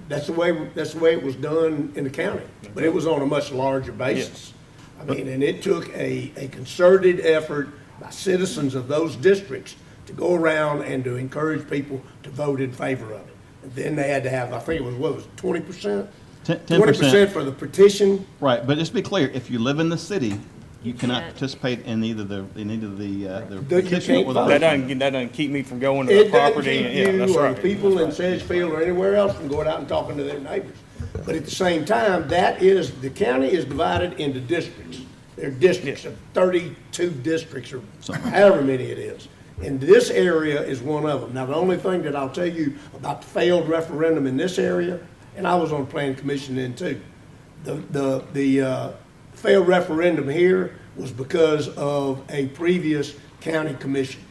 that's the way it was done in the county, but it was on a much larger basis. I mean, and it took a concerted effort by citizens of those districts to go around and to encourage people to vote in favor of it. And then they had to have, I think it was, 20%? 20% for the petition. Right, but just to be clear, if you live in the city, you cannot participate in either the petition or the. That doesn't keep me from going to the property. It doesn't keep you or people in Sedgefield or anywhere else from going out and talking to their neighbors. But at the same time, the county is divided into districts. There are districts of 32 districts or however many it is. And this area is one of them. Now, the only thing that I'll tell you about the failed referendum in this area, and I was on the planning commission then too, the failed referendum here was because of a previous county commission.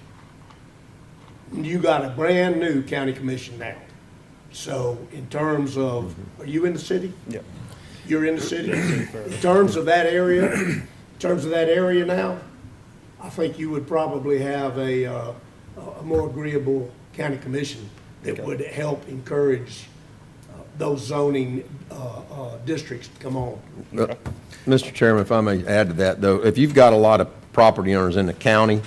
You got a brand new county commission now. So in terms of, are you in the city? Yeah. You're in the city? In terms of that area now, I think you would probably have a more agreeable county commission that would help encourage those zoning districts to come on. Mr. Chairman, if I may add to that, though, if you've got a lot of property owners in the county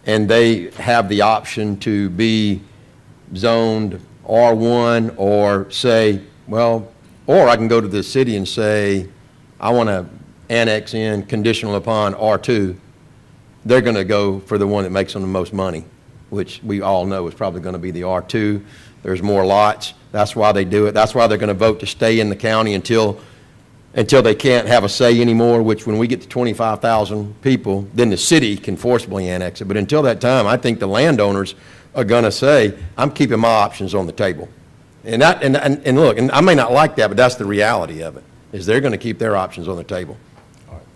and they have the option to be zoned R1 or say, well, or I can go to the city and say, I want to annex in conditional upon R2, they're going to go for the one that makes them the most money, which we all know is probably going to be the R2. There's more lots. That's why they do it. That's why they're going to vote to stay in the county until they can't have a say anymore, which when we get to 25,000 people, then the city can forcibly annex it. But until that time, I think the landowners are going to say, I'm keeping my options on the table. And look, and I may not like that, but that's the reality of it, is they're going to keep their options on the table.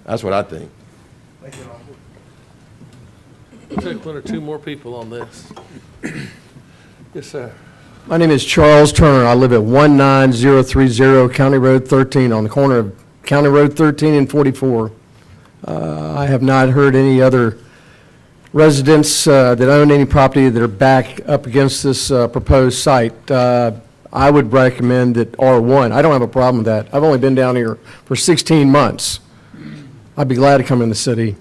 That's what I think. Thank you. We'll take one or two more people on this. Yes, sir. My name is Charles Turner. I live at 19030 County Road 13 on the corner of County Road 13 and 44. I have not heard any other residents that own any property that are back up against this proposed site. I would recommend that R1. I don't have a problem with that. I've only been down here for 16 months. I'd be glad to come in the city,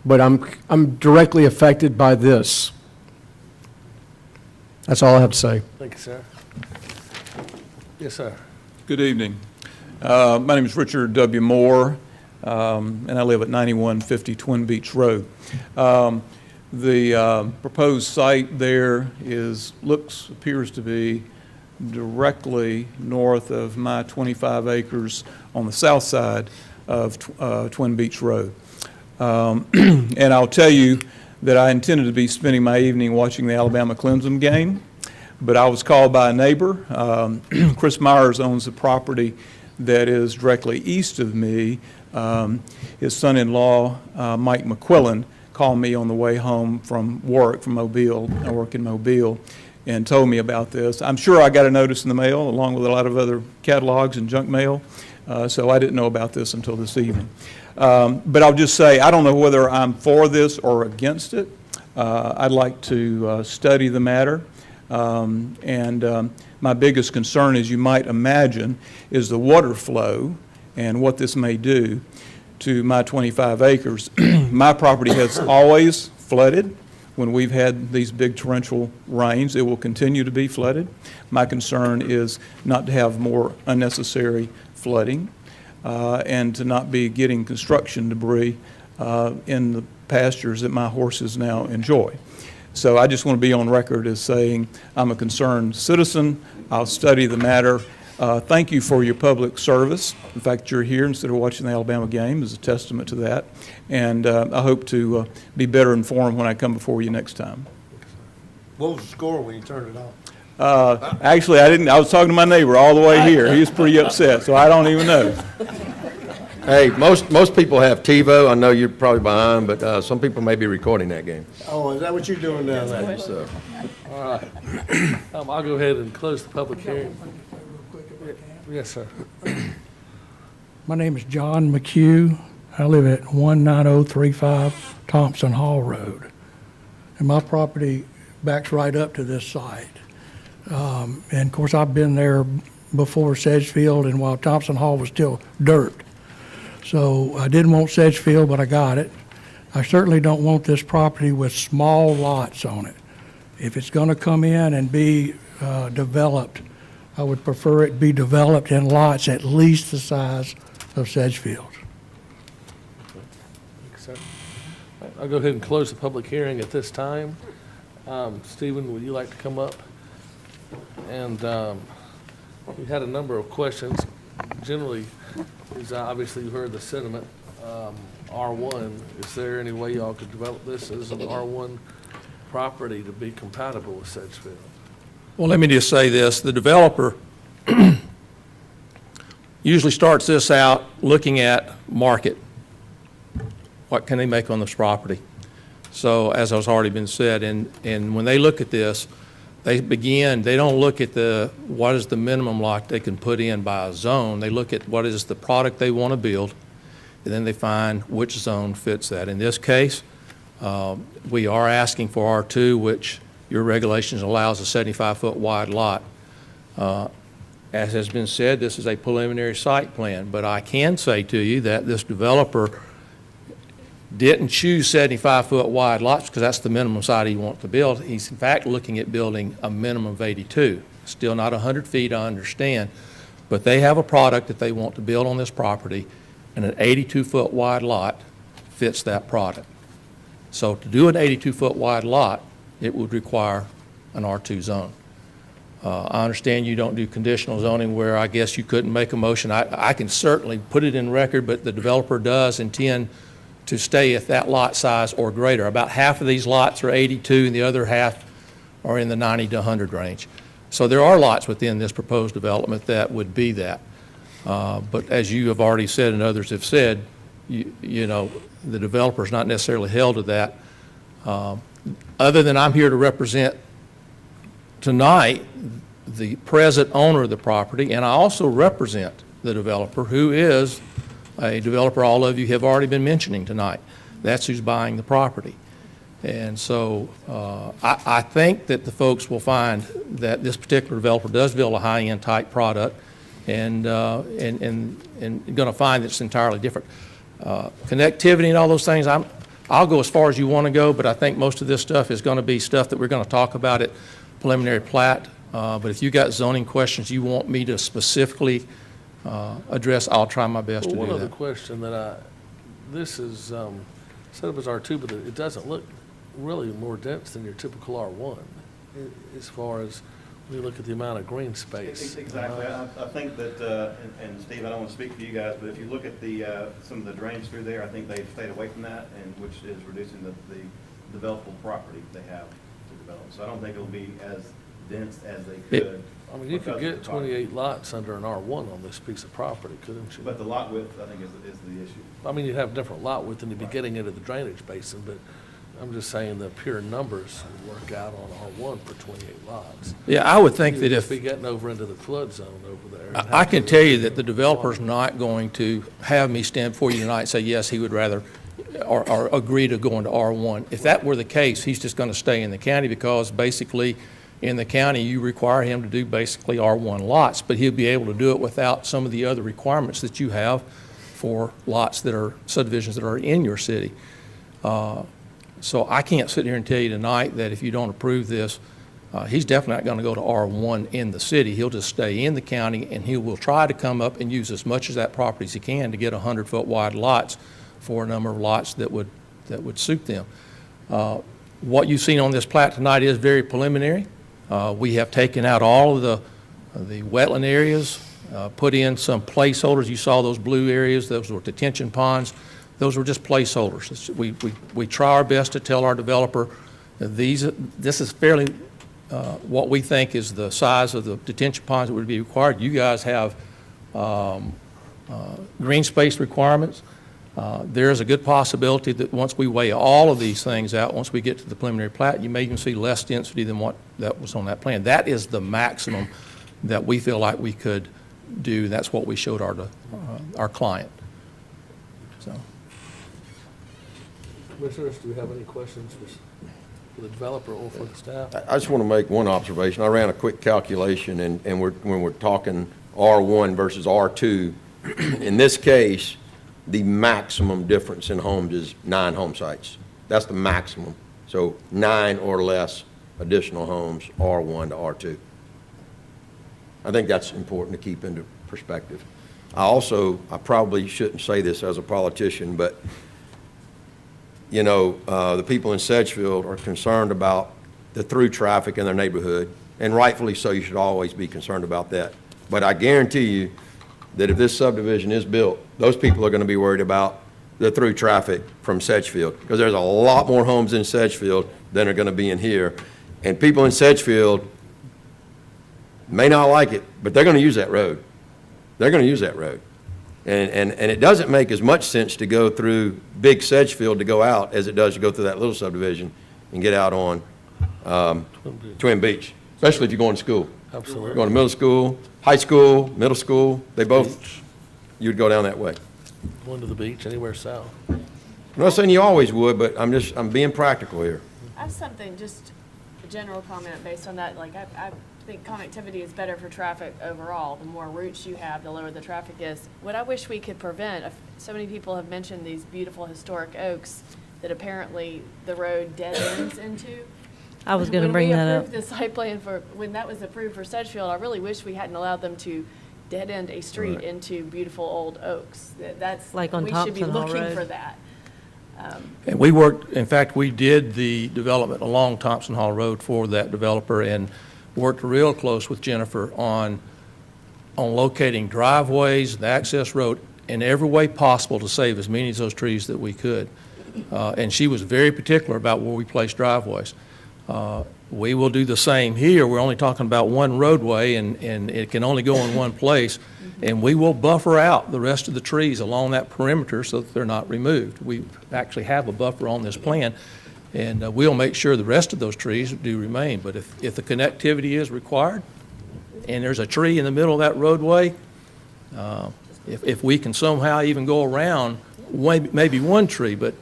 but I'm directly affected by this. That's all I have to say. Thank you, sir. Yes, sir. Good evening. My name is Richard W. Moore, and I live at 9150 Twin Beach Road. The proposed site there appears to be directly north of my 25 acres on the south side of Twin Beach Road. And I'll tell you that I intended to be spending my evening watching the Alabama-Clemson game, but I was called by a neighbor. Chris Myers owns a property that is directly east of me. His son-in-law, Mike McQuillan, called me on the way home from work from Mobile. I work in Mobile, and told me about this. I'm sure I got a notice in the mail along with a lot of other catalogs and junk mail, so I didn't know about this until this evening. But I'll just say, I don't know whether I'm for this or against it. I'd like to study the matter. My biggest concern, as you might imagine, is the water flow and what this may do to my 25 acres. My property has always flooded when we've had these big torrential rains. It will continue to be flooded. My concern is not to have more unnecessary flooding and to not be getting construction debris in the pastures that my horses now enjoy. So I just want to be on record as saying I'm a concerned citizen. I'll study the matter. Thank you for your public service. The fact that you're here instead of watching the Alabama game is a testament to that. And I hope to be better informed when I come before you next time. What was the score when you turned it off? Actually, I didn't. I was talking to my neighbor all the way here. He was pretty upset, so I don't even know. Hey, most people have TiVo. I know you're probably behind, but some people may be recording that game. Oh, is that what you're doing down there? So, All right. I'll go ahead and close the public hearing. Yes, sir. My name is John Mchugh. I live at 19035 Thompson Hall Road. And my property backs right up to this site. And of course, I've been there before Sedgefield and while Thompson Hall was still dirt. So I didn't want Sedgefield, but I got it. I certainly don't want this property with small lots on it. If it's going to come in and be developed, I would prefer it be developed in lots at least the size of Sedgefield. I'll go ahead and close the public hearing at this time. Stephen, would you like to come up? And we had a number of questions. Generally, obviously you heard the sentiment. R1, is there any way y'all could develop this as an R1 property to be compatible with Sedgefield? Well, let me just say this. The developer usually starts this out looking at market. What can they make on this property? So as has already been said, and when they look at this, they don't look at what is the minimum lot they can put in by a zone. They look at what is the product they want to build, and then they find which zone fits that. In this case, we are asking for R2, which your regulations allows a 75-foot wide lot. As has been said, this is a preliminary site plan, but I can say to you that this developer didn't choose 75-foot wide lots because that's the minimum site he wants to build. He's in fact looking at building a minimum of 82. Still not 100 feet, I understand, but they have a product that they want to build on this property, and an 82-foot wide lot fits that product. So to do an 82-foot wide lot, it would require an R2 zone. I understand you don't do conditional zoning where I guess you couldn't make a motion. I can certainly put it in record, but the developer does intend to stay at that lot size or greater. About half of these lots are 82 and the other half are in the 90 to 100 range. So there are lots within this proposed development that would be that. But as you have already said and others have said, you know, the developer is not necessarily held to that. Other than I'm here to represent tonight the present owner of the property, and I also represent the developer who is a developer all of you have already been mentioning tonight. That's who's buying the property. And so I think that the folks will find that this particular developer does build a high-end type product and going to find it's entirely different. Connectivity and all those things, I'll go as far as you want to go, but I think most of this stuff is going to be stuff that we're going to talk about at preliminary plat. But if you got zoning questions you want me to specifically address, I'll try my best to do that. One other question that this is set up as R2, but it doesn't look really more dense than your typical R1 as far as when you look at the amount of green space. Exactly. I think that, and Steve, I don't want to speak for you guys, but if you look at some of the drainage through there, I think they've stayed away from that, and which is reducing the developable property they have to develop. So I don't think it'll be as dense as they could. I mean, you could get 28 lots under an R1 on this piece of property, couldn't you? But the lot width, I think, is the issue. I mean, you'd have different lot width and you'd be getting into the drainage basin, but I'm just saying the pure numbers would work out on R1 for 28 lots. Yeah, I would think that if... You'd be getting over into the flood zone over there. I can tell you that the developer's not going to have me stand before you tonight and say, yes, he would rather, or agree to go into R1. If that were the case, he's just going to stay in the county because basically in the county you require him to do basically R1 lots, but he'll be able to do it without some of the other requirements that you have for lots that are subdivisions that are in your city. So I can't sit here and tell you tonight that if you don't approve this, he's definitely not going to go to R1 in the city. He'll just stay in the county, and he will try to come up and use as much of that property as he can to get 100-foot wide lots for a number of lots that would suit them. What you've seen on this plat tonight is very preliminary. We have taken out all of the wetland areas, put in some placeholders. You saw those blue areas; those were detention ponds. Those were just placeholders. We try our best to tell our developer this is fairly what we think is the size of the detention ponds that would be required. You guys have green space requirements. There is a good possibility that once we weigh all of these things out, once we get to the preliminary plat, you may even see less density than what that was on that plan. That is the maximum that we feel like we could do. That's what we showed our client. So. Commissioners, do we have any questions for the developer or for the staff? I just want to make one observation. I ran a quick calculation, and when we're talking R1 versus R2, in this case, the maximum difference in homes is 9 home sites. That's the maximum. So 9 or less additional homes, R1 to R2. I think that's important to keep into perspective. I probably shouldn't say this as a politician, but you know, the people in Sedgefield are concerned about the through traffic in their neighborhood, and rightfully so. You should always be concerned about that. But I guarantee you that if this subdivision is built, those people are going to be worried about the through traffic from Sedgefield, because there's a lot more homes in Sedgefield than are going to be in here. And people in Sedgefield may not like it, but they're going to use that road. They're going to use that road. And it doesn't make as much sense to go through big Sedgefield to go out as it does to go through that little subdivision and get out on Twin Beach, especially if you're going to school. Absolutely. You're going to middle school, high school, middle school, you would go down that way. Going to the beach, anywhere south. I'm not saying you always would, but I'm being practical here. I have something, just a general comment based on that. Like, I think connectivity is better for traffic overall. The more routes you have, the lower the traffic is. What I wish we could prevent, so many people have mentioned these beautiful historic oaks that apparently the road dead ends into. I was going to bring that up. When we approved the site plan when that was approved for Sedgefield, I really wish we hadn't allowed them to dead end a street into beautiful old oaks. That's like on we should be Thompson Hall looking Road. for that. And we worked, in fact, we did the development along Thompson Hall Road for that developer and worked real close with Jennifer on locating driveways, the access road, in every way possible to save as many of those trees that we could. And she was very particular about where we place driveways. We will do the same here. We're only talking about one roadway, and it can only go in one place. And we will buffer out the rest of the trees along that perimeter so that they're not removed. We actually have a buffer on this plan, and we'll make sure the rest of those trees do remain. But if the connectivity is required and there's a tree in the middle of that roadway, if we can somehow even go around maybe one tree, but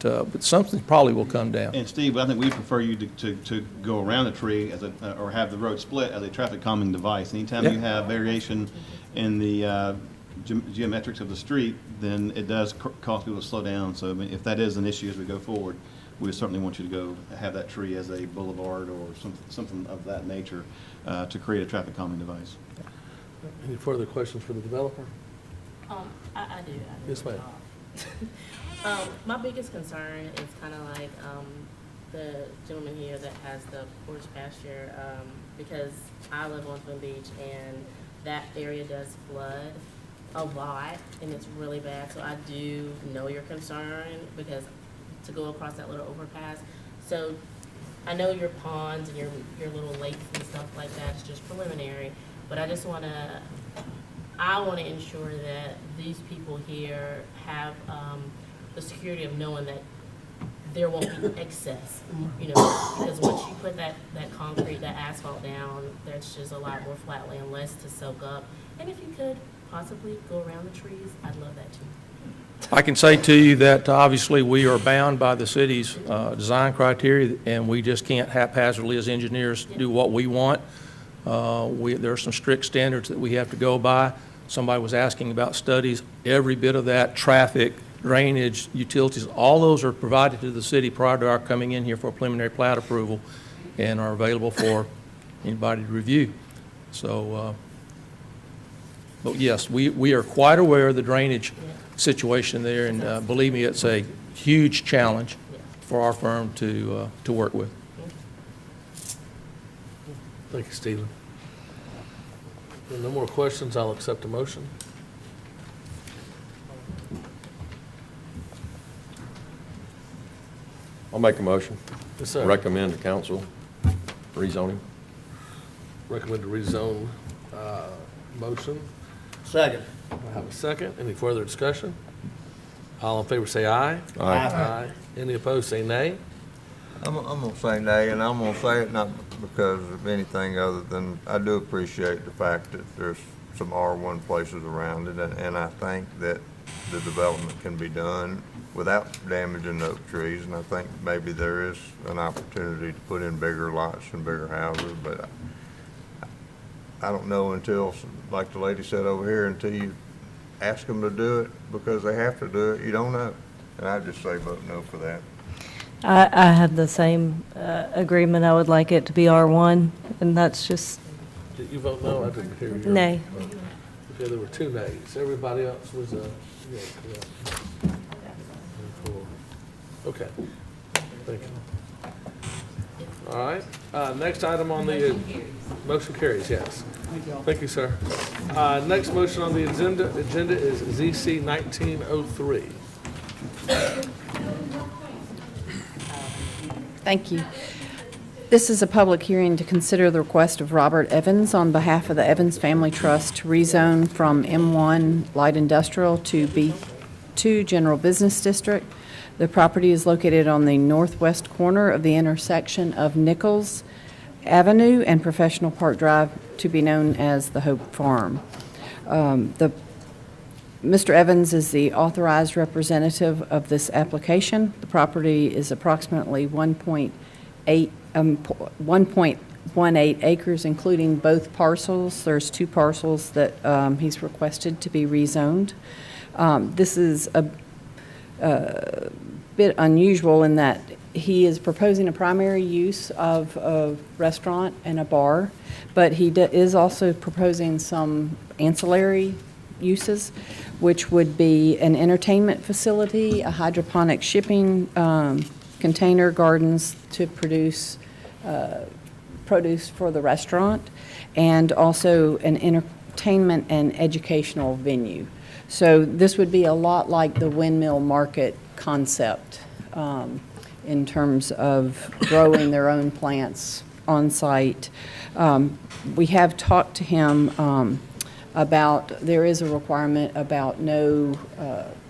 something probably will come down. And Steve, I think we prefer you to go around the tree as or have the road split as a traffic calming device. Anytime you have variation in the geometrics of the street, then it does cause people to slow down. So I mean, if that is an issue as we go forward, we certainly want you to go have that tree as a boulevard or something of that nature to create a traffic calming device. Any further questions for the developer? I do. Yes, ma'am. My biggest concern is kind of like the gentleman here that has the horse pasture, because I live on Twin Beach and that area does flood a lot and it's really bad. So I do know your concern because to go across that little overpass. So I know your ponds and your little lakes and stuff like that is just preliminary, but I just want to ensure that these people here have the security of knowing that there won't be excess, because once you put that concrete, that asphalt down, there's just a lot more flat land, less to soak up. And if you could possibly go around the trees, I'd love that too. I can say to you that obviously we are bound by the city's design criteria, and we just can't haphazardly as engineers do what we want. There are some strict standards that we have to go by. Somebody was asking about studies. Every bit of that, traffic, drainage, utilities, all those are provided to the city prior to our coming in here for a preliminary plat approval and are available for anybody to review. So, but yes, we are quite aware of the drainage situation there, and believe me, it's a huge challenge for our firm to work with. Thank you, Stephen. If no more questions, I'll accept a motion. I'll make a motion. Yes, sir. Recommend to council rezoning. Recommend to rezone motion. Second. I have a second. Any further discussion? All in favor say aye. Aye. Aye. Any opposed say nay. I'm gonna say nay, and I'm gonna say it not because of anything other than I do appreciate the fact that there's some R1 places around it, and I think that the development can be done without damaging the oak trees, and I think maybe there is an opportunity to put in bigger lots and bigger houses, but I don't know until, like the lady said over here, until you ask them to do it because they have to do it, you don't know. And I'd just say vote no for that. I have the same agreement. I would like it to be R1, and that's just. Did you vote no? I didn't hear you. Nay. Okay, there were 2 nays. Everybody else was a yes. Okay. Thank you. All right. Next item on the motion carries. Yes. Thank you, sir. Next motion on the agenda is ZC 1903. Thank you. This is a public hearing to consider the request of Robert Evans on behalf of the Evans Family Trust to rezone from M1 Light Industrial to B2 General Business District. The property is located on the northwest corner of the intersection of Nichols Avenue and Professional Park Drive, to be known as the Hope Farm. Mr. Evans is the authorized representative of this application. The property is approximately 1.18 acres, including both parcels. There's 2 parcels that he's requested to be rezoned. This is a bit unusual in that he is proposing a primary use of a restaurant and a bar, but he is also proposing some ancillary uses, which would be an entertainment facility, a hydroponic shipping container, gardens to produce produce for the restaurant, and also an entertainment and educational venue. So this would be a lot like the windmill market concept in terms of growing their own plants on site. We have talked to him about, there is a requirement about no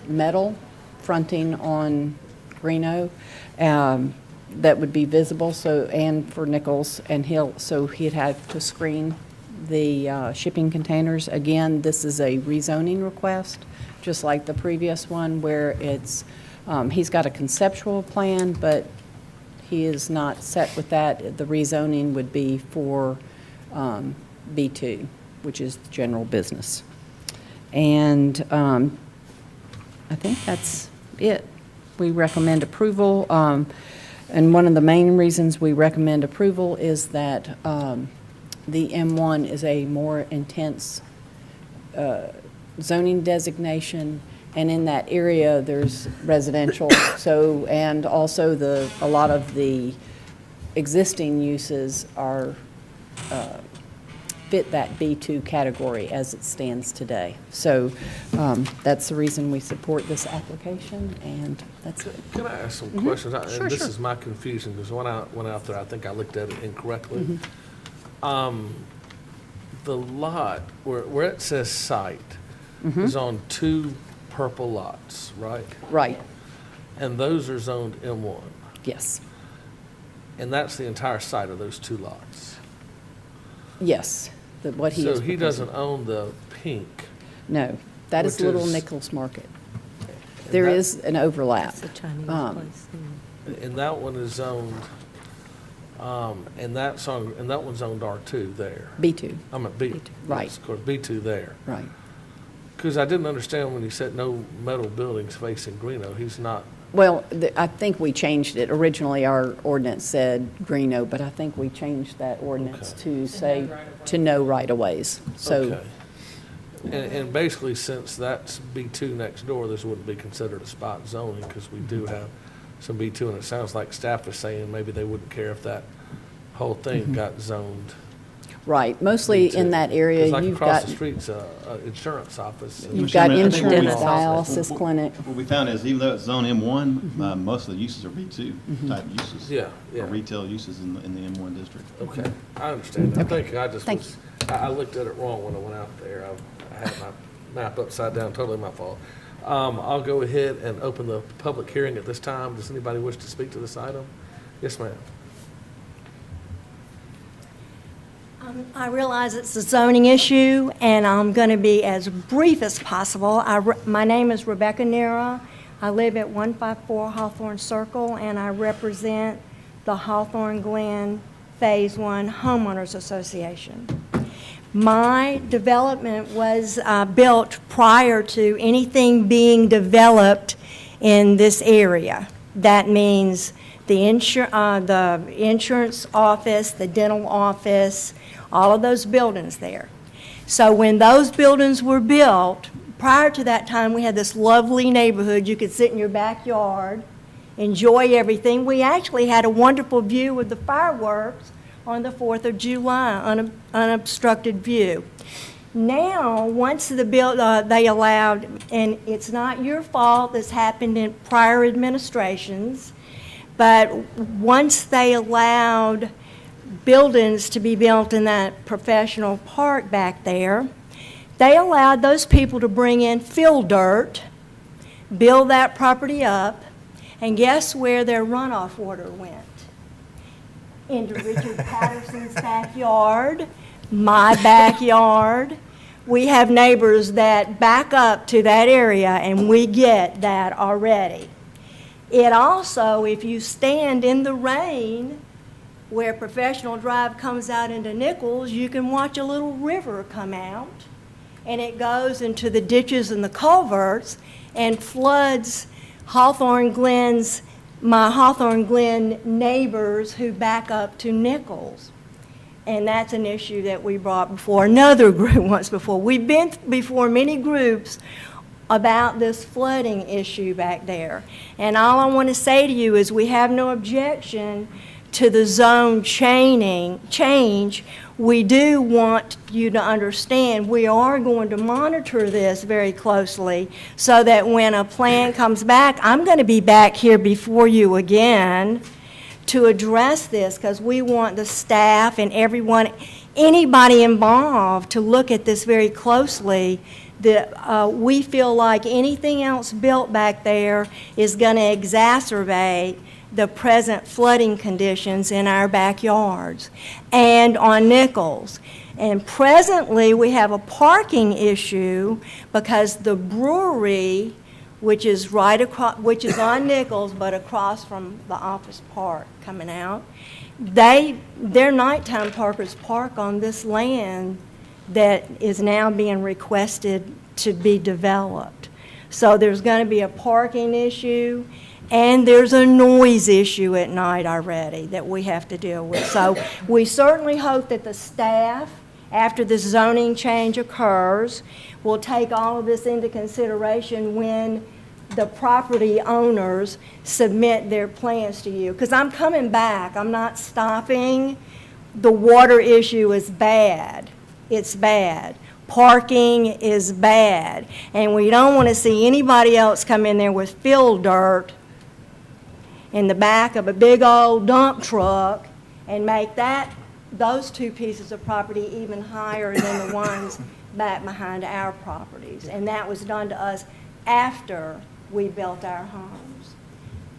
metal fronting on Greeno that would be visible, so, and for Nichols, and he'd have to screen the shipping containers. Again, this is a rezoning request, just like the previous one, where it's, he's got a conceptual plan, but he is not set with that. The rezoning would be for B2, which is general business. And I think that's it. We recommend approval. And one of the main reasons we recommend approval is that the M1 is a more intense zoning designation, and in that area there's residential. So, and also a lot of the existing uses are fit that B2 category as it stands today. So that's the reason we support this application, and that's it. Can I ask some questions? Sure, And this sure. is my confusion, because when I went out there, I think I looked at it incorrectly. The lot, where it says site, is on 2 purple lots, right? Right, And those are zoned M1. yes, And that's the entire site of those 2 lots. yes, what he is So he proposing. doesn't own the pink. No, that is which Little is- Nichols Market. There that- is an overlap. It's a Chinese Um, place. And that one is zoned, and that one's zoned R2 there. B2, I'm at B. right. Yes, of course, B2 there. right. Because I didn't understand when he said no metal buildings facing Greeno, he's not, Well, I think we changed it. Originally, our ordinance said Greeno, but I think we changed that ordinance to say, to no right-of-ways. So, okay. And basically, since that's B2 next door, this wouldn't be considered a spot zoning, because we do have some B2, and it sounds like staff is saying maybe they wouldn't care if that whole thing got zoned. right, mostly in that area, Because like you've across got, the street's a insurance office. you've Mr. got Chairman, I think what we- insurance, dialysis clinic. What we found is even though it's zone M1, most of the uses are B2 type uses. Yeah, yeah. Or retail uses in the M1 district. Okay, I understand. I think I just Thank was, I looked at it wrong when I went out there. I had my map upside down, totally my fault. I'll go ahead and open the public hearing at this time. Does anybody wish to speak to this item? Yes, ma'am. I realize it's a zoning issue, and I'm going to be as brief as possible. My name is Rebecca Nera. I live at 154 Hawthorne Circle, and I represent the Hawthorne Glen Phase 1 Homeowners Association. My development was built prior to anything being developed in this area. That means the insurance office, the dental office, all of those buildings there. So when those buildings were built, prior to that time, we had this lovely neighborhood. You could sit in your backyard, enjoy everything. We actually had a wonderful view of the fireworks on the 4th of July, unobstructed view. Now, once they allowed, and it's not your fault, this happened in prior administrations, but once they allowed buildings to be built in that professional park back there, they allowed those people to bring in fill dirt, build that property up, and guess where their runoff water went? Into Richard Patterson's backyard, my backyard. We have neighbors that back up to that area, and we get that already. It also, if you stand in the rain where Professional Drive comes out into Nichols, you can watch a little river come out, and it goes into the ditches and the culverts and floods my Hawthorne Glen neighbors who back up to Nichols. And that's an issue that we brought before another group once before. We've been before many groups about this flooding issue back there. And all I want to say to you is we have no objection to the zone change. We do want you to understand we are going to monitor this very closely so that when a plan comes back, I'm going to be back here before you again to address this, because we want the staff and everyone, anybody involved, to look at this very closely. We feel like anything else built back there is going to exacerbate the present flooding conditions in our backyards and on Nichols. And presently, we have a parking issue because the brewery, which is right across, which is on Nichols, but across from the office park coming out, their nighttime parkers park on this land that is now being requested to be developed. So there's going to be a parking issue, and there's a noise issue at night already that we have to deal with. So we certainly hope that the staff, after this zoning change occurs, will take all of this into consideration when the property owners submit their plans to you. Because I'm coming back, I'm not stopping. The water issue is bad. It's bad. Parking is bad. And we don't want to see anybody else come in there with fill dirt in the back of a big old dump truck and make those two pieces of property even higher than the ones back behind our properties. And that was done to us after we built our homes.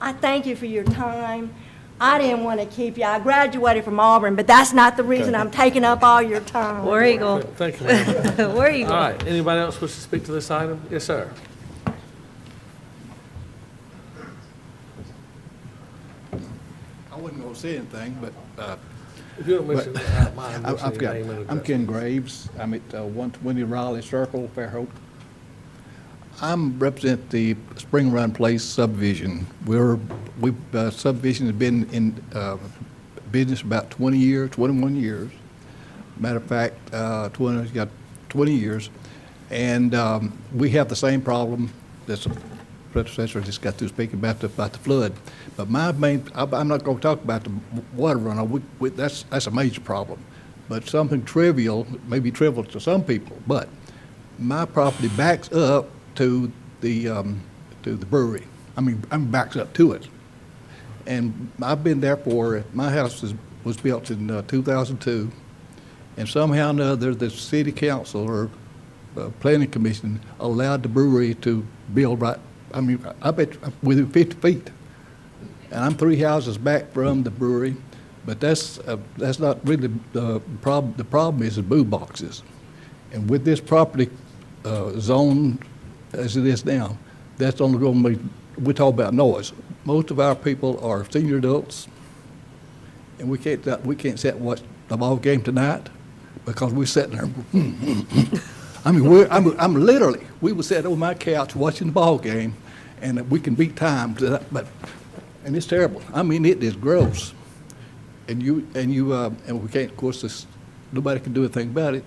I thank you for your time. I didn't want to keep you. I graduated from Auburn, but that's not the reason I'm taking up all your time. War Eagle. Thank you, ma'am. War Eagle. All right, anybody else wish to speak to this item? Yes, sir. I wasn't going to say anything, but If you don't mention, mind mentioning your name and I'm address. Ken Graves. I'm at 120 Raleigh Circle, Fairhope. I'm represent the Spring Run Place subdivision. Subdivision has been in business about 20 years, 21 years. Matter of fact, 20 years. And we have the same problem that the predecessor just got through speaking about the flood. But my main, I'm not going to talk about the water runoff. That's a major problem. But something trivial, maybe trivial to some people, but my property backs up to the brewery. I mean, backs up to it. And I've been there my house was built in 2002, and somehow or another, the city council or planning commission allowed the brewery to build right, I mean, I bet within 50 feet. And I'm 3 houses back from the brewery, but that's not really the problem. The problem is the boo boxes. And with this property zone as it is now, that's only going to be, we talk about noise. Most of our people are senior adults, and we can't sit and watch the ball game tonight because we're sitting there. I mean, I'm literally, we would sit on my couch watching the ball game, and we can beat time, and it's terrible. I mean, it is gross, and we can't. Of course, nobody can do anything about it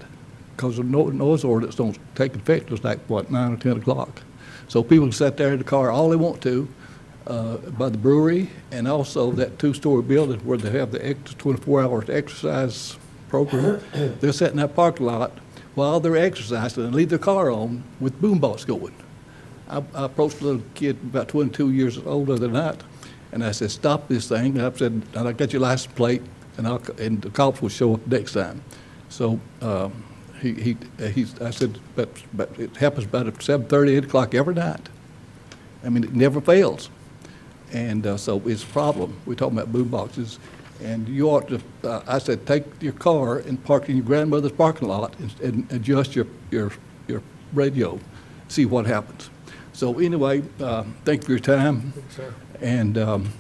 because the noise ordinance don't take effect until like what 9 or 10 o'clock. So people can sit there in the car all they want to, by the brewery, and also that 2-story building where they have the extra 24-hour exercise program. They'll sit in that parking lot while they're exercising and leave their car on with boombox going. I approached a little kid about 22 years older than that, and I said, "Stop this thing." And I said, "I got your license plate, and the cops will show up next time." So I said, but it happens about 7:30, 8 o'clock every night. I mean, it never fails. And so it's a problem. We're talking about boom boxes. And you ought to, I said, take your car and park in your grandmother's parking lot and adjust your radio, see what happens. So anyway, thank you for your time. Thank you, sir. And I'm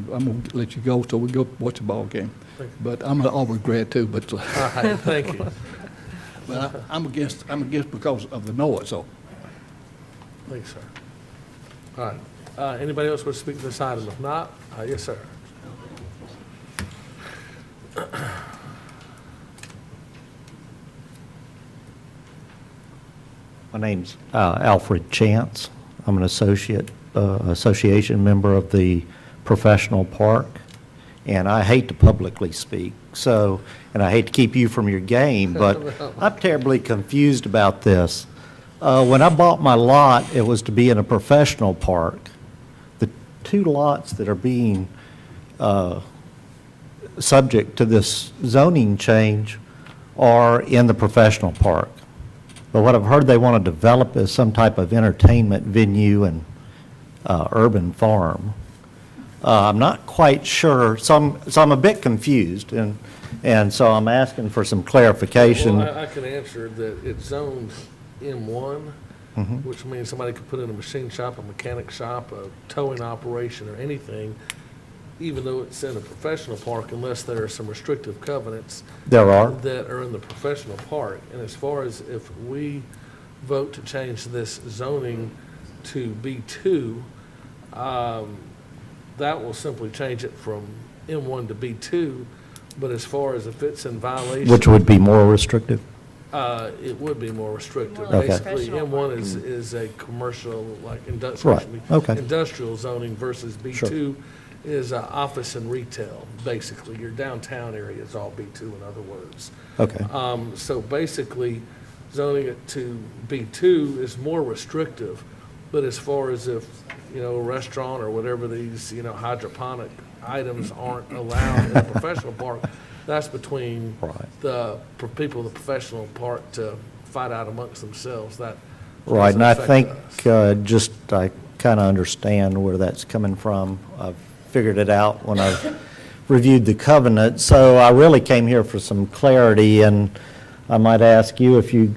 going to let you go so we go watch the ball game. But I'm an Auburn grad too, but. All right, thank you. But I'm against because of the noise, so. Thanks, sir. All right. Anybody else want to speak to this item? If not, yes, sir. My name's Alfred Chance. I'm an association member of the Professional Park, and I hate to publicly speak, and I hate to keep you from your game, but I'm terribly confused about this. When I bought my lot, it was to be in a professional park. The 2 lots that are being subject to this zoning change are in the professional park. But what I've heard they want to develop is some type of entertainment venue and urban farm. I'm not quite sure, so I'm a bit confused, and so I'm asking for some clarification. Well, I can answer that it's zoned M1, which means somebody could put in a machine shop, a mechanic shop, a towing operation, or anything, even though it's in a professional park, unless there are some restrictive covenants. There are. That are in the professional park. And as far as if we vote to change this zoning to B2, that will simply change it from M1 to B2. But as far as if it's in violation. Which would be more restrictive? It would be more restrictive. Okay. Basically, M1 is a commercial, like industrial, Right. Okay. industrial zoning versus B2 Sure. is office and retail, basically. Your downtown area is all B2, in other words. Okay. So basically, zoning it to B2 is more restrictive, but as far as if, a restaurant or whatever these, hydroponic items aren't allowed in a professional park, that's between the people of the professional park to fight out amongst themselves. That Right, and I doesn't think affect us. I kind of understand where that's coming from. I've figured it out when I've reviewed the covenant. So I really came here for some clarity, and I might ask you if you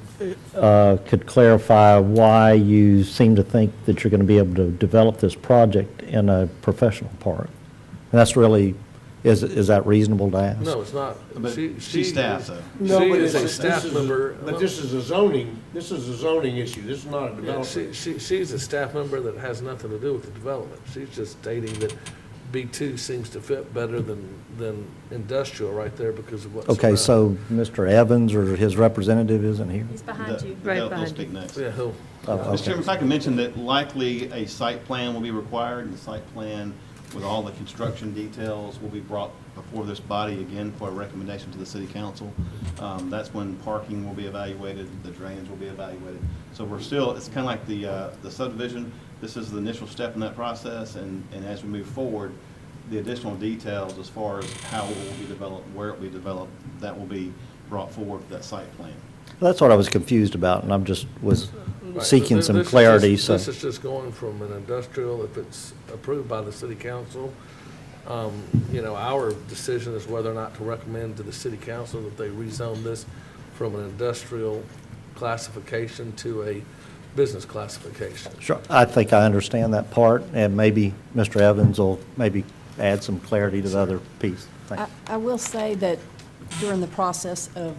could clarify why you seem to think that you're going to be able to develop this project in a professional park. And that's really, is that reasonable to ask? No, it's not. But she's staff, though. No, She but is a this staff is member. But this is a zoning issue. This is not a Yeah, development. she's a staff member that has nothing to do with the development. She's just stating that B2 seems to fit better than industrial right there because of what's Okay, around. so Mr. Evans or his representative isn't here? He's behind you. They'll speak next. Yeah, he'll. Oh, Mr. okay. Chairman, if I can mention that likely a site plan will be required, and the site plan with all the construction details will be brought before this body again for a recommendation to the city council. That's when parking will be evaluated, the drainage will be evaluated. So we're still, it's kind of like the subdivision. This is the initial step in that process, and as we move forward, the additional details as far as how it will be developed, where it will be developed, that will be brought forward for that site plan. That's what I was confused about, and I'm just was Right. seeking This some is clarity, just- so. This is just going from an industrial, if it's approved by the city council. Our decision is whether or not to recommend to the city council that they rezone this from an industrial classification to a business classification. Sure, I think I understand that part, and maybe Mr. Evans will maybe add some clarity to the other piece. Thanks. I will say that during the process of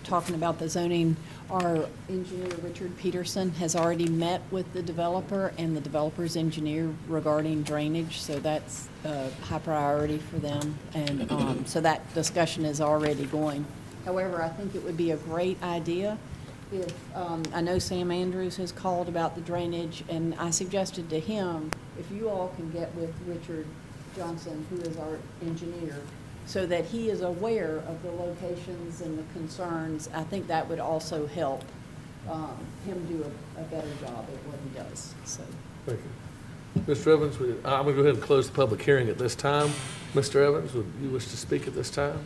talking about the zoning, our engineer, Richard Peterson, has already met with the developer and the developer's engineer regarding drainage, so that's a high priority for them, and so that discussion is already going. However, I think it would be a great idea if, I know Sam Andrews has called about the drainage, and I suggested to him, if you all can get with Richard Johnson, who is our engineer, so that he is aware of the locations and the concerns, I think that would also help him do a better job at what he does, so. Thank you. Mr. Evans, I'm going to go ahead and close the public hearing at this time. Mr. Evans, would you wish to speak at this time?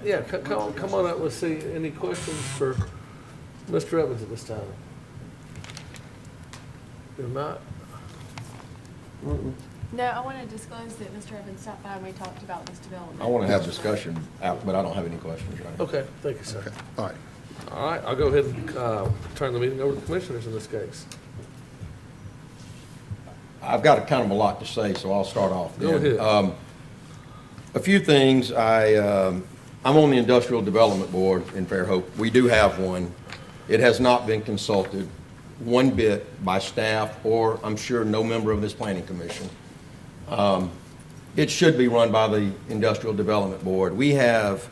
Yeah, come on up. Let's see. Any questions for Mr. Evans at this time? If not? No, I want to disclose that Mr. Evans stopped by and we talked about this development. I want to have discussion, but I don't have any questions right now. Okay, thank you, sir. All right. All right, I'll go ahead and turn the meeting over to the commissioners in this case. I've got kind of a lot to say, so I'll start off then. Go ahead. A few things. I'm on the Industrial Development Board in Fairhope. We do have one. It has not been consulted one bit by staff, or I'm sure no member of this planning commission. It should be run by the Industrial Development Board. We have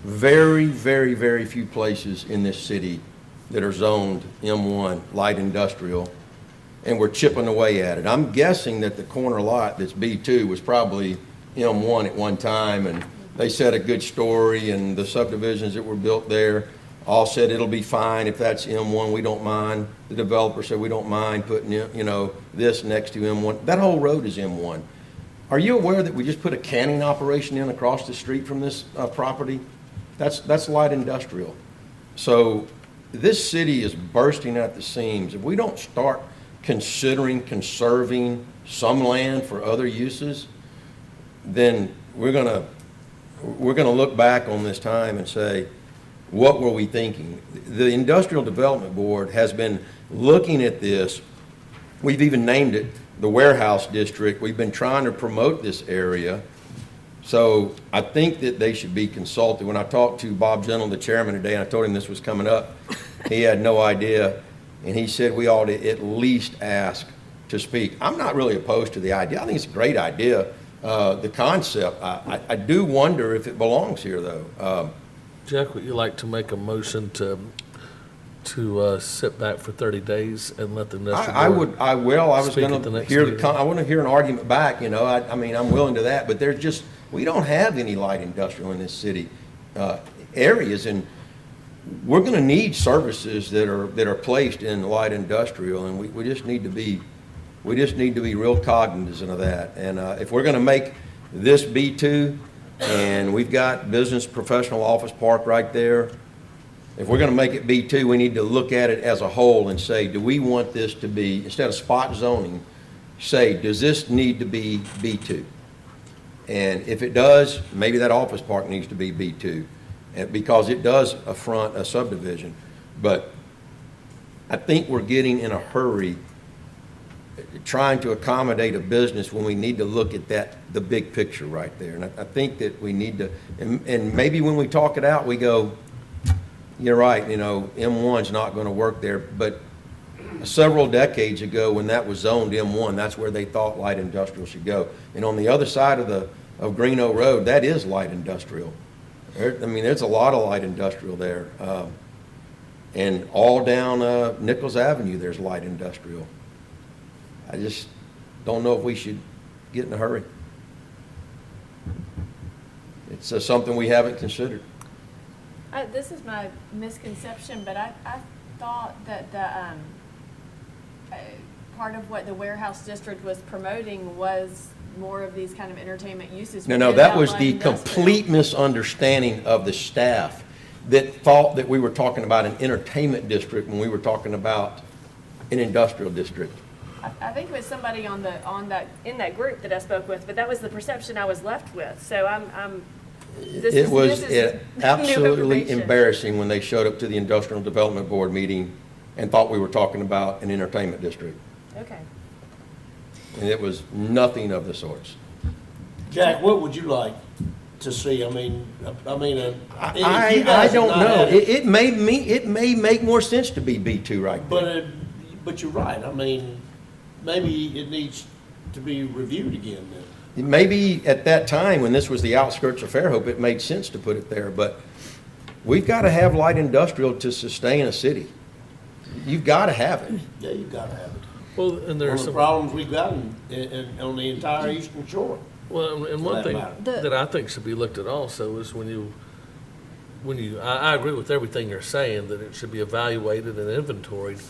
very, very, very few places in this city that are zoned M1, light industrial, and we're chipping away at it. I'm guessing that the corner lot that's B2 was probably M1 at one time, and they said a good story, and the subdivisions that were built there all said it'll be fine if that's M1, we don't mind. The developer said we don't mind putting, this next to M1. That whole road is M1. Are you aware that we just put a canning operation in across the street from this property? That's light industrial. So this city is bursting at the seams. If we don't start considering conserving some land for other uses, then we're gonna look back on this time and say, what were we thinking? The Industrial Development Board has been looking at this. We've even named it the Warehouse District. We've been trying to promote this area. So I think that they should be consulted. When I talked to Bob Gentle, the chairman, today, and I told him this was coming up, he had no idea. And he said we ought to at least ask to speak. I'm not really opposed to the idea. I think it's a great idea, the concept. I do wonder if it belongs here, though. Jack, would you like to make a motion to sit back for 30 days and let the industrial board I will. I was speak going at the to next hear meeting? I want to hear an argument back. You know, I mean, I'm willing to that, but there's just we don't have any light industrial in this city areas, and we're going to need services that are placed in light industrial, and we just need to be real cognizant of that. And if we're going to make this B2, and we've got business professional office park right there, if we're going to make it B2, we need to look at it as a whole and say, do we want this to be, instead of spot zoning, say, does this need to be B2? And if it does, maybe that office park needs to be B2, because it does affront a subdivision. But I think we're getting in a hurry trying to accommodate a business when we need to look at the big picture right there. And I think that we need to, and maybe when we talk it out, we go, you're right, you know, M1's not going to work there. But several decades ago, when that was zoned M1, that's where they thought light industrial should go. And on the other side of Greeno Road, that is light industrial. I mean, there's a lot of light industrial there. And all down Nichols Avenue, there's light industrial. I just don't know if we should get in a hurry. It's something we haven't considered. This is my misconception, but I thought that the part of what the warehouse district was promoting was more of these kind of entertainment uses. No, that was the complete misunderstanding of the staff that thought that we were talking about an entertainment district when we were talking about an industrial district. I think it was somebody in that group that I spoke with, but that was the perception I was left with. So It was absolutely embarrassing when they showed up to the Industrial Development Board meeting and thought we were talking about an entertainment district. Okay. And it was nothing of the sorts. Jack, what would you like to see? I don't know. It may make more sense to be B2 right there. But you're right. I mean, maybe it needs to be reviewed again then. Maybe at that time, when this was the outskirts of Fairhope, it made sense to put it there, but we've got to have light industrial to sustain a city. You've got to have it. Yeah, you've got to have it. Well, and there's some problems we've got on the entire eastern shore. Well, and one thing that I think should be looked at also is I agree with everything you're saying, that it should be evaluated and inventoried.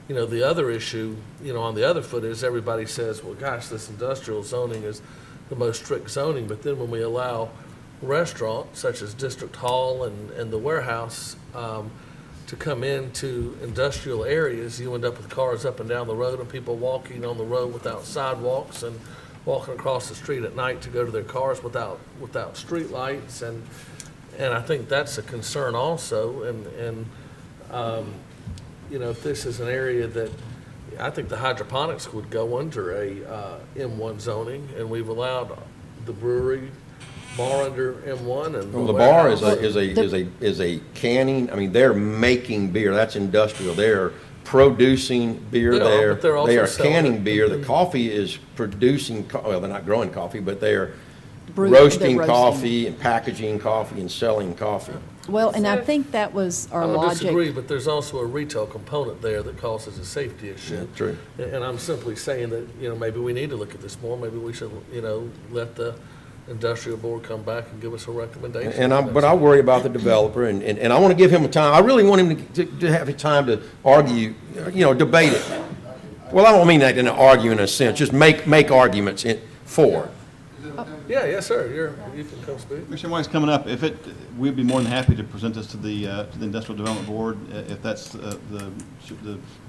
You know, the other issue, you know, on the other foot is everybody says, well, gosh, this industrial zoning is the most strict zoning, but then when we allow restaurants such as District Hall and the warehouse to come into industrial areas, you end up with cars up and down the road and people walking on the road without sidewalks and walking across the street at night to go to their cars without street lights, and I think that's a concern also. And you know, if this is an area that I think the hydroponics would go under a M1 zoning, and we've allowed the brewery bar under M1 and well, the bar is a canning. I mean, they're making beer. That's industrial. They're producing beer there. They are canning beer. The coffee is producing. Well, they're not growing coffee, but they're roasting coffee and packaging coffee and selling coffee. Well, and I think that was our logic. I don't disagree, but there's also a retail component there that causes a safety issue. Yeah, true. And I'm simply saying that, you know, maybe we need to look at this more. Maybe we should, you know, let the industrial board come back and give us a recommendation. But I worry about the developer, and I want to give him a time. I really want him to have a time to argue, you know, debate it. Well, I don't mean that in an argument in a sense. Just make arguments for it. Yeah, yes, sir. You can come speak. Commissioner White's coming up. We'd be more than happy to present this to the Industrial Development Board. If that's the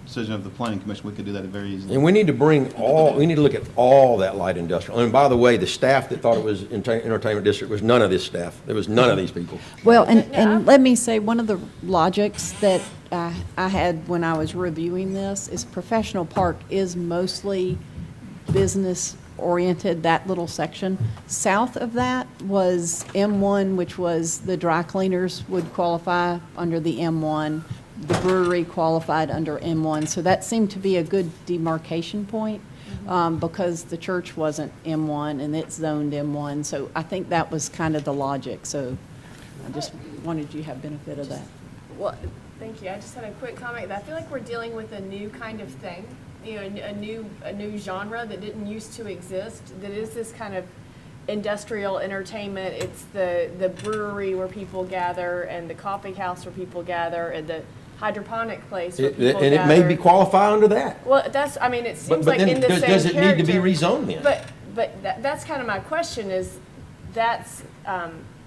decision of the Planning Commission, we could do that very easily. And we need to we need to look at all that light industrial. And by the way, the staff that thought it was entertainment district was none of this staff. There was none of these people. Well, and let me say, one of the logics that I had when I was reviewing this is professional park is mostly business-oriented, that little section. South of that was M1, which was the dry cleaners would qualify under the M1. The brewery qualified under M1. So that seemed to be a good demarcation point because the church wasn't M1 and it's zoned M1. So I think that was kind of the logic. So I just wanted you to have benefit of that. Well, thank you. I just had a quick comment. I feel like we're dealing with a new kind of thing, you know, a new genre that didn't used to exist. That is this kind of industrial entertainment. It's the brewery where people gather, and the coffee house where people gather, and the hydroponic place where people gather. And it may be qualified under that. Well, it seems like then in the same does it need to be character. rezoned then? But that's kind of my question is,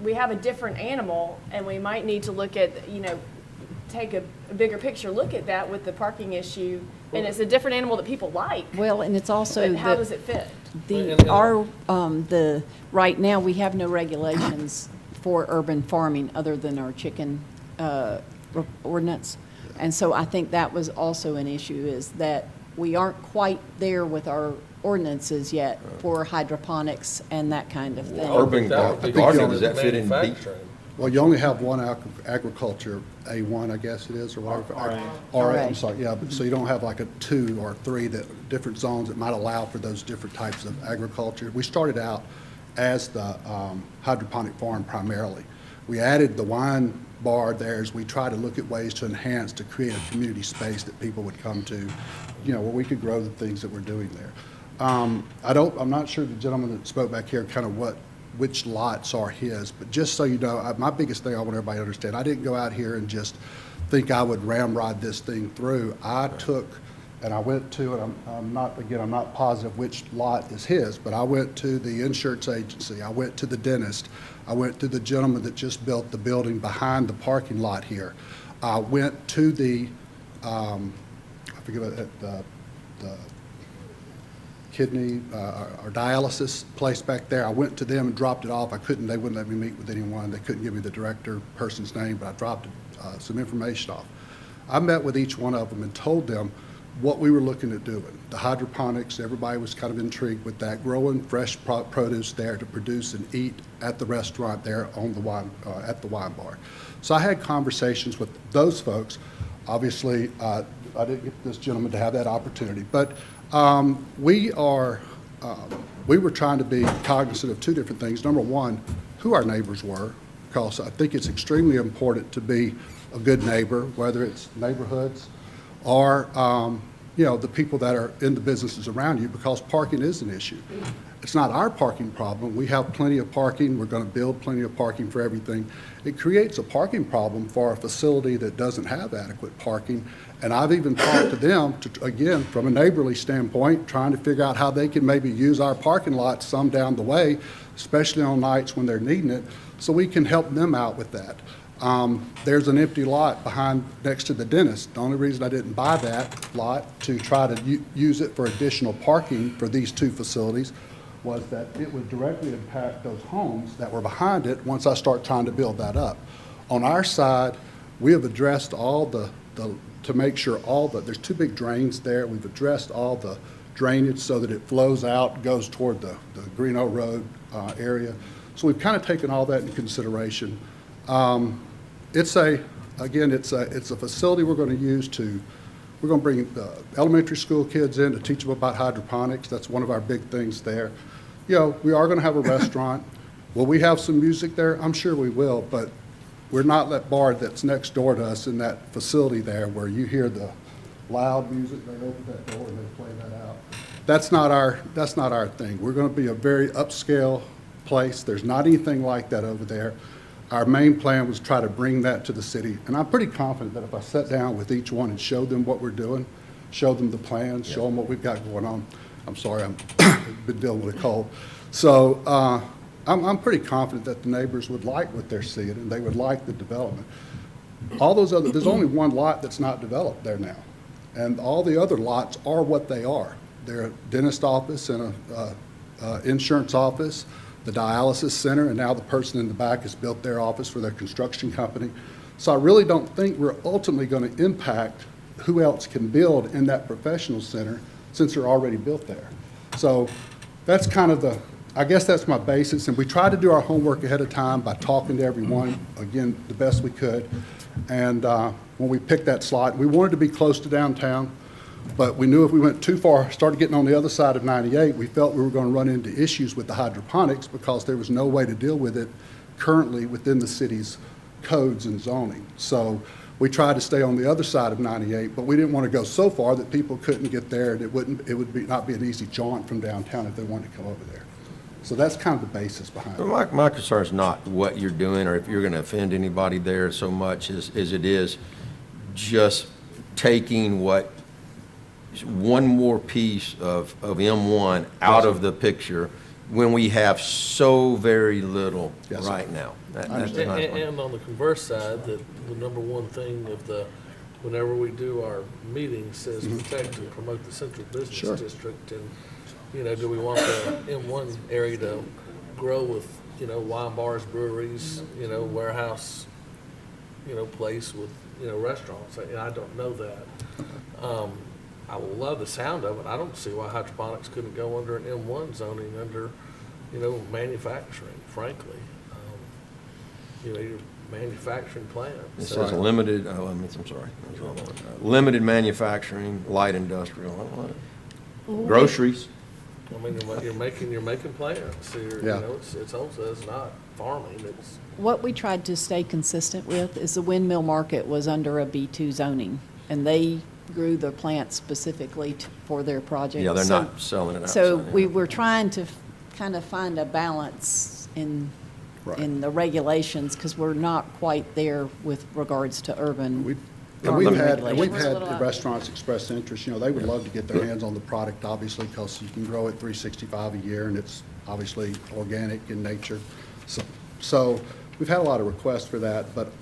we have a different animal, and we might need to look at, you know, take a bigger picture look at that with the parking issue, and it's a different animal that people like. Well, and it's also But how does it fit? Right now, we have no regulations for urban farming other than our chicken ordinance. And so I think that was also an issue, is that we aren't quite there with our ordinances yet for hydroponics and that kind of thing. Urban gardening, does that fit in beach? Well, you only have one agriculture, A1, I guess it is, or whatever. RA, I'm sorry, yeah, but so you don't have like a 2 or 3 different zones that might allow for those different types of agriculture. We started out as the hydroponic farm primarily. We added the wine bar there as we try to look at ways to enhance, to create a community space that people would come to, you know, where we could grow the things that we're doing there. I'm not sure the gentleman that spoke back here kind of which lots are his, but just so you know, my biggest thing I want everybody to understand, I didn't go out here and just think I would ramrod this thing through. I took, and I went to, and I'm not positive which lot is his, but I went to the insurance agency, I went to the dentist, I went to the gentleman that just built the building behind the parking lot here. I went to the, I forget what, the kidney or dialysis place back there. I went to them and dropped it off. They wouldn't let me meet with anyone. They couldn't give me the person's name, but I dropped some information off. I met with each one of them and told them what we were looking at doing. The hydroponics, everybody was kind of intrigued with that, growing fresh produce there to produce and eat at the restaurant there on the wine, at the wine bar. So I had conversations with those folks. Obviously, I didn't get this gentleman to have that opportunity, but we were trying to be cognizant of 2 different things. Number one, who our neighbors were, because I think it's extremely important to be a good neighbor, whether it's neighborhoods or you know, the people that are in the businesses around you, because parking is an issue. It's not our parking problem. We have plenty of parking. We're going to build plenty of parking for everything. It creates a parking problem for a facility that doesn't have adequate parking. And I've even talked to them, again, from a neighborly standpoint, trying to figure out how they can maybe use our parking lot some down the way, especially on nights when they're needing it, so we can help them out with that. There's an empty lot next to the dentist. The only reason I didn't buy that lot to try to use it for additional parking for these 2 facilities was that it would directly impact those homes that were behind it once I start trying to build that up. On our side, we have addressed all to make sure there's 2 big drains there. We've addressed all the drainage so that it flows out, goes toward the Greeno Road area. So we've kind of taken all that into consideration. It's a facility we're going to use we're going to bring the elementary school kids in to teach them about hydroponics. That's one of our big things there. You know, we are going to have a restaurant. Will we have some music there? I'm sure we will, but we're not that bar that's next door to us in that facility there where you hear the loud music. They open that door and they play that out. That's not our thing. We're going to be a very upscale place. There's not anything like that over there. Our main plan was to try to bring that to the city, and I'm pretty confident that if I sat down with each one and showed them what we're doing, show them the plans, show them what we've got going on. I'm sorry, I've been dealing with a cold. So I'm pretty confident that the neighbors would like what they're seeing, and they would like the development. All those other, there's only one lot that's not developed there now, and all the other lots are what they are. They're a dentist office and a insurance office, the dialysis center, and now the person in the back has built their office for their construction company. So I really don't think we're ultimately going to impact who else can build in that professional center since they're already built there. So that's kind of I guess that's my basis, and we tried to do our homework ahead of time by talking to everyone, again, the best we could. And when we picked that slot, we wanted to be close to downtown, but we knew if we went too far, started getting on the other side of 98, we felt we were going to run into issues with the hydroponics because there was no way to deal with it currently within the city's codes and zoning. So we tried to stay on the other side of 98, but we didn't want to go so far that people couldn't get there, and it would not be an easy jaunt from downtown if they wanted to come over there. So that's kind of the basis behind it. My concern is not what you're doing or if you're going to offend anybody there so much as it is just taking one more piece of M1 out of the picture when we have so very little right now. That's And on the converse side, the number one thing whenever we do our meetings says protect and promote the central business district, and do we want the M1 area to grow with, wine bars, breweries, warehouse, place with, restaurants? And I don't know that. I love the sound of it. I don't see why hydroponics couldn't go under an M1 zoning under, manufacturing, frankly. Your manufacturing plant. It says limited, I'm sorry. Limited manufacturing, light industrial, groceries. I mean, you're making plants. It's also, it's not farming. It's What we tried to stay consistent with is the windmill market was under a B2 zoning, and they grew their plants specifically for their project. Yeah, they're not selling it outside. So we were trying to kind of find a balance in the regulations, because we're not quite there with regards to urban. We've had the restaurants express interest. They would love to get their hands on the product, obviously, because you can grow it 365 a year, and it's obviously organic in nature. So we've had a lot of requests for that, but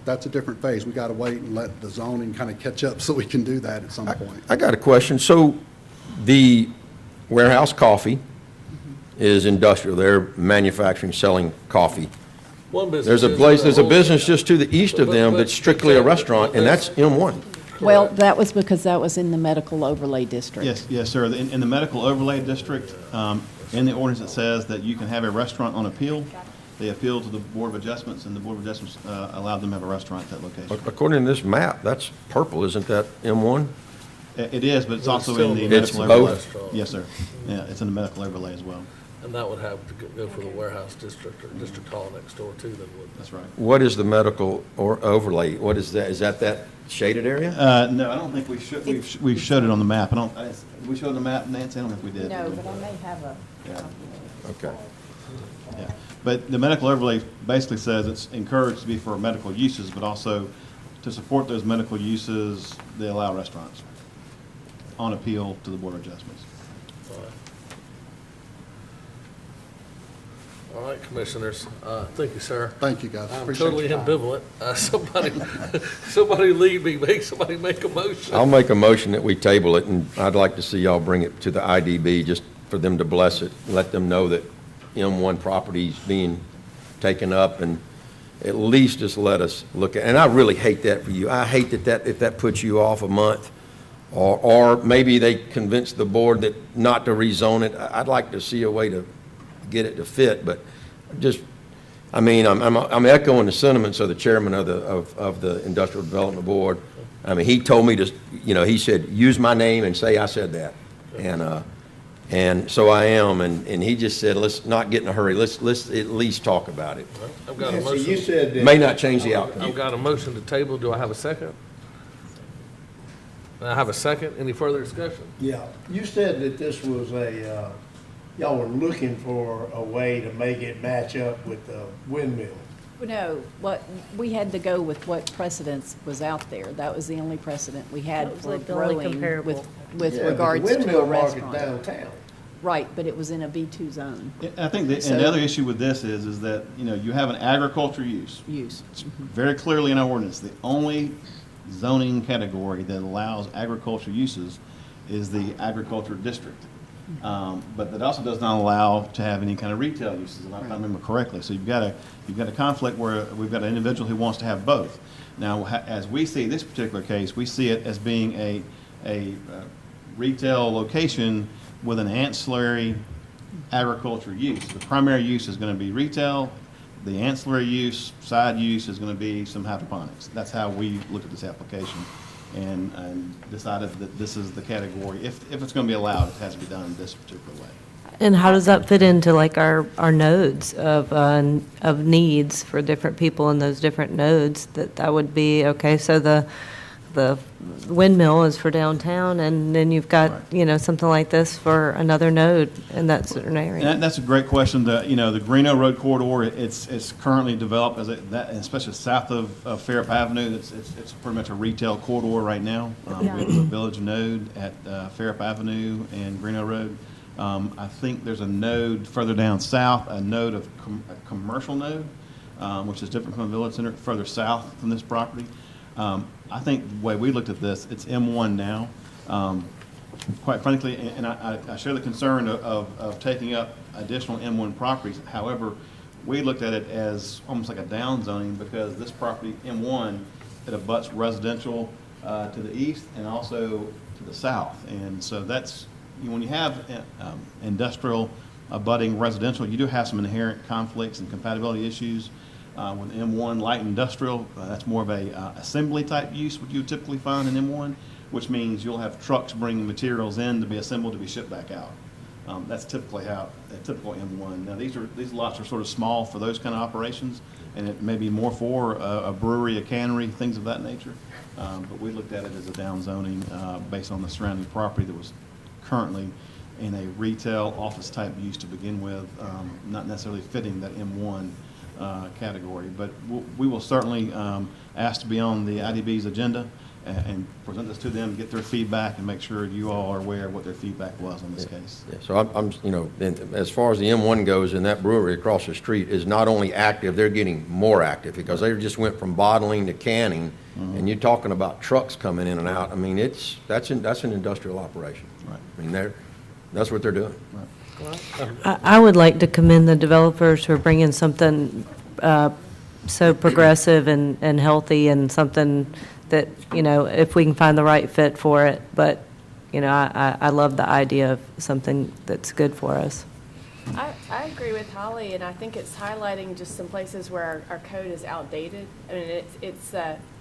that's a different phase. We got to wait and let the zoning kind of catch up so we can do that at some point. I got a question. So the warehouse coffee is industrial. They're manufacturing, selling coffee. one business. There's a business just to the east of them that's strictly a restaurant, and that's M1. Well, that was because that was in the medical overlay district. Yes, sir. In the medical overlay district, in the ordinance it says that you can have a restaurant on appeal. They appealed to the Board of Adjustments, and the Board of Adjustments allowed them to have a restaurant at that location. According to this map, that's purple, isn't that M1? It is, but it's also in the It's medical overlay. both? Yes, sir. Yeah, it's in the medical overlay as well. And that would have to go for the warehouse district or district hall next door too, then, wouldn't it? That's right. What is the medical or overlay? What is that? Is that shaded area? No, I don't think we showed it on the map. We showed the map, Nancy? I don't know if we did. No, but I may have a. Yeah. Okay. Yeah, but the medical overlay basically says it's encouraged to be for medical uses, but also to support those medical uses, they allow restaurants on appeal to the Board of Adjustments. All right, commissioners, thank you, sir. Thank you, guys. I'm Appreciate totally your time. ambivalent. Somebody lead me, somebody make a motion. I'll make a motion that we table it, and I'd like to see y'all bring it to the IDB just for them to bless it, let them know that M1 property is being taken up, and at least just let us look at, and I really hate that for you. I hate that if that puts you off a month, or maybe they convince the board that not to rezone it. I'd like to see a way to get it to fit, but just, I mean, I'm echoing the sentiments of the chairman of the Industrial Development Board. I mean, he told me to, he said, use my name and say I said that, and so I am, and he just said, let's not get in a hurry. Let's at least talk about it. I've got a motion. So you said that May not change the outcome. I've got a motion to table. Do I have a second? I have a second. Any further discussion? Yeah, you said that this was y'all were looking for a way to make it match up with the windmill. No, we had to go with what precedence was out there. That was the only precedent we had That was for like the only growing comparable. with Yeah, regards but the to a windmill market restaurant. downtown. Right, but it was in a B2 zone. I think and the other issue with this is that, you have an agriculture use. It's very clearly in our ordinance. The only zoning category that allows agriculture uses is the agriculture district. But that also does not allow to have any kind of retail uses, if I remember correctly. So you've got a conflict where we've got an individual who wants to have both. Now, as we see this particular case, we see it as being a retail location with an ancillary agriculture use. The primary use is going to be retail. The ancillary use, side use, is going to be some hydroponics. That's how we look at this application and decided that this is the category. If it's going to be allowed, it has to be done this particular way. And how does that fit into like our nodes of needs for different people in those different nodes? That would be, okay, so the windmill is for downtown, and then you've got, something like this for another node in that certain area. And that's a great question. The Greeno Road corridor, it's currently developed as especially south of Fairhope Avenue. It's pretty much a retail corridor right now. We have a village node at Fairhope Avenue and Greeno Road. I think there's a node further down south, a commercial node, which is different from a village center further south from this property. I think the way we looked at this, it's M1 now. Quite frankly, and I share the concern of taking up additional M1 properties. However, we looked at it as almost like a down zoning because this property, M1, it abuts residential to the east and also to the south. And so that's, when you have industrial abutting residential, you do have some inherent conflicts and compatibility issues. With M1 light industrial, that's more of a assembly type use, what you would typically find in M1, which means you'll have trucks bringing materials in to be assembled to be shipped back out. That's typically how a typical M1. Now these lots are sort of small for those kind of operations, and it may be more for a brewery, a cannery, things of that nature. But we looked at it as a down zoning based on the surrounding property that was currently in a retail office type use to begin with, not necessarily fitting that M1 category. But we will certainly ask to be on the IDB's agenda and present this to them, get their feedback, and make sure you all are aware of what their feedback was on this case. Yeah, so I'm as far as the M1 goes, and that brewery across the street is not only active, they're getting more active because they just went from bottling to canning, and you're talking about trucks coming in and out. I mean, that's an industrial operation. Right. I mean, that's what they're doing. Right. I would like to commend the developers who are bringing something so progressive and healthy, and something that, if we can find the right fit for it. But, I love the idea of something that's good for us. I agree with Holly, and I think it's highlighting just some places where our code is outdated. I mean,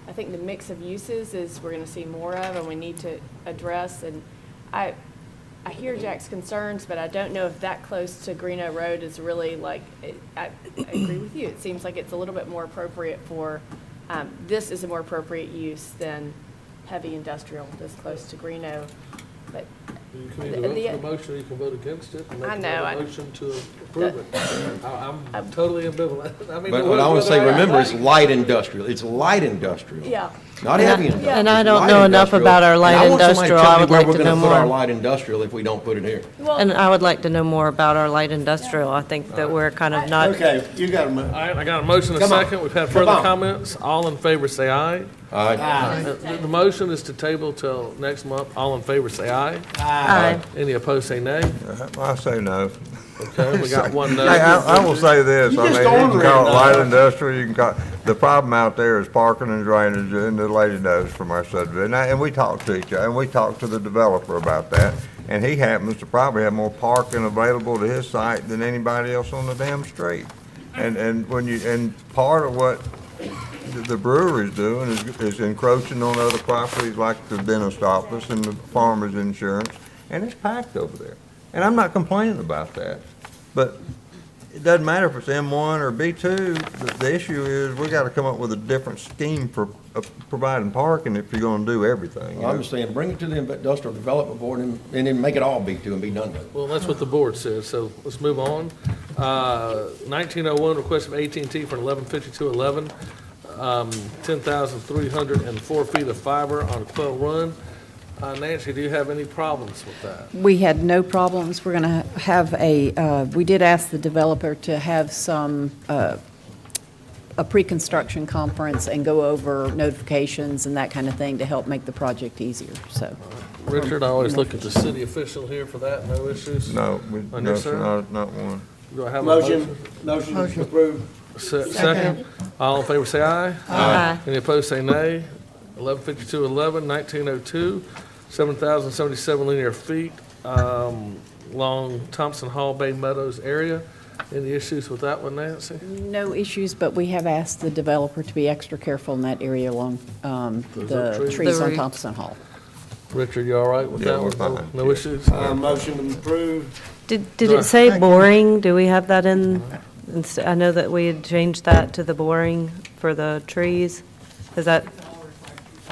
I think the mix of uses is we're going to see more of, and we need to address. And I hear Jack's concerns, but I don't know if that close to Greeno Road is really I agree with you. It seems like it's a little bit more appropriate for, this is a more appropriate use than heavy industrial this close to Greeno. But you can either vote for the motion or you can vote against it and make another motion to approve it. I'm totally ambivalent. I mean, but I want to say, remember, it's light industrial. It's light industrial. Yeah. Not heavy industrial. And I don't know enough about our light industrial. I would like to know more. Put our light industrial if we don't put it here. And I would like to know more about our light industrial. I think that we're kind of not. Okay, you got a motion. All right, I got a motion and a second. We've had further comments. All in favor, say aye. Aye. The motion is to table till next month. All in favor, say aye. Aye. Any opposed, say nay. I say no. Okay, we got one no. Hey, I will say this, you can call it light industrial, you can call, the problem out there is parking and drainage, and the lady knows from our subdivision, and we talked to each other, and we talked to the developer about that, and he happens to probably have more parking available to his site than anybody else on the damn street. And part of what the brewery's doing is encroaching on other properties like the dentist office and the farmer's insurance, and it's packed over there. And I'm not complaining about that, but it doesn't matter if it's M1 or B2. The issue is we got to come up with a different scheme for providing parking if you're going to do everything. I'm just saying, bring it to the Industrial Development Board and then make it all B2 and be done with it. Well, that's what the board says, so let's move on. 1901, request of AT&T for an 115211, 10,304 feet of fiber on Quail Run. Nancy, do you have any problems with that? We had no problems. We're going to have we did ask the developer to have a pre-construction conference and go over notifications and that kind of thing to help make the project easier, so. Richard, I always look at the city official here for that, no issues? No, On your side? not one. Do I have a Motion approved. Second. All in favor say aye. Aye. Any opposed say nay. 115211, 1902, 7,077 linear feet along Thompson Hall Bay Meadows area. Any issues with that one, Nancy? No issues, but we have asked the developer to be extra careful in that area along the trees on Thompson Hall. Richard, you all right with Yeah, that we're one? fine. No issues? Motion approved. Did it say boring? Do we have that in? I know that we had changed that to the boring for the trees. Is that?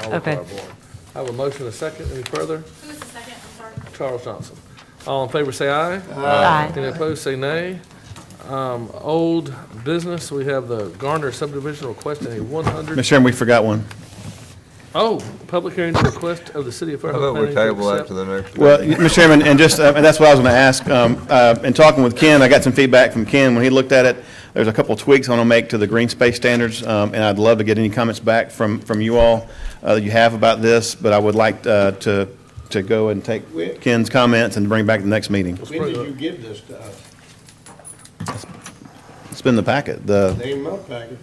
Okay. I have a motion and a second. Any further? Who is the second? I'm sorry. Charles Johnson. All in favor say aye. Aye. Any opposed say nay. Old business, we have the Garner subdivision requesting a 100. Mr. Chairman, we forgot one. Oh, public hearing to request of the city of How Fairhope. about we Planning to table that accept- to the next Well, meeting? Mr. Chairman, and just, and that's what I was going to ask. In talking with Ken, I got some feedback from Ken. When he looked at it, there's a couple of tweaks I want to make to the green space standards, and I'd love to get any comments back from you all that you have about this, but I would like to go and take Ken's comments and bring it back to the next meeting. When did you give this to us? It's been in the packet. Name my package.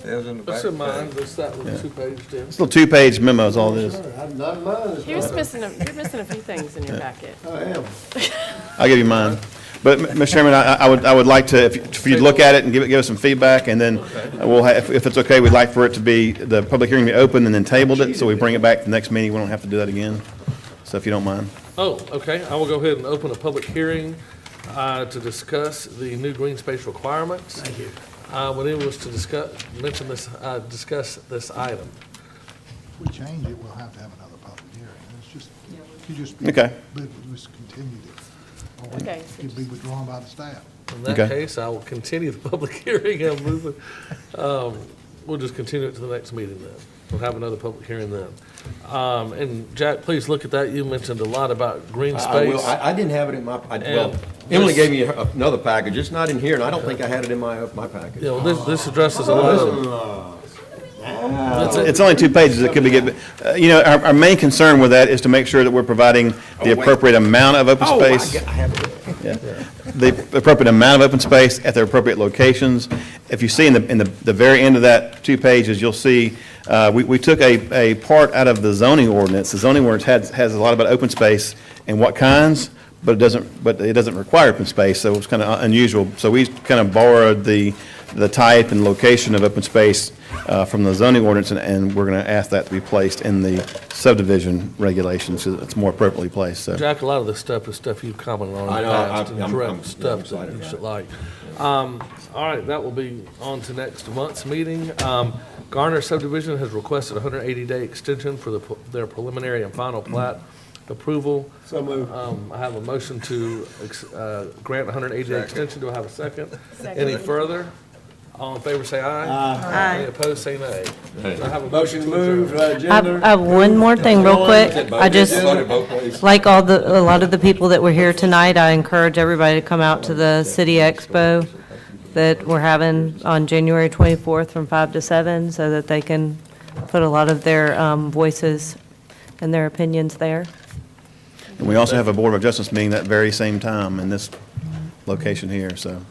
It was in the That's back. in mine, that's that little two-page deal. It's a little two-page memo is all it is. Not mine. You're missing a few things in your packet. I am. I'll give you mine. But, Mr. Chairman, I would like to, if you'd look at it and give us some feedback, and then we'll have, if it's okay, we'd like for it to be, the public hearing be open and then tabled it, so we bring it back to the next meeting. We don't have to do that again. So if you don't mind. Oh, okay, I will go ahead and open a public hearing to discuss the new green space requirements. Thank you. When it was to discuss this item. If we change it, we'll have to have another public hearing. It's just, you just be, Okay. just continue it. Or Okay, it could be withdrawn by the staff. In that case, I will continue the public hearing and move it. We'll just continue it to the next meeting then. We'll have another public hearing then. And Jack, please look at that. You mentioned a lot about green space. I didn't have it in my, well, And Emily this- gave me another package. It's not in here, and I don't think I had it in my package. You know, this addresses a lot of. It's only 2 pages. It could be good. You know, our main concern with that is to make sure that we're providing the appropriate amount of open space. I have it. Yeah. The appropriate amount of open space at the appropriate locations. If you see in the very end of that 2 pages, you'll see, we took a part out of the zoning ordinance. The zoning ordinance has a lot about open space and what kinds, but it doesn't require open space, so it's kind of unusual. So we kind of borrowed the type and location of open space from the zoning ordinance, and we're going to ask that to be placed in the subdivision regulations so that it's more appropriately placed, so. Jack, a lot of this stuff is stuff you've commented on I in the know, past, and I'm direct stuff excited that you about should it. like. All right, that will be on to next month's meeting. Garner subdivision has requested a 180-day extension for their preliminary and final plat approval. So moved. I have a motion to grant a 180-day extension. Do I have a second? Second. Any further? All in favor, say aye. Aye. Any opposed, say nay. Do I have a Motion to moved, adjourn? I have one more thing real quick. I just, like a lot of the people that were here tonight, I encourage everybody to come out to the City Expo that we're having on January 24th from 5 to 7, so that they can put a lot of their voices and their opinions there. And we also have a Board of Adjustments meeting that very same time in this location here, so.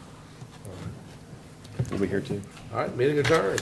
We'll be here too. All right, meeting adjourned.